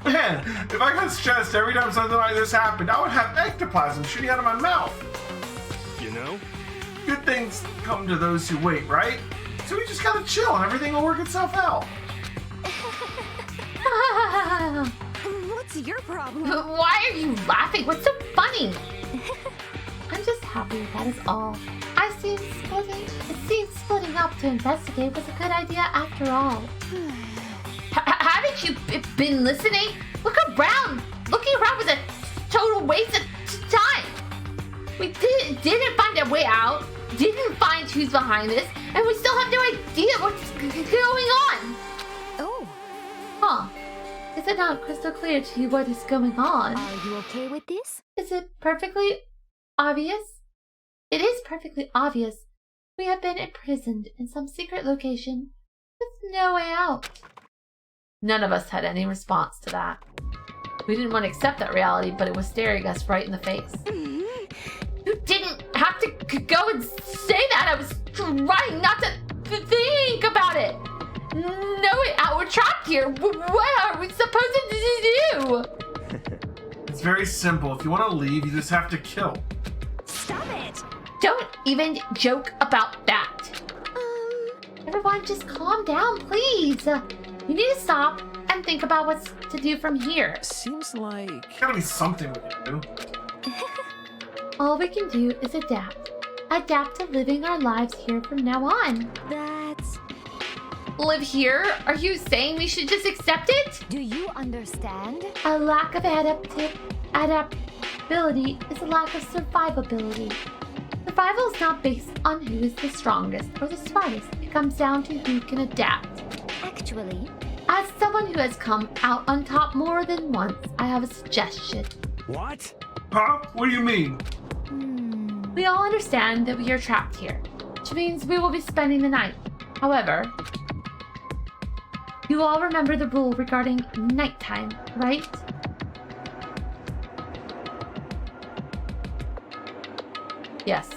Man, if I got stressed every time something like this happened, I would have ectoplasm shooting out of my mouth. You know? Good things come to those who wait, right? So we just gotta chill and everything will work itself out. What's your problem? Why are you laughing? What's so funny? I'm just happy, that is all. It seems splitting up to investigate was a good idea after all. Haven't you been listening? Look around! Looking around was a total waste of time! We didn't find a way out, didn't find who's behind this, and we still have no idea what's going on! Oh. Huh. Is it not crystal clear to you what is going on? Are you okay with this? Is it perfectly obvious? It is perfectly obvious. We have been imprisoned in some secret location with no way out. None of us had any response to that. We didn't want to accept that reality, but it was staring us right in the face. You didn't have to go and say that. I was trying not to think about it. Know it out. We're trapped here. What are we supposed to do? It's very simple. If you want to leave, you just have to kill. Stop it! Don't even joke about that. Everyone, just calm down, please. You need to stop and think about what's to do from here. Seems like... Gotta be something we can do. All we can do is adapt. Adapt to living our lives here from now on. That's... Live here? Are you saying we should just accept it? Do you understand? A lack of adaptability is a lack of survivability. Survival is not based on who is the strongest or the smartest. It comes down to who can adapt. Actually, As someone who has come out on top more than once, I have a suggestion. What? Huh? What do you mean? We all understand that we are trapped here, which means we will be spending the night. However, you all remember the rule regarding nighttime, right? Yes.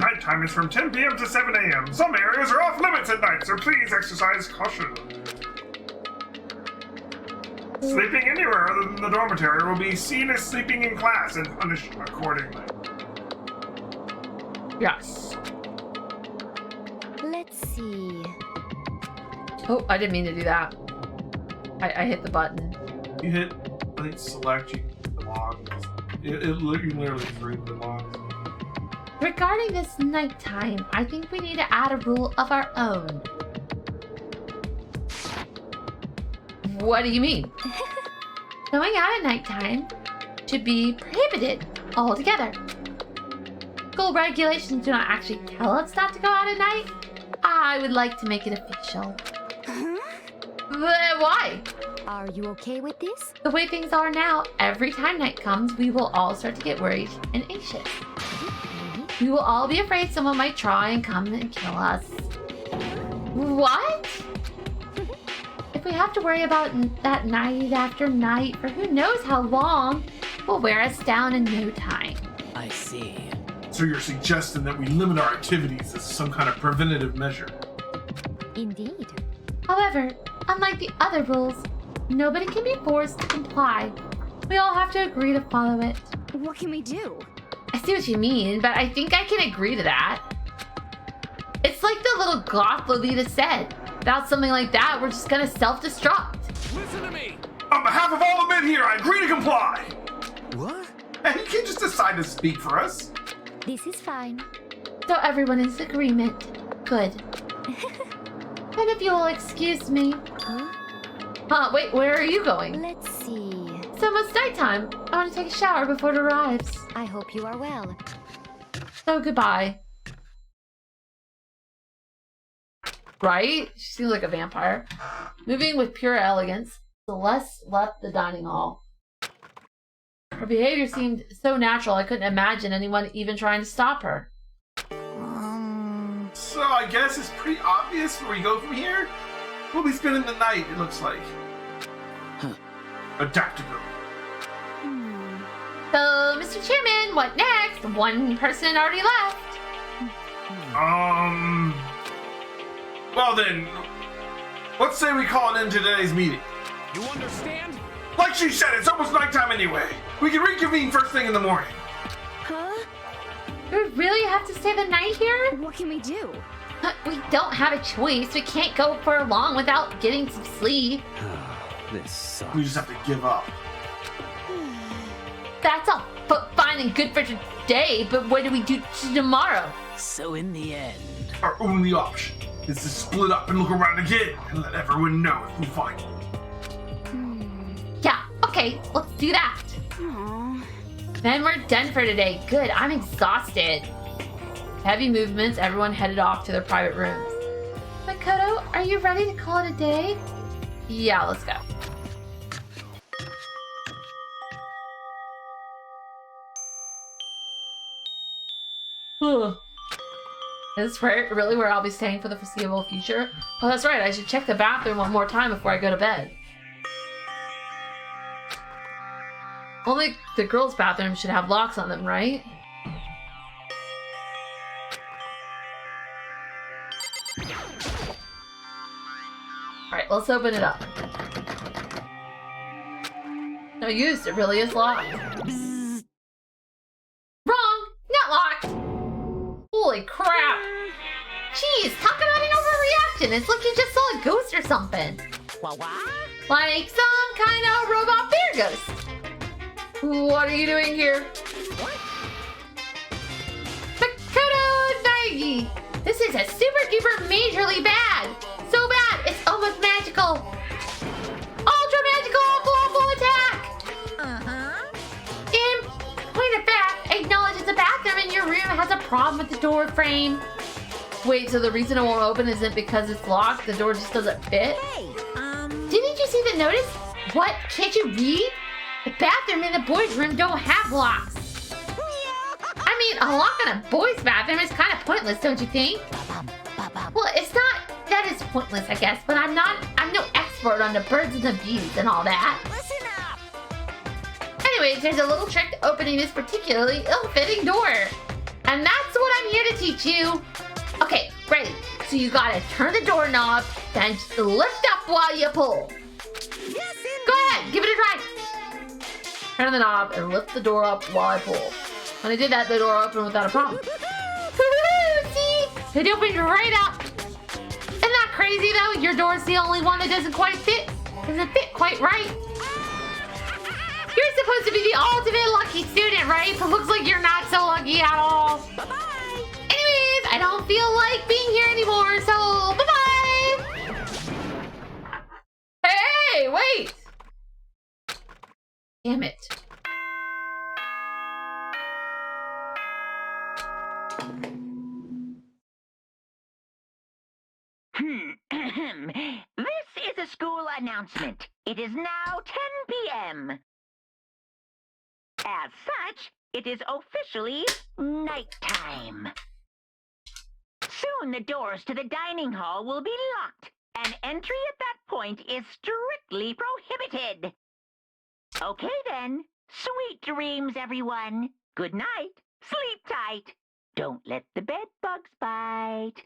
Nighttime is from 10 p.m. to 7 a.m. Some areas are off limits at night, so please exercise caution. Sleeping anywhere other than the dormitory will be seen as sleeping in class and punished accordingly. Yes. let's see. Oh, I didn't mean to do that. I hit the button. You hit, I think, select, you hit the log. You literally read the log. Regarding this nighttime, I think we need to add a rule of our own. What do you mean? Going out at nighttime should be prohibited altogether. School regulations do not actually tell us not to go out at night. I would like to make it official. But why? Are you okay with this? The way things are now, every time night comes, we will all start to get worried and anxious. We will all be afraid someone might try and come and kill us. What? If we have to worry about that night after night for who knows how long, will wear us down in no time. I see. So you're suggesting that we limit our activities as some kind of preventative measure? Indeed. However, unlike the other rules, nobody can be forced to comply. We all have to agree to follow it. What can we do? I see what you mean, but I think I can agree to that. It's like the little goth Lolita said. Without something like that, we're just gonna self-destruct. Listen to me! On behalf of all the men here, I agree to comply! What? And you can't just decide to speak for us. This is fine. So everyone is in agreement. Good. Then if you will excuse me. Wait, where are you going? Let's see. It's almost nighttime. I want to take a shower before it arrives. I hope you are well. So goodbye. Right? She seems like a vampire. Moving with pure elegance, Celeste left the dining hall. Her behavior seemed so natural I couldn't imagine anyone even trying to stop her. So I guess it's pretty obvious where we go from here? We'll be spending the night, it looks like. Adaptable. So, Mr. Chairman, what next? One person already left. Well then, let's say we call an end to today's meeting. You understand? Like she said, it's almost nighttime anyway. We can reconvene first thing in the morning. Huh? We really have to stay the night here? What can we do? We don't have a choice. We can't go for long without getting some sleep. This sucks. We just have to give up. That's all fine and good for today, but what do we do tomorrow? So in the end... Our only option is to split up and look around again and let everyone know if we find it. Yeah, okay, let's do that. Then we're done for today. Good, I'm exhausted. Heavy movements, everyone headed off to their private rooms. Makoto, are you ready to call it a day? Yeah, let's go. Is this really where I'll be staying for the foreseeable future? Oh, that's right, I should check the bathroom one more time before I go to bed. Only the girls' bathroom should have locks on them, right? Alright, let's open it up. No use, it really is locked. Wrong! Not locked! Holy crap! Jeez, talk about an overreaction! It's like you just saw a ghost or something. Like some kind of robot bear ghost. What are you doing here? Makoto Naegi! This is a super duper majorly bad! So bad, it's almost magical! Ultra magical awful attack! In point of fact, acknowledge it's a bathroom and your room has a problem with the door frame. Wait, so the reason it won't open isn't because it's locked? The door just doesn't fit? Hey, Didn't you see the notice? What? Can't you read? The bathroom and the boys' room don't have locks. I mean, a lock on a boys' bathroom is kind of pointless, don't you think? Well, it's not that is pointless, I guess, but I'm no expert on the birds and the bees and all that. listen up. Anyways, there's a little trick to opening this particularly ill-fitting door. And that's what I'm here to teach you. Okay, ready. So you gotta turn the doorknob, then just lift up while you pull. Yes, Go ahead, give it a try. Turn the knob and lift the door up while I pull. When I did that, the door opened without a problem. See? It opened right up. Isn't that crazy though? Your door's the only one that doesn't quite fit. Doesn't fit quite right. You're supposed to be the ultimate lucky student, right? But looks like you're not so lucky at all. Bye-bye. Anyways, I don't feel like being here anymore, so bye-bye. Hey, wait. Damn it. This is a the school announcement. It is now 10 p.m. As such, it is officially nighttime. Soon the doors to the dining hall will be locked, and entry at that point is strictly prohibited. Okay then, sweet dreams, everyone. Good night, sleep tight. Don't let the bed bugs bite.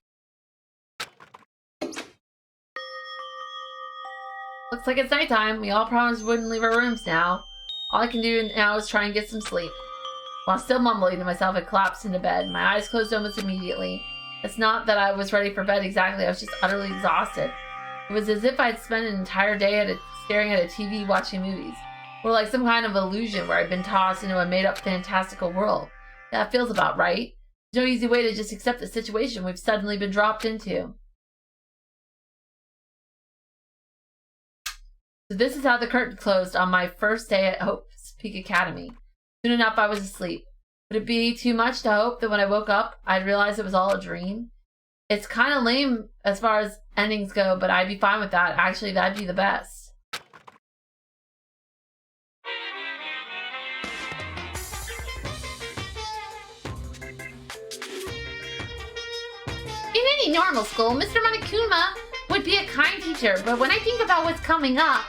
Looks like it's nighttime. We all promised we wouldn't leave our rooms now. All I can do now is try and get some sleep. While still mumbling to myself, I collapsed into bed. My eyes closed almost immediately. It's not that I was ready for bed exactly, I was just utterly exhausted. It was as if I'd spent an entire day staring at a TV watching movies. Or like some kind of illusion where I'd been tossed into a made-up fantastical world. That feels about right. There's no easy way to just accept the situation we've suddenly been dropped into. So this is how the curtain closed on my first day at Hope's Peak Academy. Soon enough, I was asleep. Would it be too much to hope that when I woke up, I'd realize it was all a dream? It's kind of lame as far as endings go, but I'd be fine with that. Actually, that'd be the best. In any normal school, Mr. Monokuma would be a kind teacher, but when I think about what's coming up,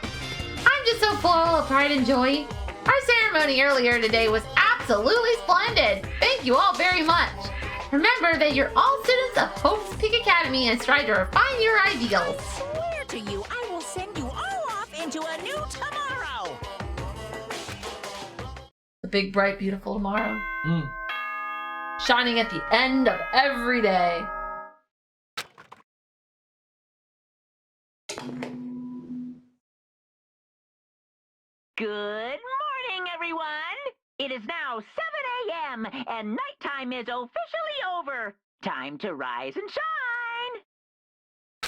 I'm just so full of pride and joy. Our ceremony earlier today was absolutely splendid. Thank you all very much. Remember that you're all students of Hope's Peak Academy and strive to refine your ideals. I swear to you, I will send you all off into a new tomorrow. The big, bright, beautiful tomorrow. Shining at the end of every day. Good morning, everyone. It is now 7 a.m. and nighttime is officially over. Time to rise and shine.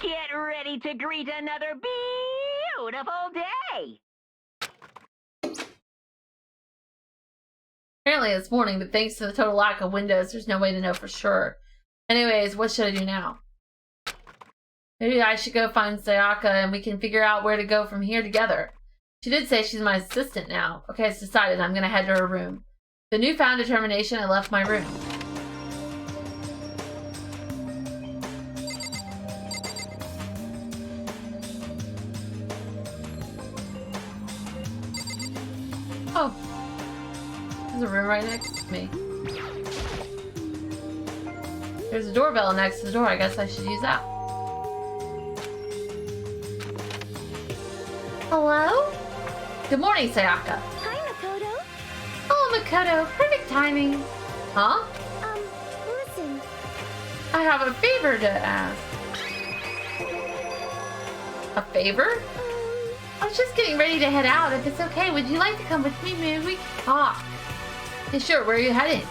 Get ready to greet another beautiful day. Apparently it's morning, but thanks to the total lack of windows, there's no way to know for sure. Anyways, what should I do now? Maybe I should go find Sayaka and we can figure out where to go from here together. She did say she's my assistant now. Okay, it's decided. I'm gonna head to her room. The newfound determination, I left my room. Oh. There's a room right next to me. There's a doorbell next to the door. I guess I should use that. Hello? Good morning, Sayaka. Hi, Makoto. Oh, Makoto. Perfect timing. Huh? Listen. I have a favor to ask. A favor? I was just getting ready to head out. If it's okay, would you like to come with me? Maybe we can talk. Yeah, sure. Where are you heading?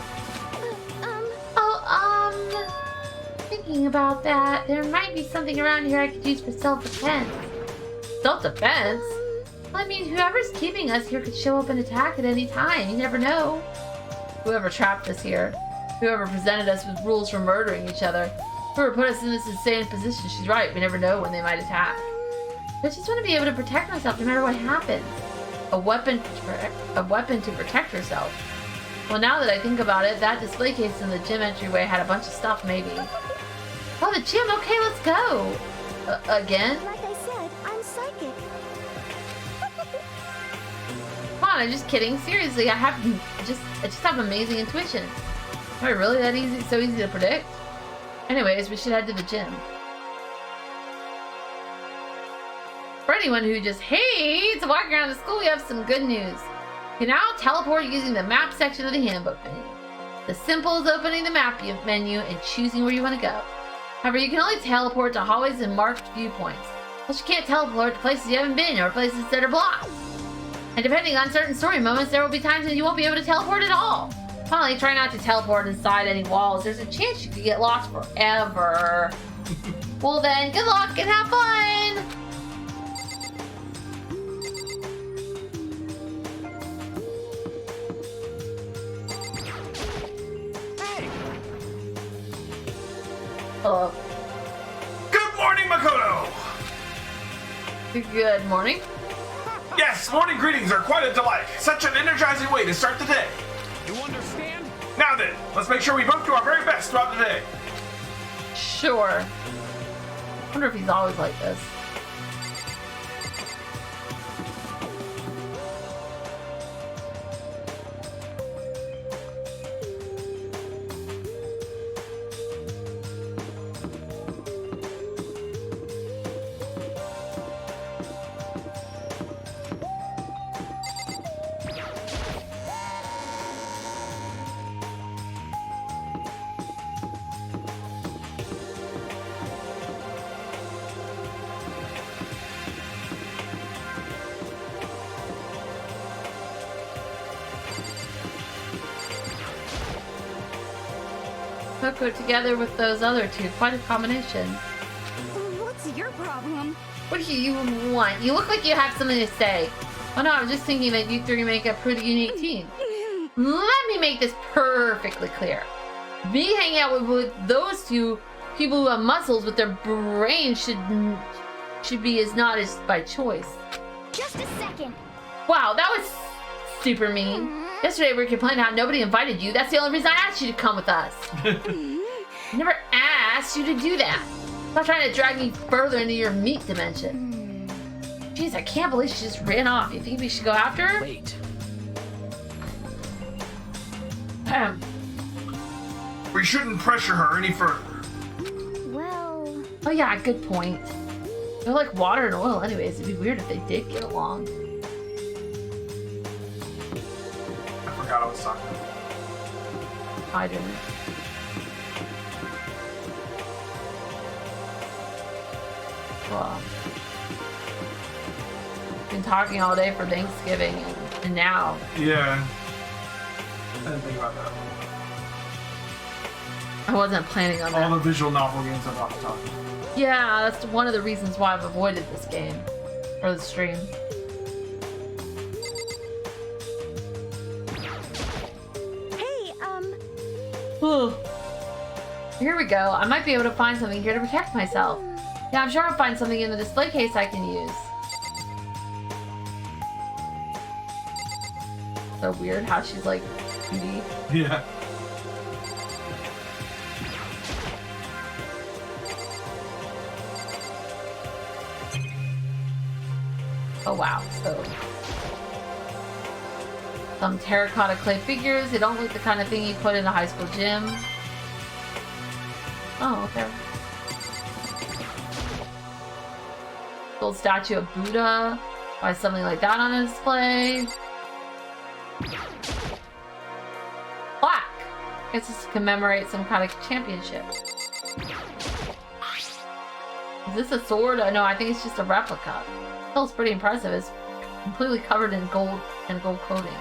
Thinking about that. There might be something around here I could use for self-defense. Self-defense? I mean, whoever's keeping us here could show up and attack at any time. You never know. Whoever trapped us here. Whoever presented us with rules for murdering each other. Whoever put us in this insane position. She's right. We never know when they might attack. I just want to be able to protect myself no matter what happens. A weapon to protect herself. Well, now that I think about it, that display case in the gym entryway had a bunch of stuff, maybe. Oh, the gym. Okay, let's go. Again? Like I said, I'm psychic. Come on, I'm just kidding. Seriously, I just have amazing intuition. Am I really that easy? So easy to predict? Anyways, we should head to the gym. For anyone who just hates walking around the school, we have some good news. You can now teleport using the map section of the handbook menu. As simple as opening the map menu and choosing where you want to go. However, you can only teleport to hallways and marked viewpoints. Plus, you can't teleport to places you haven't been or places that are blocked. And depending on certain story moments, there will be times when you won't be able to teleport at all. Finally, try not to teleport inside any walls. There's a chance you could get lost forever. Well then, good luck and have fun! Hello. Good morning, Makoto! Good morning. Yes, morning greetings are quite a delight. Such an energizing way to start the day. You understand? Now then, let's make sure we both do our very best throughout the day. Sure. Wonder if he's always like this. Go together with those other two. Quite a combination. What's your problem? What do you want? You look like you have something to say. Oh no, I was just thinking that you three make a pretty unique team. Let me make this perfectly clear. Me hanging out with those two people who have muscles with their brains should be is not as by choice. Just a second. Wow, that was super mean. Yesterday we were complaining how nobody invited you. That's the only reason I asked you to come with us. I never asked you to do that. Stop trying to drag me further into your meat dimension. Jeez, I can't believe she just ran off. You think we should go after her? Wait. We shouldn't pressure her any further. Well... Oh yeah, good point. They're like water and oil anyways. It'd be weird if they did get along. I forgot I was talking. I didn't. Well, been talking all day for Thanksgiving, and now. Yeah. I didn't think about that. I wasn't planning on that. All the visual novel games I've lost talking. Yeah, that's one of the reasons why I've avoided this game. Or the stream. Hey, Here we go. I might be able to find something here to protect myself. Yeah, I'm sure I'll find something in the display case I can use. So weird how she's like beauty. Yeah. Oh wow, so some terracotta clay figures. They don't look the kind of thing you put in a high school gym. Oh, okay. Old statue of Buddha. Why something like that on a display? Black. I guess this commemorates some kind of championship. Is this a sword? No, I think it's just a replica. Feels pretty impressive. It's completely covered in gold and gold coating.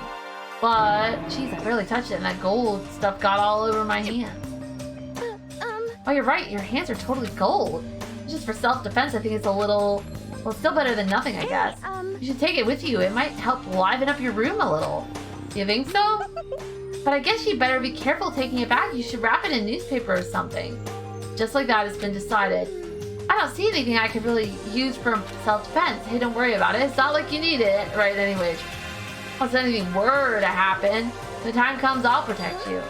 But, geez, I barely touched it, and that gold stuff got all over my hands. Oh, you're right. Your hands are totally gold. Just for self-defense, I think it's a little... Well, it's still better than nothing, I guess. You should take it with you. It might help liven up your room a little. You think so? But I guess you better be careful taking it back. You should wrap it in newspaper or something. Just like that, it's been decided. I don't see anything I could really use for self-defense. Hey, don't worry about it. It's not like you need it. Right, anyways. Once anything were to happen, when the time comes, I'll protect you.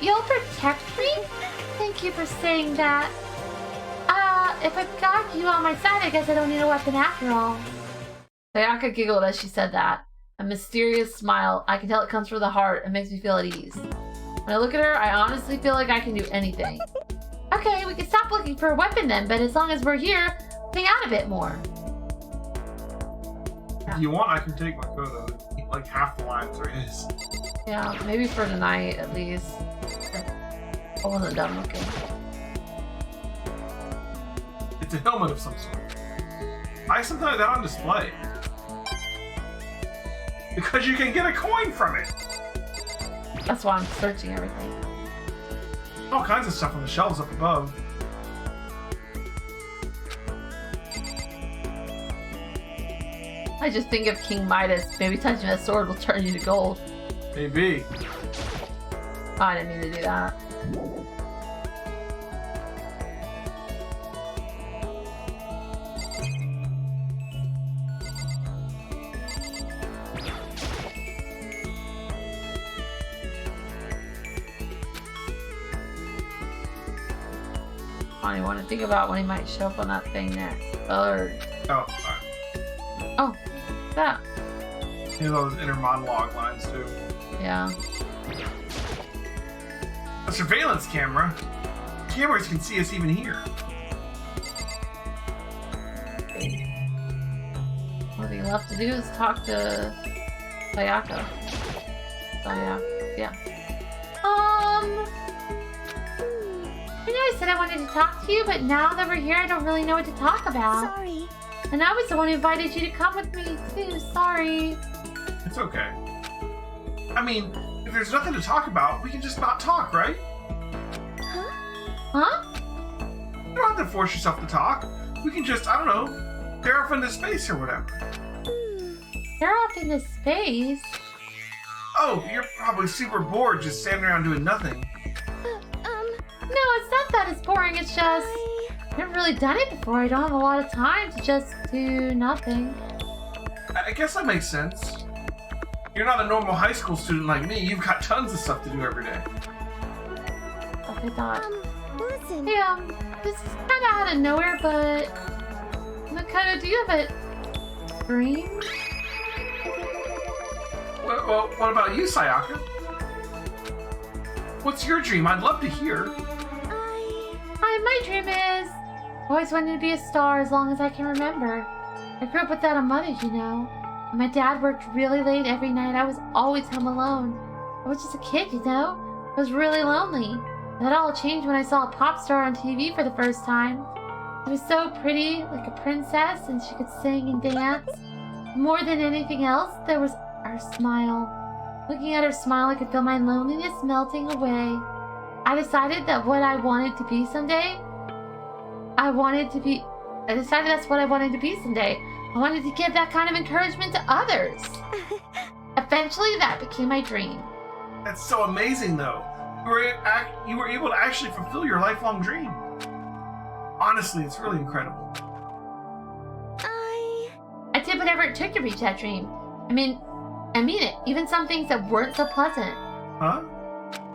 You'll protect me? Thank you for saying that. If I've got you on my side, I guess I don't need a weapon after all. Sayaka giggled as she said that. A mysterious smile. I can tell it comes from the heart and makes me feel at ease. When I look at her, I honestly feel like I can do anything. Okay, we can stop looking for a weapon then, but as long as we're here, hang out a bit more. If you want, I can take my coat out. Like half the lines are his. Yeah, maybe for tonight at least. I wasn't done looking. It's a helmet of some sort. Why is something like that on display? Because you can get a coin from it! That's why I'm searching everything. All kinds of stuff on the shelves up above. I just think of King Midas. Maybe touching that sword will turn you to gold. Maybe. Oh, I didn't mean to do that. funny one to think about when he might show up on that thing next. Bird. Oh, alright. Oh, that. You know those inner monologue lines too. Yeah. A surveillance camera? Cameras can see us even here. What he left to do is talk to Sayaka. Oh yeah. Yeah. I know I said I wanted to talk to you, but now that we're here, I don't really know what to talk about. Sorry. And I was the one who invited you to come with me, too. Sorry. It's okay. I mean, if there's nothing to talk about, we can just not talk, right? Huh? You don't have to force yourself to talk. We can just, I don't know, tear off into space or whatever. Tear off into space? Oh, you're probably super bored just standing around doing nothing. No, it's not that it's boring. It's just I've never really done it before. I don't have a lot of time to just do nothing. I guess that makes sense. You're not a normal high school student like me. You've got tons of stuff to do every day. Like I thought. Listen. Hey, this is kind of out of nowhere, but what kind of do you have a dream? Well, what about you, Sayaka? What's your dream? I'd love to hear. My dream is always wanted to be a star as long as I can remember. I grew up without a mother, you know. And my dad worked really late every night. I was always home alone. I was just a kid, you know. I was really lonely. That all changed when I saw a pop star on TV for the first time. She was so pretty, like a princess, and she could sing and dance. More than anything else, there was her smile. Looking at her smile, I could feel my loneliness melting away. I decided that what I wanted to be someday, I decided that's what I wanted to be someday. I wanted to give that kind of encouragement to others. Eventually, that became my dream. That's so amazing, though. You were able to actually fulfill your lifelong dream. Honestly, it's really incredible. I did whatever it took to reach that dream. I mean it. Even some things that weren't so pleasant. Huh?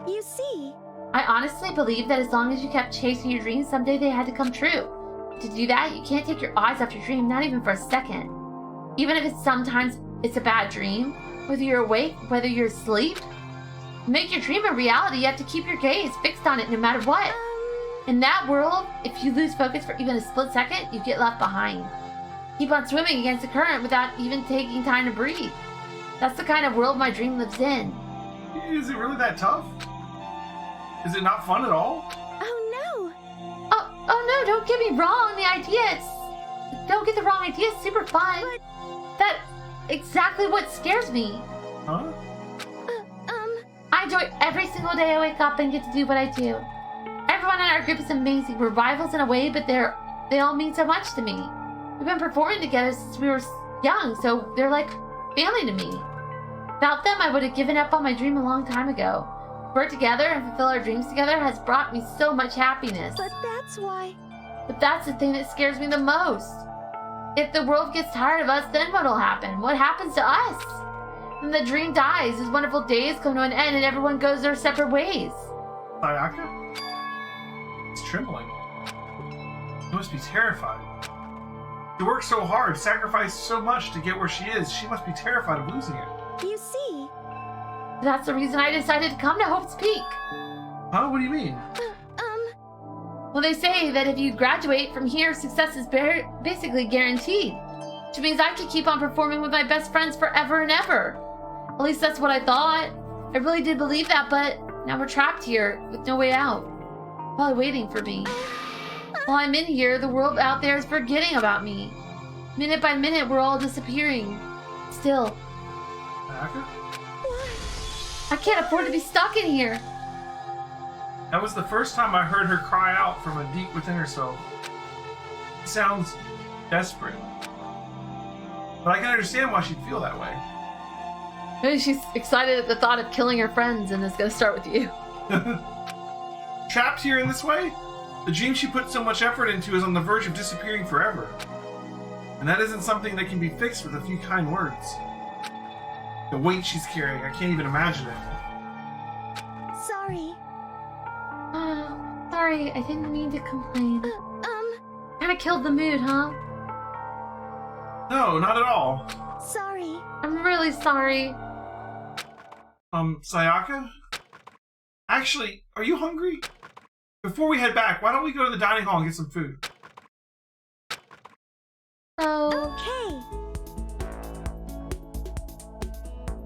You see. I honestly believe that as long as you kept chasing your dreams, someday they had to come true. To do that, you can't take your eyes off your dream, not even for a second. Even if sometimes it's a bad dream, whether you're awake, whether you're asleep. To make your dream a reality, you have to keep your gaze fixed on it no matter what. In that world, if you lose focus for even a split second, you get left behind. Keep on swimming against the current without even taking time to breathe. That's the kind of world my dream lives in. Is it really that tough? Is it not fun at all? Oh no, don't get me wrong. Don't get the wrong idea, it's super fun. But that's exactly what scares me. Huh? I enjoy every single day I wake up and get to do what I do. Everyone in our group is amazing. We're rivals in a way, but they all mean so much to me. We've been performing together since we were young, so they're like family to me. Without them, I would have given up on my dream a long time ago. Work together and fulfill our dreams together has brought me so much happiness. But that's the thing that scares me the most. If the world gets tired of us, then what'll happen? What happens to us? Then the dream dies, these wonderful days come to an end, and everyone goes their separate ways. Sayaka? It's trembling. You must be terrified. She worked so hard, sacrificed so much to get where she is. She must be terrified of losing it. You see. That's the reason I decided to come to Hope's Peak. Huh? What do you mean? Well, they say that if you graduate from here, success is basically guaranteed. Which means I could keep on performing with my best friends forever and ever. At least that's what I thought. I really did believe that, but now we're trapped here with no way out. Probably waiting for me. While I'm in here, the world out there is forgetting about me. Minute by minute, we're all disappearing. Still. Sayaka? I can't afford to be stuck in here. That was the first time I heard her cry out from a deep within herself. It sounds desperate. But I can understand why she'd feel that way. Maybe she's excited at the thought of killing her friends and is going to start with you. Trapped here in this way? The dream she put so much effort into is on the verge of disappearing forever. And that isn't something that can be fixed with a few kind words. The weight she's carrying, I can't even imagine it. Sorry. Sorry sorry. I didn't mean to complain. Kinda killed the mood, huh? No, not at all. Sorry. I'm really sorry. Sayaka? Actually, are you hungry? Before we head back, why don't we go to the dining hall and get some food? Oh. Okay.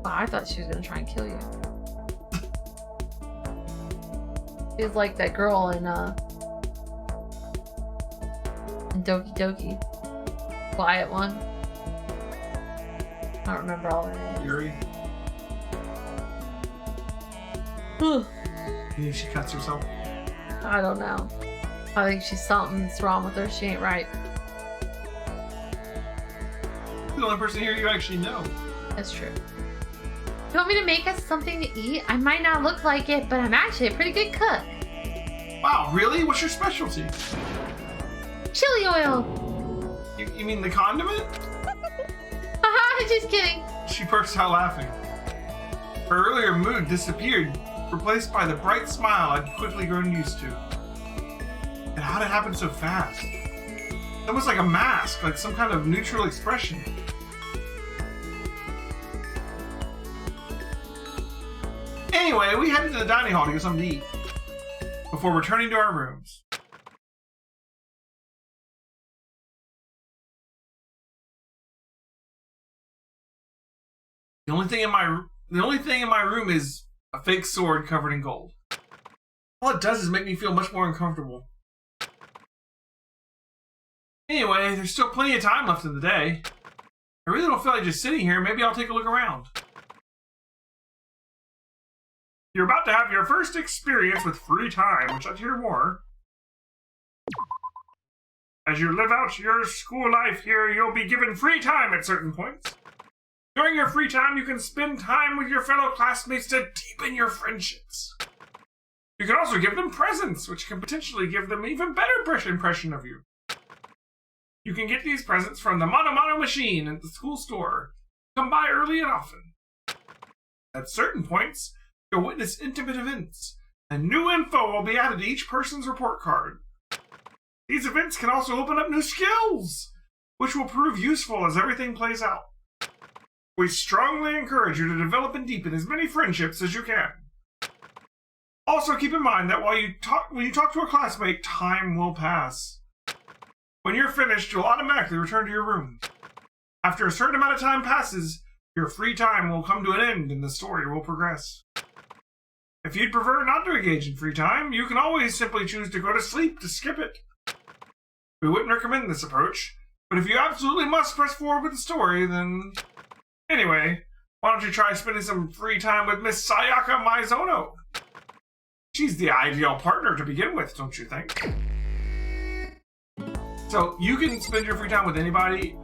Oh, I thought she was gonna try and kill you. She's like that girl in Doki Doki. Quiet one. I don't remember all her names. Yuri? Maybe she cuts herself. I don't know. I think something's wrong with her. She ain't right. The only person here you actually know. That's true. You want me to make us something to eat? I might not look like it, but I'm actually a pretty good cook. Wow, really? What's your specialty? Chili oil. You mean the condiment? Haha, just kidding. She burst out laughing. Her earlier mood disappeared, replaced by the bright smile I'd quickly grown used to. And how'd it happen so fast? It was like a mask, like some kind of neutral expression. Anyway, we headed to the dining hall to get something to eat before returning to our rooms. The only thing in my room is a fake sword covered in gold. All it does is make me feel much more uncomfortable. Anyway, there's still plenty of time left in the day. I really don't feel like just sitting here. Maybe I'll take a look around. You're about to have your first experience with free time. Would you like to hear more? As you live out your school life here, you'll be given free time at certain points. During your free time, you can spend time with your fellow classmates to deepen your friendships. You can also give them presents, which can potentially give them an even better impression of you. You can get these presents from the Mono machine at the school store. Come by early and often. At certain points, you'll witness intimate events, and new info will be added to each person's report card. These events can also open up new skills, which will prove useful as everything plays out. We strongly encourage you to develop and deepen as many friendships as you can. Also keep in mind that when you talk to a classmate, time will pass. When you're finished, you'll automatically return to your room. After a certain amount of time passes, your free time will come to an end and the story will progress. If you'd prefer not to engage in free time, you can always simply choose to go to sleep to skip it. We wouldn't recommend this approach, but if you absolutely must press forward with the story, then... Anyway, why don't you try spending some free time with Miss Sayaka Maizono? She's the ideal partner to begin with, don't you think? So, you can spend your free time with anybody.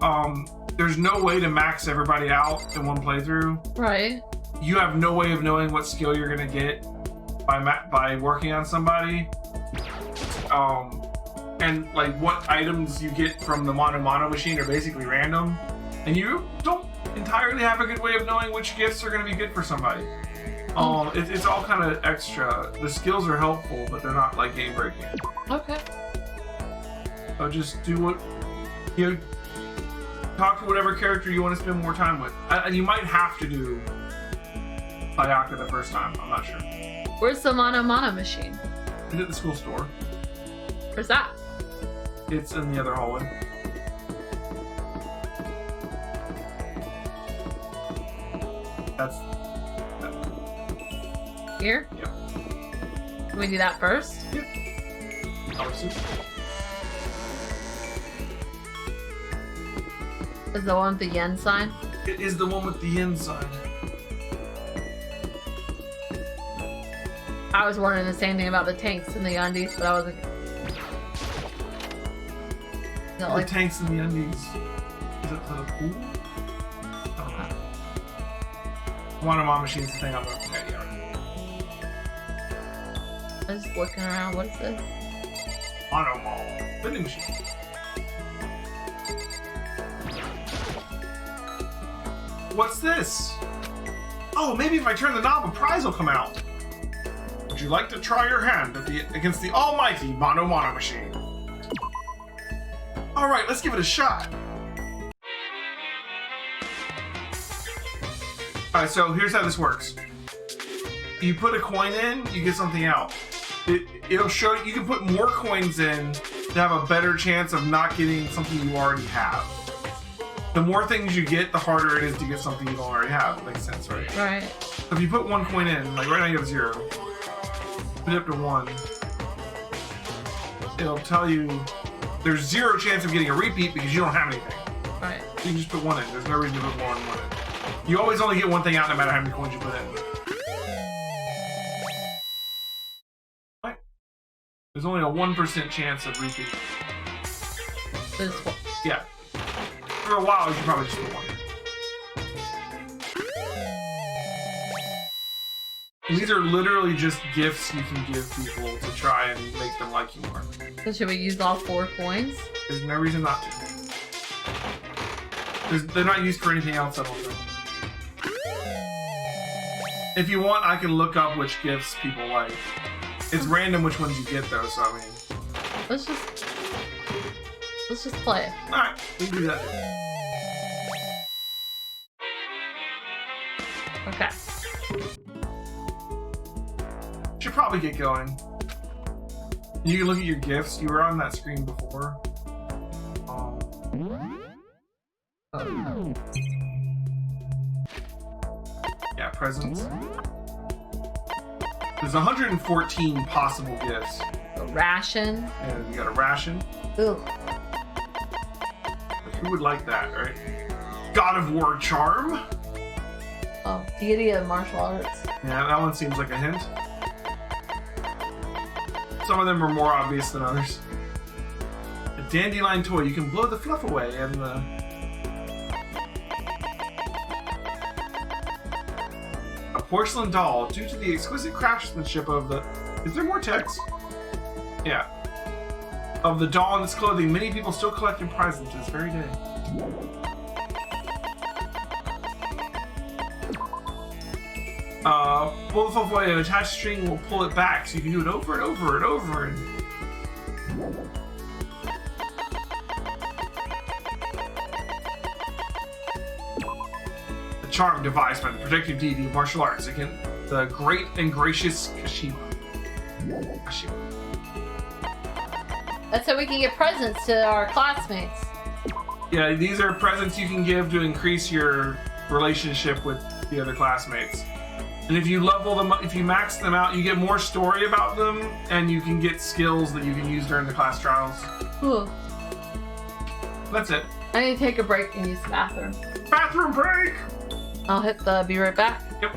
There's no way to max everybody out in one playthrough. Right. You have no way of knowing what skill you're gonna get by working on somebody. And like what items you get from the Mono machine are basically random. And you don't entirely have a good way of knowing which gifts are gonna be good for somebody. It's all kind of extra. The skills are helpful, but they're not like game breaking. Okay. So just do what talk to whatever character you want to spend more time with. And you might have to do Sayaka the first time, I'm not sure. Where's the Mono machine? It's at the school store. Where's that? It's in the other hallway. That's here? Yep. Can we do that first? Yep. Obviously. Is the one with the yen sign? It is the one with the yen sign. I was wondering the same thing about the tanks and the undies, but I wasn't. No, like tanks and the undies. Is it for the pool? I don't know. Mono machine's the thing on the patio. I was just looking around. What is this? Mono Mall. Vending machine. What's this? Oh, maybe if I turn the knob, a prize will come out. Would you like to try your hand against the almighty Mono Mono machine? Alright, let's give it a shot. Alright, so here's how this works. You put a coin in, you get something out. It'll show you can put more coins in to have a better chance of not getting something you already have. The more things you get, the harder it is to get something you don't already have. Makes sense, right? Right. So if you put 1 coin in, like right now you have 0. Put it up to 1. It'll tell you there's 0 chance of getting a repeat because you don't have anything. Right. So you can just put 1 in. There's no reason to put more than 1 in. You always only get 1 thing out no matter how many coins you put in. Right. There's only a 1% chance of repeat. Yeah. For a while, you should probably just put 1. And these are literally just gifts you can give people to try and make them like you more. So should we use all 4 coins? There's no reason not to. They're not used for anything else, I don't think. If you want, I can look up which gifts people like. It's random which ones you get, though, so I mean... Let's just play. Alright, we can do that. Okay. Should probably get going. You can look at your gifts. You were on that screen before. Yeah, presents. There's 114 possible gifts. A ration. And you got a ration. Ooh. Who would like that, right? God of War charm. Oh, deity of martial arts. Yeah, that one seems like a hint. Some of them are more obvious than others. A dandelion toy. You can blow the fluff away and the... A porcelain doll. Due to the exquisite craftsmanship of the... Is there more text? Yeah. Of the doll and its clothing, many people still collect and prize them to this very day. Pull the fluff away, an attached string will pull it back, so you can do it over and over and over and... A charm devised by the protective deity of martial arts against the great and gracious Kashima. That's how we can get presents to our classmates. Yeah, these are presents you can give to increase your relationship with the other classmates. And if you level them up, if you max them out, you get more story about them, and you can get skills that you can use during the class trials. Ooh. That's it. I need to take a break and use the bathroom. Bathroom break! I'll hit the be right back. Yep.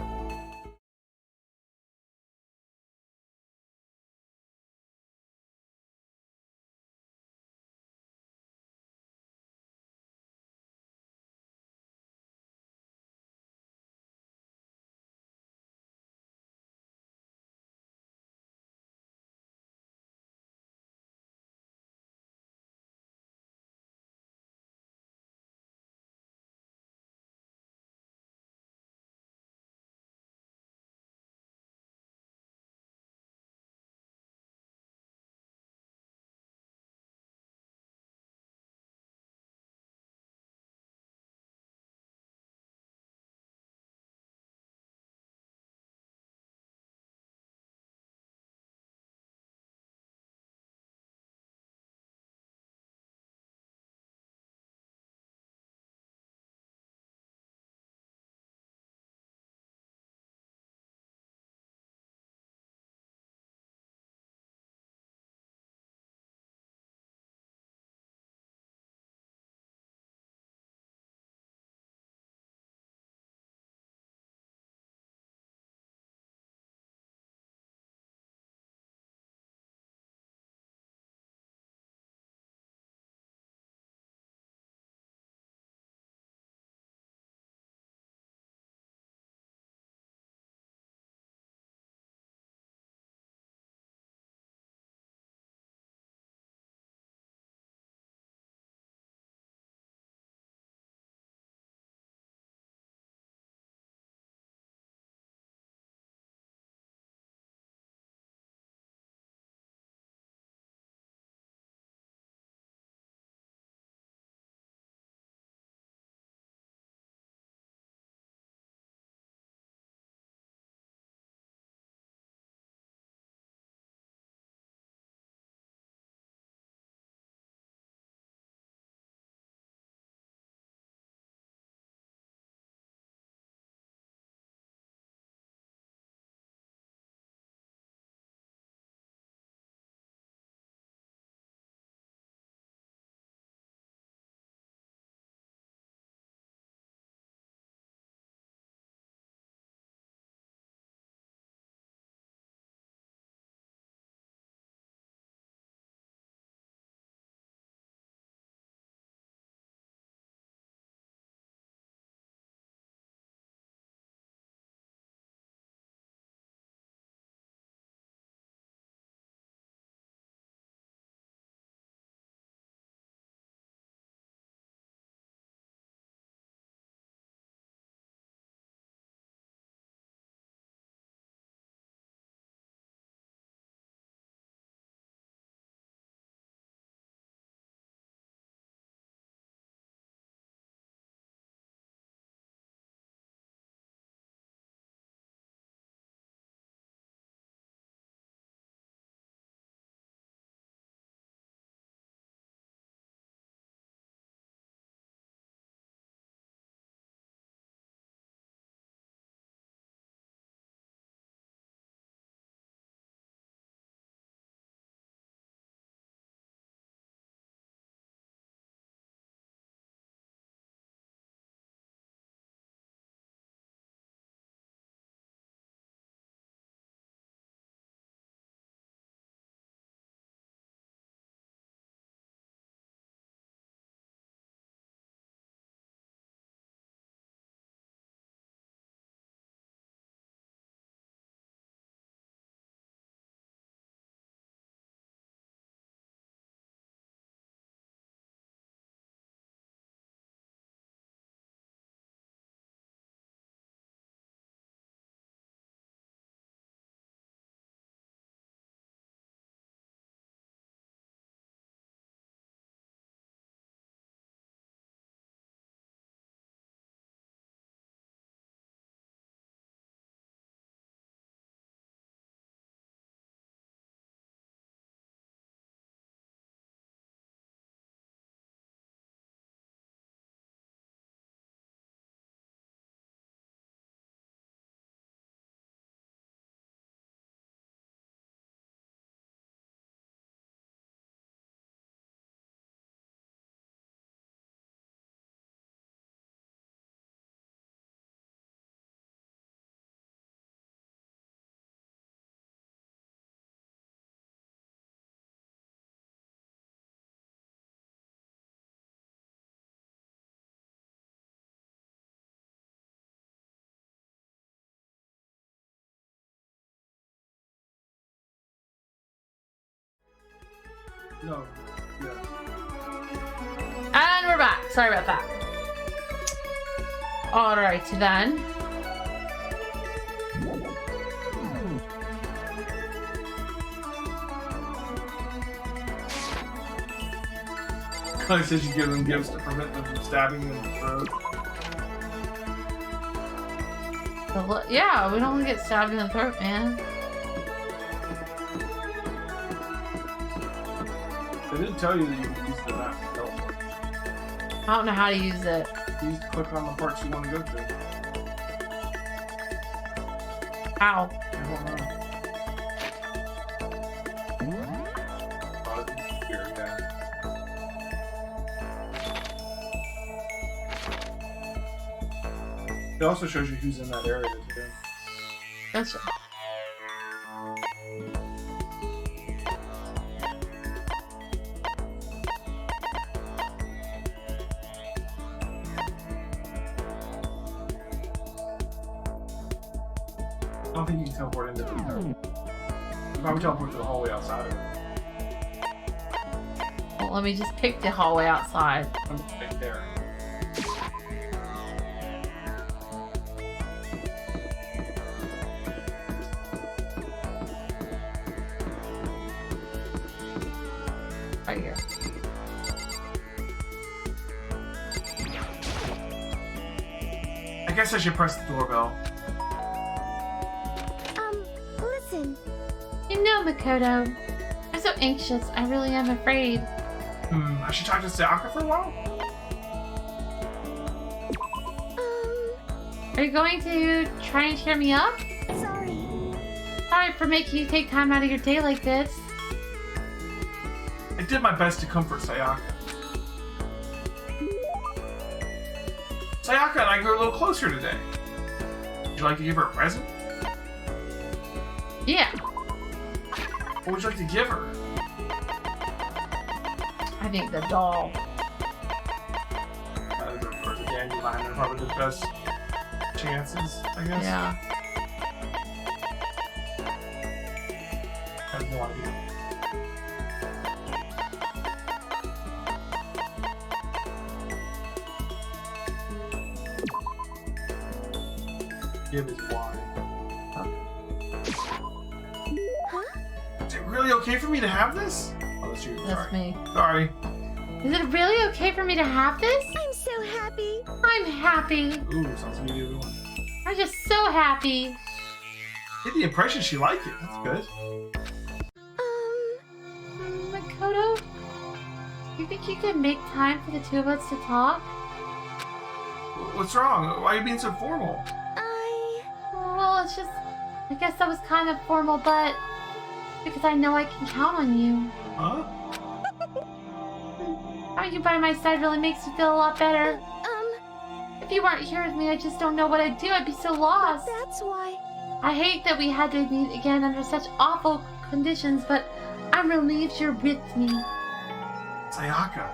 No. Yeah. And we're back. Sorry about that. Alrighty then. Claire says you give them gifts to prevent them from stabbing you in the throat. Yeah, we don't want to get stabbed in the throat, man. They didn't tell you that you could use the map to help. I don't know how to use it. You just click on the parts you want to go to. Ow. I don't know. Oh, it's here, yeah. It also shows you who's in that area too. Gotcha. I don't think you can teleport into it. You probably teleport to the hallway outside of it. Well, let me just pick the hallway outside. I'm right there. Right here. I guess I should press the doorbell. Listen. You know, Makoto, I'm so anxious. I really am afraid. I should talk to Sayaka for a while? Are you going to try and cheer me up? Sorry. Sorry for making you take time out of your day like this. I did my best to comfort Sayaka. Sayaka and I grew a little closer today. Would you like to give her a present? Yeah. What would you like to give her? I think the doll. For the dandelion are probably the best chances, I guess. Yeah. I have no idea. Give is why. Is it really okay for me to have this? Oh, that's you. That's Sorry. me. Sorry. Is it really okay for me to have this? I'm so happy. I'm happy. Ooh, sounds like you do one. I'm just so happy. Get the impression she liked it. That's good. Makoto, you think you could make time for the two of us to talk? What's wrong? Why are you being so formal? Well, it's just, I guess that was kind of formal, but because I know I can count on you. Huh? Having you by my side really makes me feel a lot better. If you weren't here with me, I just don't know what I'd do. I'd be so lost. That's why. I hate that we had to meet again under such awful conditions, but I'm relieved you're with me. Sayaka.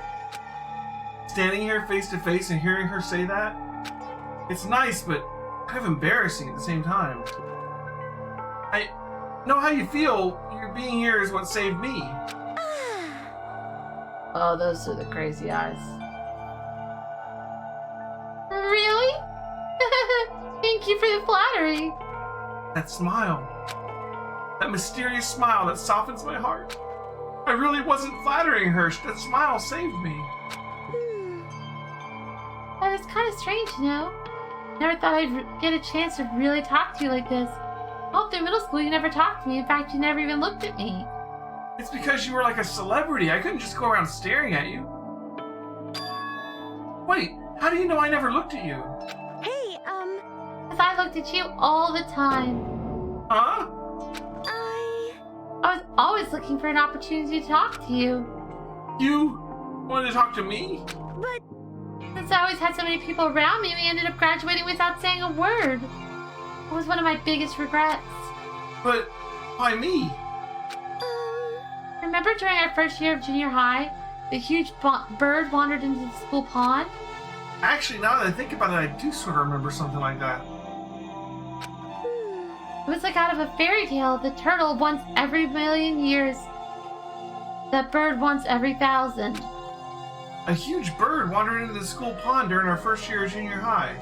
Standing here face to face and hearing her say that? It's nice, but kind of embarrassing at the same time. I know how you feel. Your being here is what saved me. Oh, those are the crazy eyes. Really? Thank you for the flattery. That smile. That mysterious smile that softens my heart. I really wasn't flattering her. That smile saved me. That is kind of strange, you know? Never thought I'd get a chance to really talk to you like this. All through middle school, you never talked to me. In fact, you never even looked at me. It's because you were like a celebrity. I couldn't just go around staring at you. Wait, how do you know I never looked at you? Hey, Because I looked at you all the time. Huh? I was always looking for an opportunity to talk to you. You wanted to talk to me? But since I always had so many people around me, we ended up graduating without saying a word. It was one of my biggest regrets. But why me? Remember during our first year of junior high, the huge bird wandered into the school pond? Actually, now that I think about it, I do sort of remember something like that. It was like out of a fairy tale, the turtle once every million years. That bird once every 1,000. A huge bird wandered into the school pond during our first year of junior high.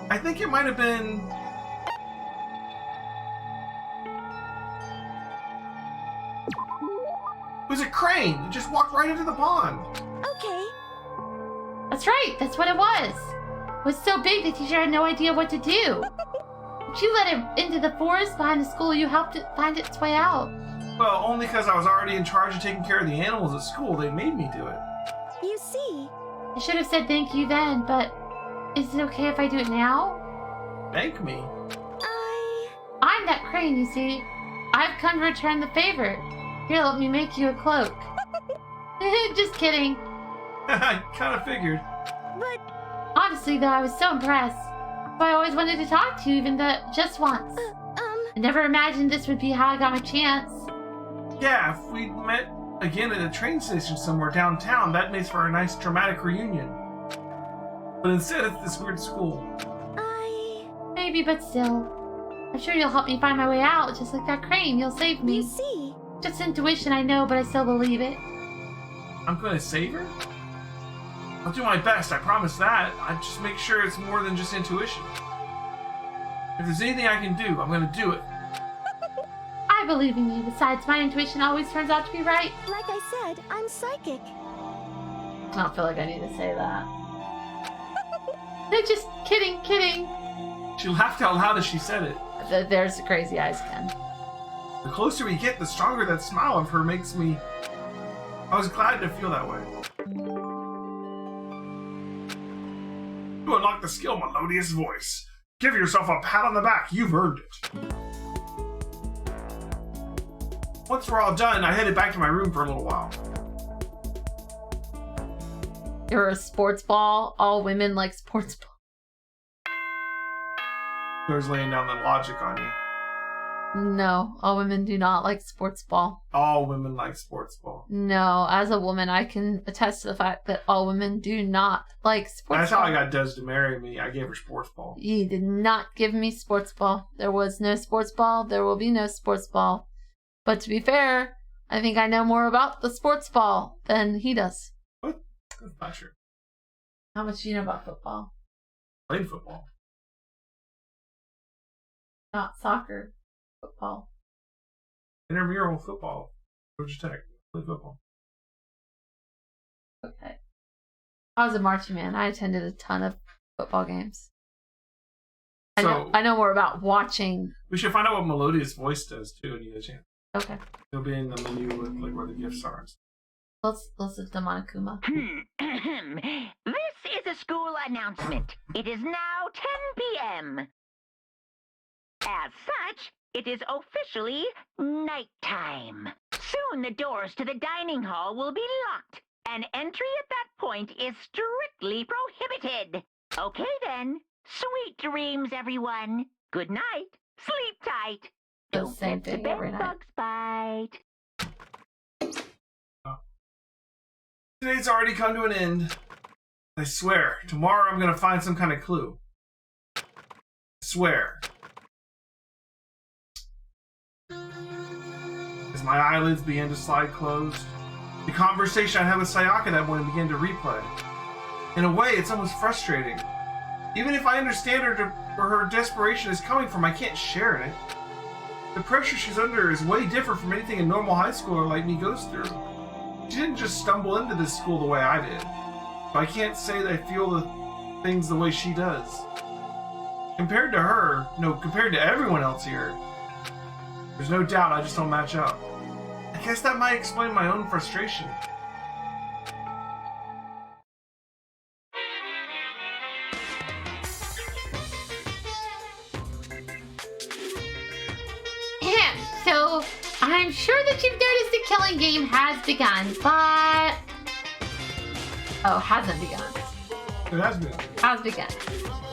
I think it might have been... It was a crane. It just walked right into the pond. Okay. That's right, that's what it was. It was so big the teacher had no idea what to do. If you let it into the forest behind the school, you helped it find its way out. Well, only because I was already in charge of taking care of the animals at school, they made me do it. You see. I should have said thank you then, but is it okay if I do it now? Thank me? I'm that crane, you see. I've come to return the favor. Here, let me make you a cloak. Just kidding. I kind of figured. But... Honestly, though, I was so impressed. So I always wanted to talk to you, even though just once. I never imagined this would be how I got my chance. Yeah, if we met again at a train station somewhere downtown, that makes for a nice dramatic reunion. But instead, it's this weird school. Maybe, but still. I'm sure you'll help me find my way out, just like that crane. You'll save me. You see. Just intuition, I know, but I still believe it. I'm gonna save her? I'll do my best, I promise that. I just make sure it's more than just intuition. If there's anything I can do, I'm gonna do it. I believe in you. Besides, my intuition always turns out to be right. Like I said, I'm psychic. I don't feel like I need to say that. No, just kidding. She laughed out loud as she said it. There's the crazy eyes again. The closer we get, the stronger that smile of her makes me... I was glad to feel that way. You unlock the skill Melodious Voice. Give yourself a pat on the back. You've earned it. Once we're all done, I headed back to my room for a little while. You're a sports ball. All women like sports ball. There's laying down the logic on you. No, all women do not like sports ball. All women like sports ball. No, as a woman, I can attest to the fact that all women do not like sports ball. That's how I got Des to marry me. I gave her sports ball. You did not give me sports ball. There was no sports ball. There will be no sports ball. But to be fair, I think I know more about the sports ball than he does. What? That's not true. How much do you know about football? Played football. Not soccer. Football. Intramural football. Georgia Tech. Played football. Okay. I was a marching man. I attended a ton of football games. I know more about watching. We should find out what Melodious Voice does too when you get a chance. Okay. It'll be in the menu with like where the gifts are. Let's listen to Monokuma. This is a school announcement. It is now 10 p.m. As such, it is officially nighttime. Soon the doors to the dining hall will be locked, and entry at that point is strictly prohibited. Okay then. Sweet dreams, everyone. Good night. Sleep tight. The same thing every night. Bugs bite. Today's already come to an end. I swear, tomorrow I'm gonna find some kind of clue. I swear. As my eyelids began to slide closed, the conversation I had with Sayaka that morning began to replay. In a way, it's almost frustrating. Even if I understand where her desperation is coming from, I can't share in it. The pressure she's under is way different from anything a normal high schooler like me goes through. She didn't just stumble into this school the way I did. But I can't say that I feel the things the way she does. Compared to her, no, compared to everyone else here, there's no doubt I just don't match up. I guess that might explain my own frustration. So, I'm sure that you've noticed the killing game has begun, but... Oh, hasn't begun. It has begun. Has begun.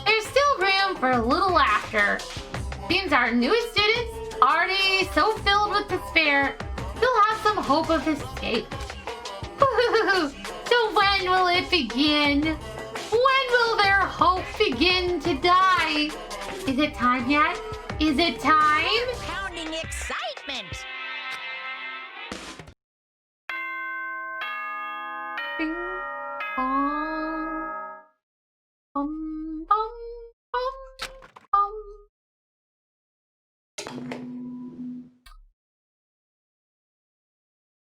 There's still room for a little laughter. Seems our newest students, already so filled with despair, still have some hope of escape. So when will it begin? When will their hope begin to die? Is it time yet? Is it time? Pounding excitement!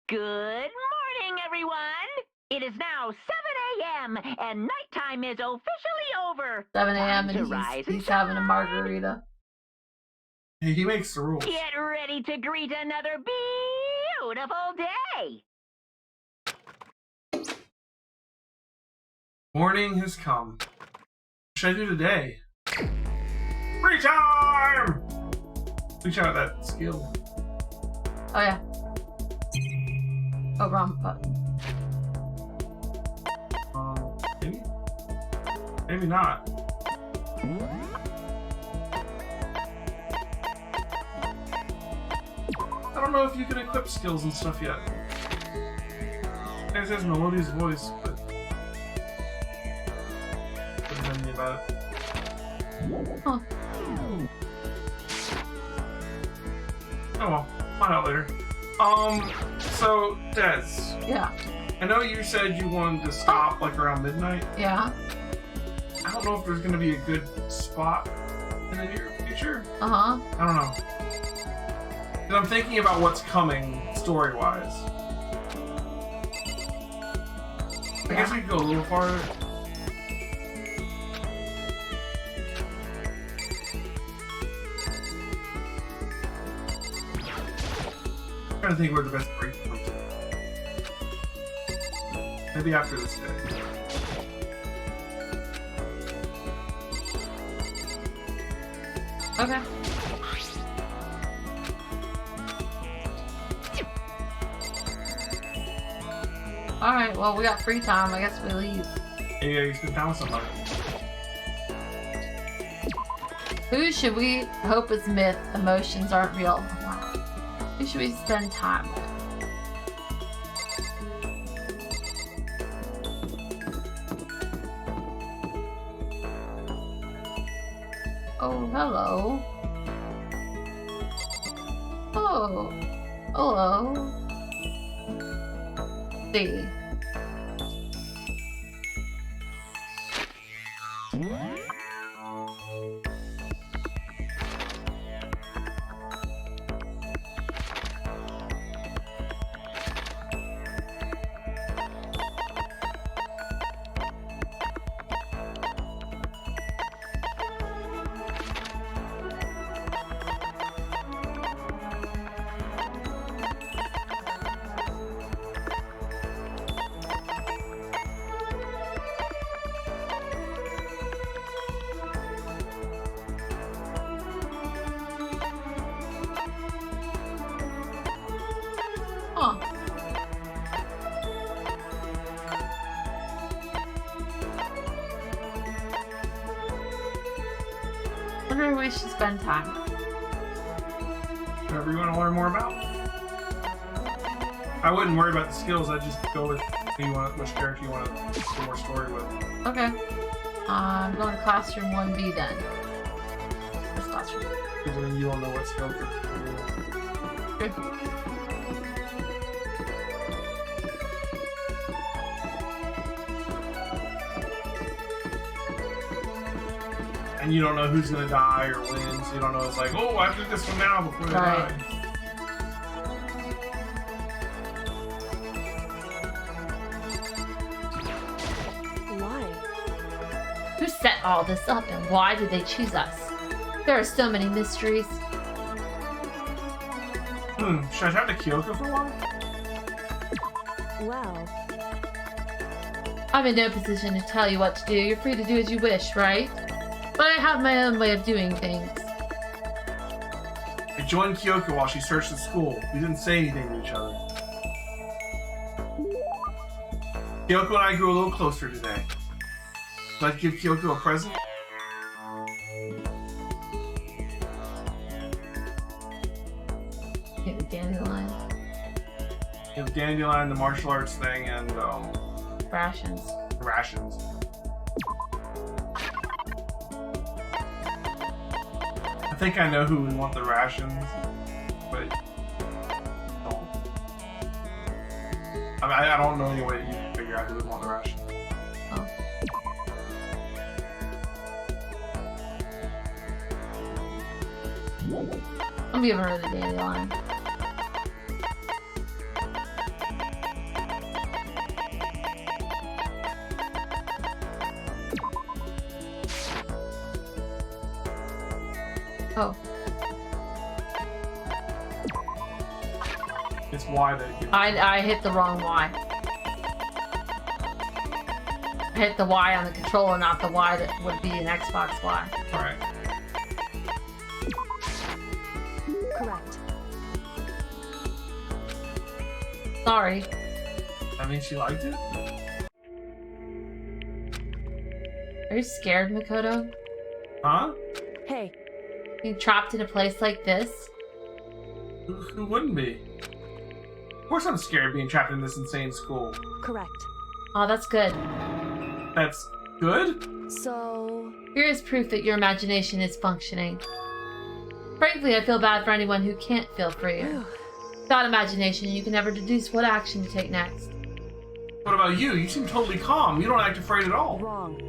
Good morning, everyone. It is now 7 a.m. and nighttime is officially over. 7 a.m. Time to and rise he's having a margarita. Hey, he makes the rules. Get ready to greet another beautiful day. Morning has come. What should I do today? Free time! Reach out that skill. Oh yeah. Oh, wrong button. Maybe? Maybe not. I don't know if you can equip skills and stuff yet. It says Melodious voice, but doesn't tell me about it. Huh. Oh well, find out later. So Des. Yeah. I know you said you wanted to stop like around midnight. Yeah. I don't know if there's gonna be a good spot in the near future. Uh-huh. I don't know. 'Cause I'm thinking about what's coming story-wise. I guess we could go a little farther. I'm trying to think where the best break point is. Maybe after this day. Okay. Alright, well, we got free time. I guess we leave. Yeah, you spend time with somebody. Who should we hope is myth? Emotions aren't real. Wow. Who should we spend time with? Oh, hello. Oh, hello. See. Huh. Wonder where we should spend time. Whatever you want to learn more about. I wouldn't worry about the skills. I'd just go with who you want, which character you want to do more story with. Okay. I'm going to classroom 1B then. Where's classroom? Because then you don't know what skill to do. Good. And you don't know who's gonna die or win, so you don't know. It's like, oh, I do this one now before they Right. die. Why? Who set all this up and why did they choose us? There are so many mysteries. Should I talk to Kyoko for a while? Well, I'm in no position to tell you what to do. You're free to do as you wish, right? But I have my own way of doing things. I joined Kyoko while she searched the school. We didn't say anything to each other. Kyoko and I grew a little closer today. Would I give Kyoko a present? Get the dandelion. You have dandelion, the martial arts thing, and Rations. rations. I think I know who would want the rations, but don't. I mean, I don't know any way you can figure out who would want the rations. Oh. I'm giving her the dandelion. Oh. It's Y that you... I hit the wrong Y. I hit the Y on the controller, not the Y that would be an Xbox Y. Alright. Correct. Sorry. I mean, she liked it? Are you scared, Makoto? Huh? Hey. Being trapped in a place like this? Who wouldn't be? Of course I'm scared being trapped in this insane school. Correct. Oh, that's good. That's good? So... Here is proof that your imagination is functioning. Frankly, I feel bad for anyone who can't feel free. Without imagination, you can never deduce what action to take next. What about you? You seem totally calm. You don't act afraid at all. Wrong.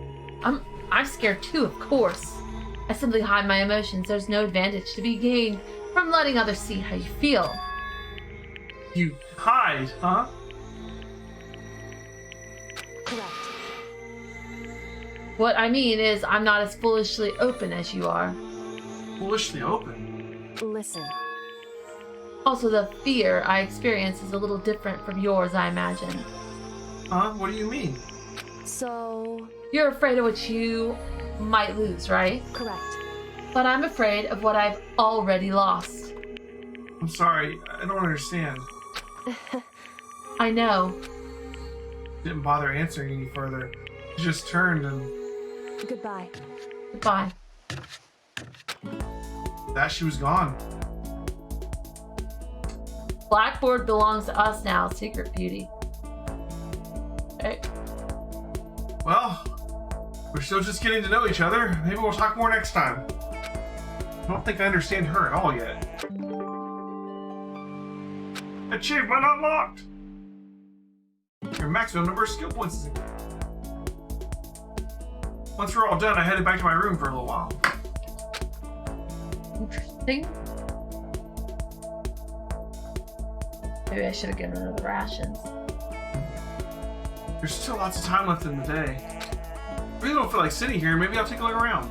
I'm scared too, of course. I simply hide my emotions. There's no advantage to be gained from letting others see how you feel. You hide, huh? Correct. What I mean is, I'm not as foolishly open as you are. Foolishly open? Listen. Also, the fear I experience is a little different from yours, I imagine. Huh? What do you mean? So... You're afraid of what you might lose, right? Correct. But I'm afraid of what I've already lost. I'm sorry. I don't understand. I know. Didn't bother answering any further. She just turned and... Goodbye. Goodbye. That she was gone. Blackboard belongs to us now, Secret Beauty. Okay. Well, we're still just getting to know each other. Maybe we'll talk more next time. I don't think I understand her at all yet. Achievement unlocked! Your maximum number of skill points is increased. Once we're all done, I headed back to my room for a little while. Interesting. Maybe I should have given her the rations. There's still lots of time left in the day. I really don't feel like sitting here. Maybe I'll take a look around.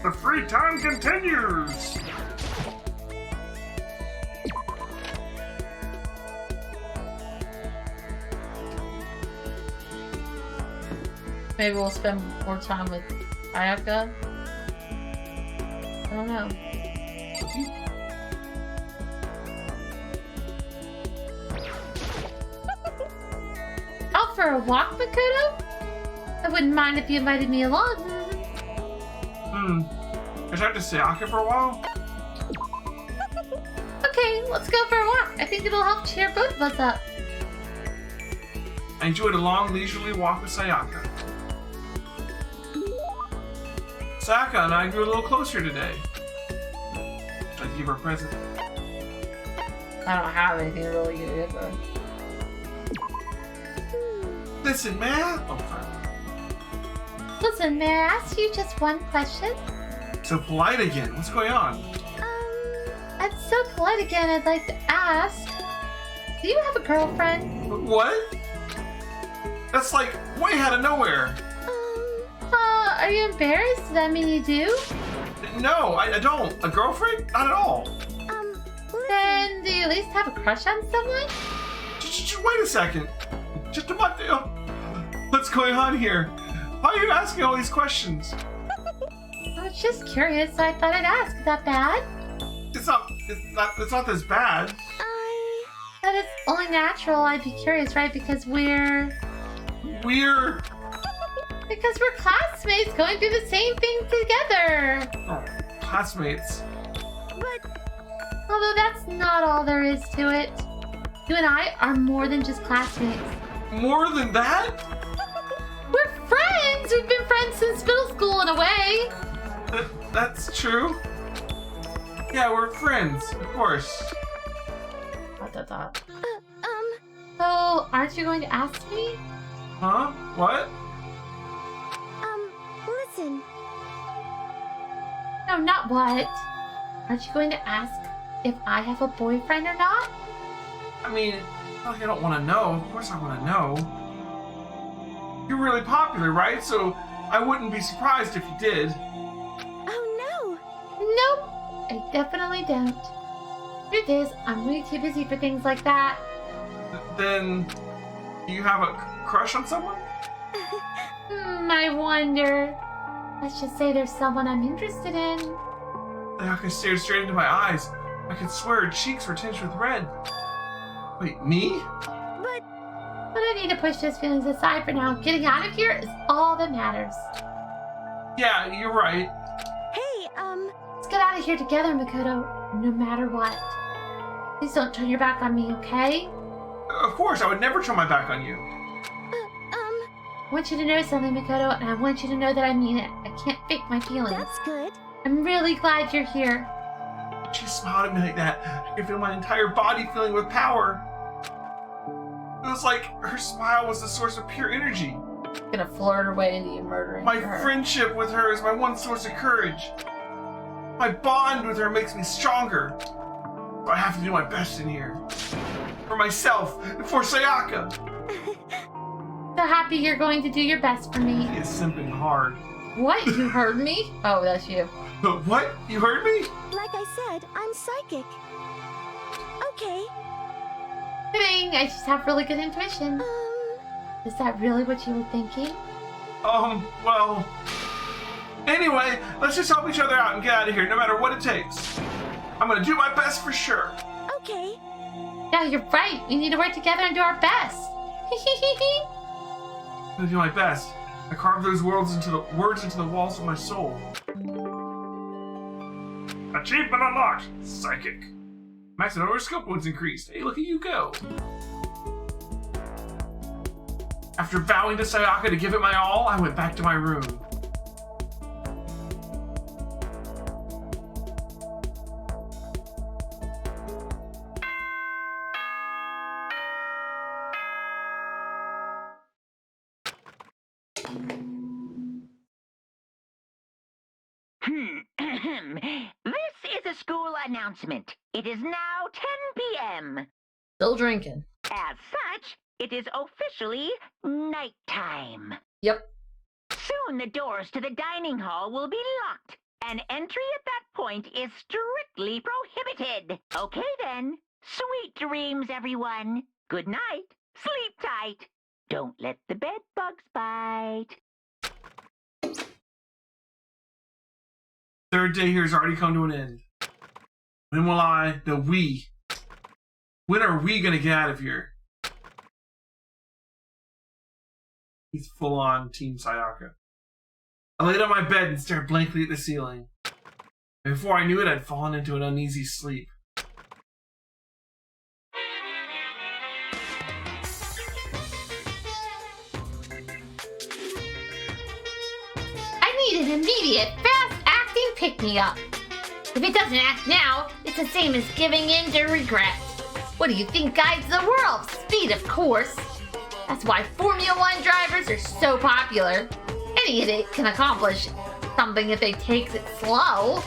The free time continues! Maybe we'll spend more time with Ayaka. I don't know. Out for a walk, Makoto? I wouldn't mind if you invited me along. I talked to Sayaka for a while. Okay, let's go for a walk. I think it'll help cheer both of us up. I enjoyed a long, leisurely walk with Sayaka. Sayaka and I grew a little closer today. Should I give her a present? I don't have anything to really give her. Listen, man. Oh, fine. Listen, may I ask you just one question? So polite again. What's going on? That's so polite again. I'd like to ask, do you have a girlfriend? What? That's like way out of nowhere. Are you embarrassed? Does that mean you do? No, I don't. A girlfriend? Not at all. Then do you at least have a crush on someone? Just wait a second. Just a minute. What's going on here? Why are you asking all these questions? I was just curious, so I thought I'd ask. Is that bad? It's not this bad. That is only natural. I'd be curious, right? Because we're classmates going through the same thing together. Oh, classmates. Although that's not all there is to it. You and I are more than just classmates. More than that? We're friends! We've been friends since middle school in a way. That's true. Yeah, we're friends, of course. So, aren't you going to ask me? Huh? What? Listen. No, not what. Aren't you going to ask if I have a boyfriend or not? I mean, it's not like I don't want to know. Of course I want to know. You're really popular, right? So I wouldn't be surprised if you did. Oh no! I definitely don't. Truth is, I'm way too busy for things like that. Then, do you have a crush on someone? I wonder. Let's just say there's someone I'm interested in. Sayaka stared straight into my eyes. I could swear her cheeks were tinged with red. Wait, me? But I need to push those feelings aside for now. Getting out of here is all that matters. Yeah, you're right. Hey, Let's get out of here together, Makoto, no matter what. Please don't turn your back on me, okay? Of course, I would never turn my back on you. I want you to know something, Makoto, and I want you to know that I mean it. I can't fake my feelings. That's good. I'm really glad you're here. She smiled at me like that. I could feel my entire body filling with power. It was like her smile was the source of pure energy. I'm gonna flirt her way into you murdering My her. friendship with her is my one source of courage. My bond with her makes me stronger. So I have to do my best in here. For myself, and for Sayaka. So happy you're going to do your best for me. He is simping hard. What? You heard me? Oh, that's you. What? You heard me? Like I said, I'm psychic. Okay. Kidding, I just have really good intuition. Is that really what you were thinking? Well... Anyway, let's just help each other out and get out of here, no matter what it takes. I'm gonna do my best for sure. Okay. Yeah, you're right. We need to work together and do our best. I'm gonna do my best. I carved those words into the walls of my soul. Achievement unlocked! Psychic. Maximum over scope points increased. Hey, look at you go. After vowing to Sayaka to give it my all, I went back to my room. This is a school announcement. It is now 10 p.m. Still drinking. As such, it is officially nighttime. Yep. Soon the doors to the dining hall will be locked, and entry at that point is strictly prohibited. Okay then. Sweet dreams, everyone. Good night. Sleep tight. Don't let the bed bugs bite. Third day here has already come to an end. When will I, when are we gonna get out of here? He's full on Team Sayaka. I laid on my bed and stared blankly at the ceiling. And before I knew it, I'd fallen into an uneasy sleep. I need an immediate, fast-acting pick-me-up. If it doesn't act now, it's the same as giving in to regret. What do you think guides the world? Speed, of course. That's why Formula One drivers are so popular. Any idiot can accomplish something if they take it slow.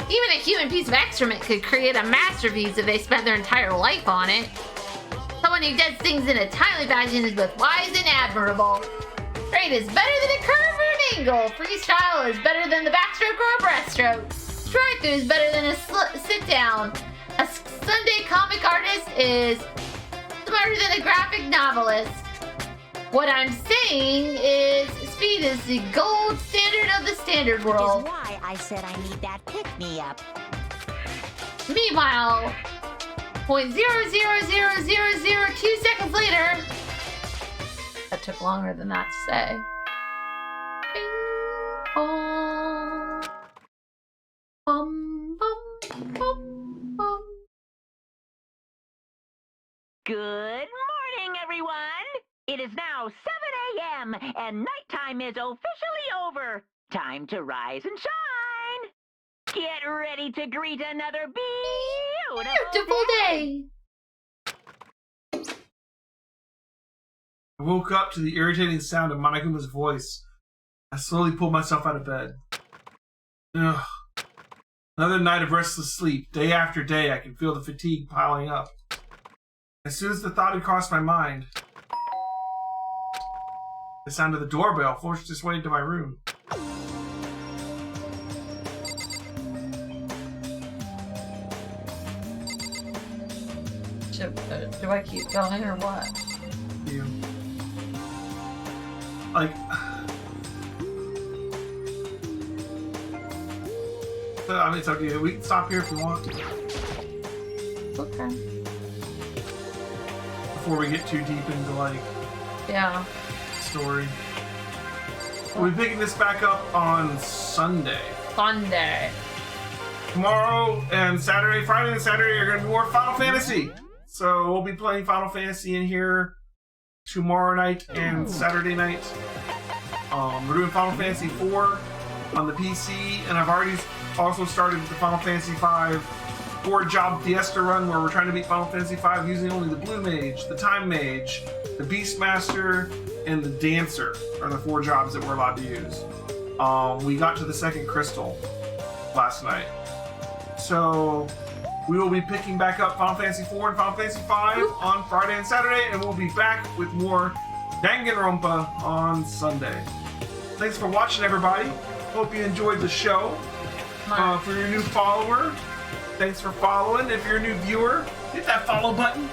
Even a human piece of excrement could create a masterpiece if they spent their entire life on it. Someone who does things in a timely fashion is both wise and admirable. Straight is better than a curve or an angle. Freestyle is better than the backstroke or a breaststroke. Drive-through is better than a sit-down. A Sunday comic artist is smarter than a graphic novelist. What I'm saying is speed is the gold standard of the standard world. Is why I said I need that pick-me-up. Meanwhile, 0.000002 seconds later, that took longer than that to say. Bing, bong, bum, bum, bum, bum. Good morning, everyone. It is now 7 a.m. and nighttime is officially over. Time to rise and shine. Get ready to greet another beautiful day. I woke up to the irritating sound of Monokuma's voice. I slowly pulled myself out of bed. Ugh. Another night of restless sleep. Day after day, I can feel the fatigue piling up. As soon as the thought had crossed my mind, the sound of the doorbell forced its way into my room. do I keep going or what? You. Like, I mean, it's up to you. We can stop here if you want. Okay. Before we get too deep into, like, Yeah. story. We'll be picking this back up on Sunday. Sunday. Tomorrow and Saturday, Friday and Saturday are going to be more Final Fantasy. So we'll be playing Final Fantasy in here tomorrow night and Saturday night. We're doing Final Fantasy 4 on the PC, and I've already also started the Final Fantasy 5 4-job Fiesta run where we're trying to beat Final Fantasy 5 using only the Blue Mage, the Time Mage, the Beastmaster, and the Dancer are the 4 jobs that we're allowed to use. We got to the 2nd crystal last night. So we will be picking back up Final Fantasy 4 and Final Fantasy 5 on Friday and Saturday, and we'll be back with more Danganronpa on Sunday. Thanks for watching, everybody. Hope you enjoyed the show. For your new follower, thanks for following. If you're a new viewer, hit that follow button.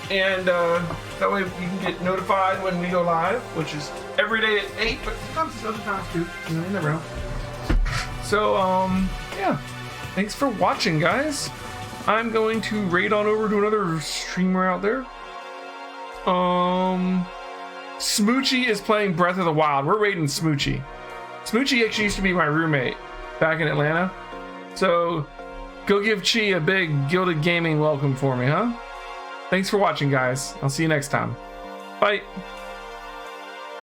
And that way you can get notified when we go live, which is every day at 8, but sometimes it's other times too. You know, you never know. So, yeah. Thanks for watching, guys. I'm going to raid on over to another streamer out there. Smoochie is playing Breath of the Wild. We're raiding Smoochie. Smoochie actually used to be my roommate back in Atlanta. So, go give Chi a big Gilded Gaming welcome for me, huh? Thanks for watching, guys. I'll see you next time. Bye.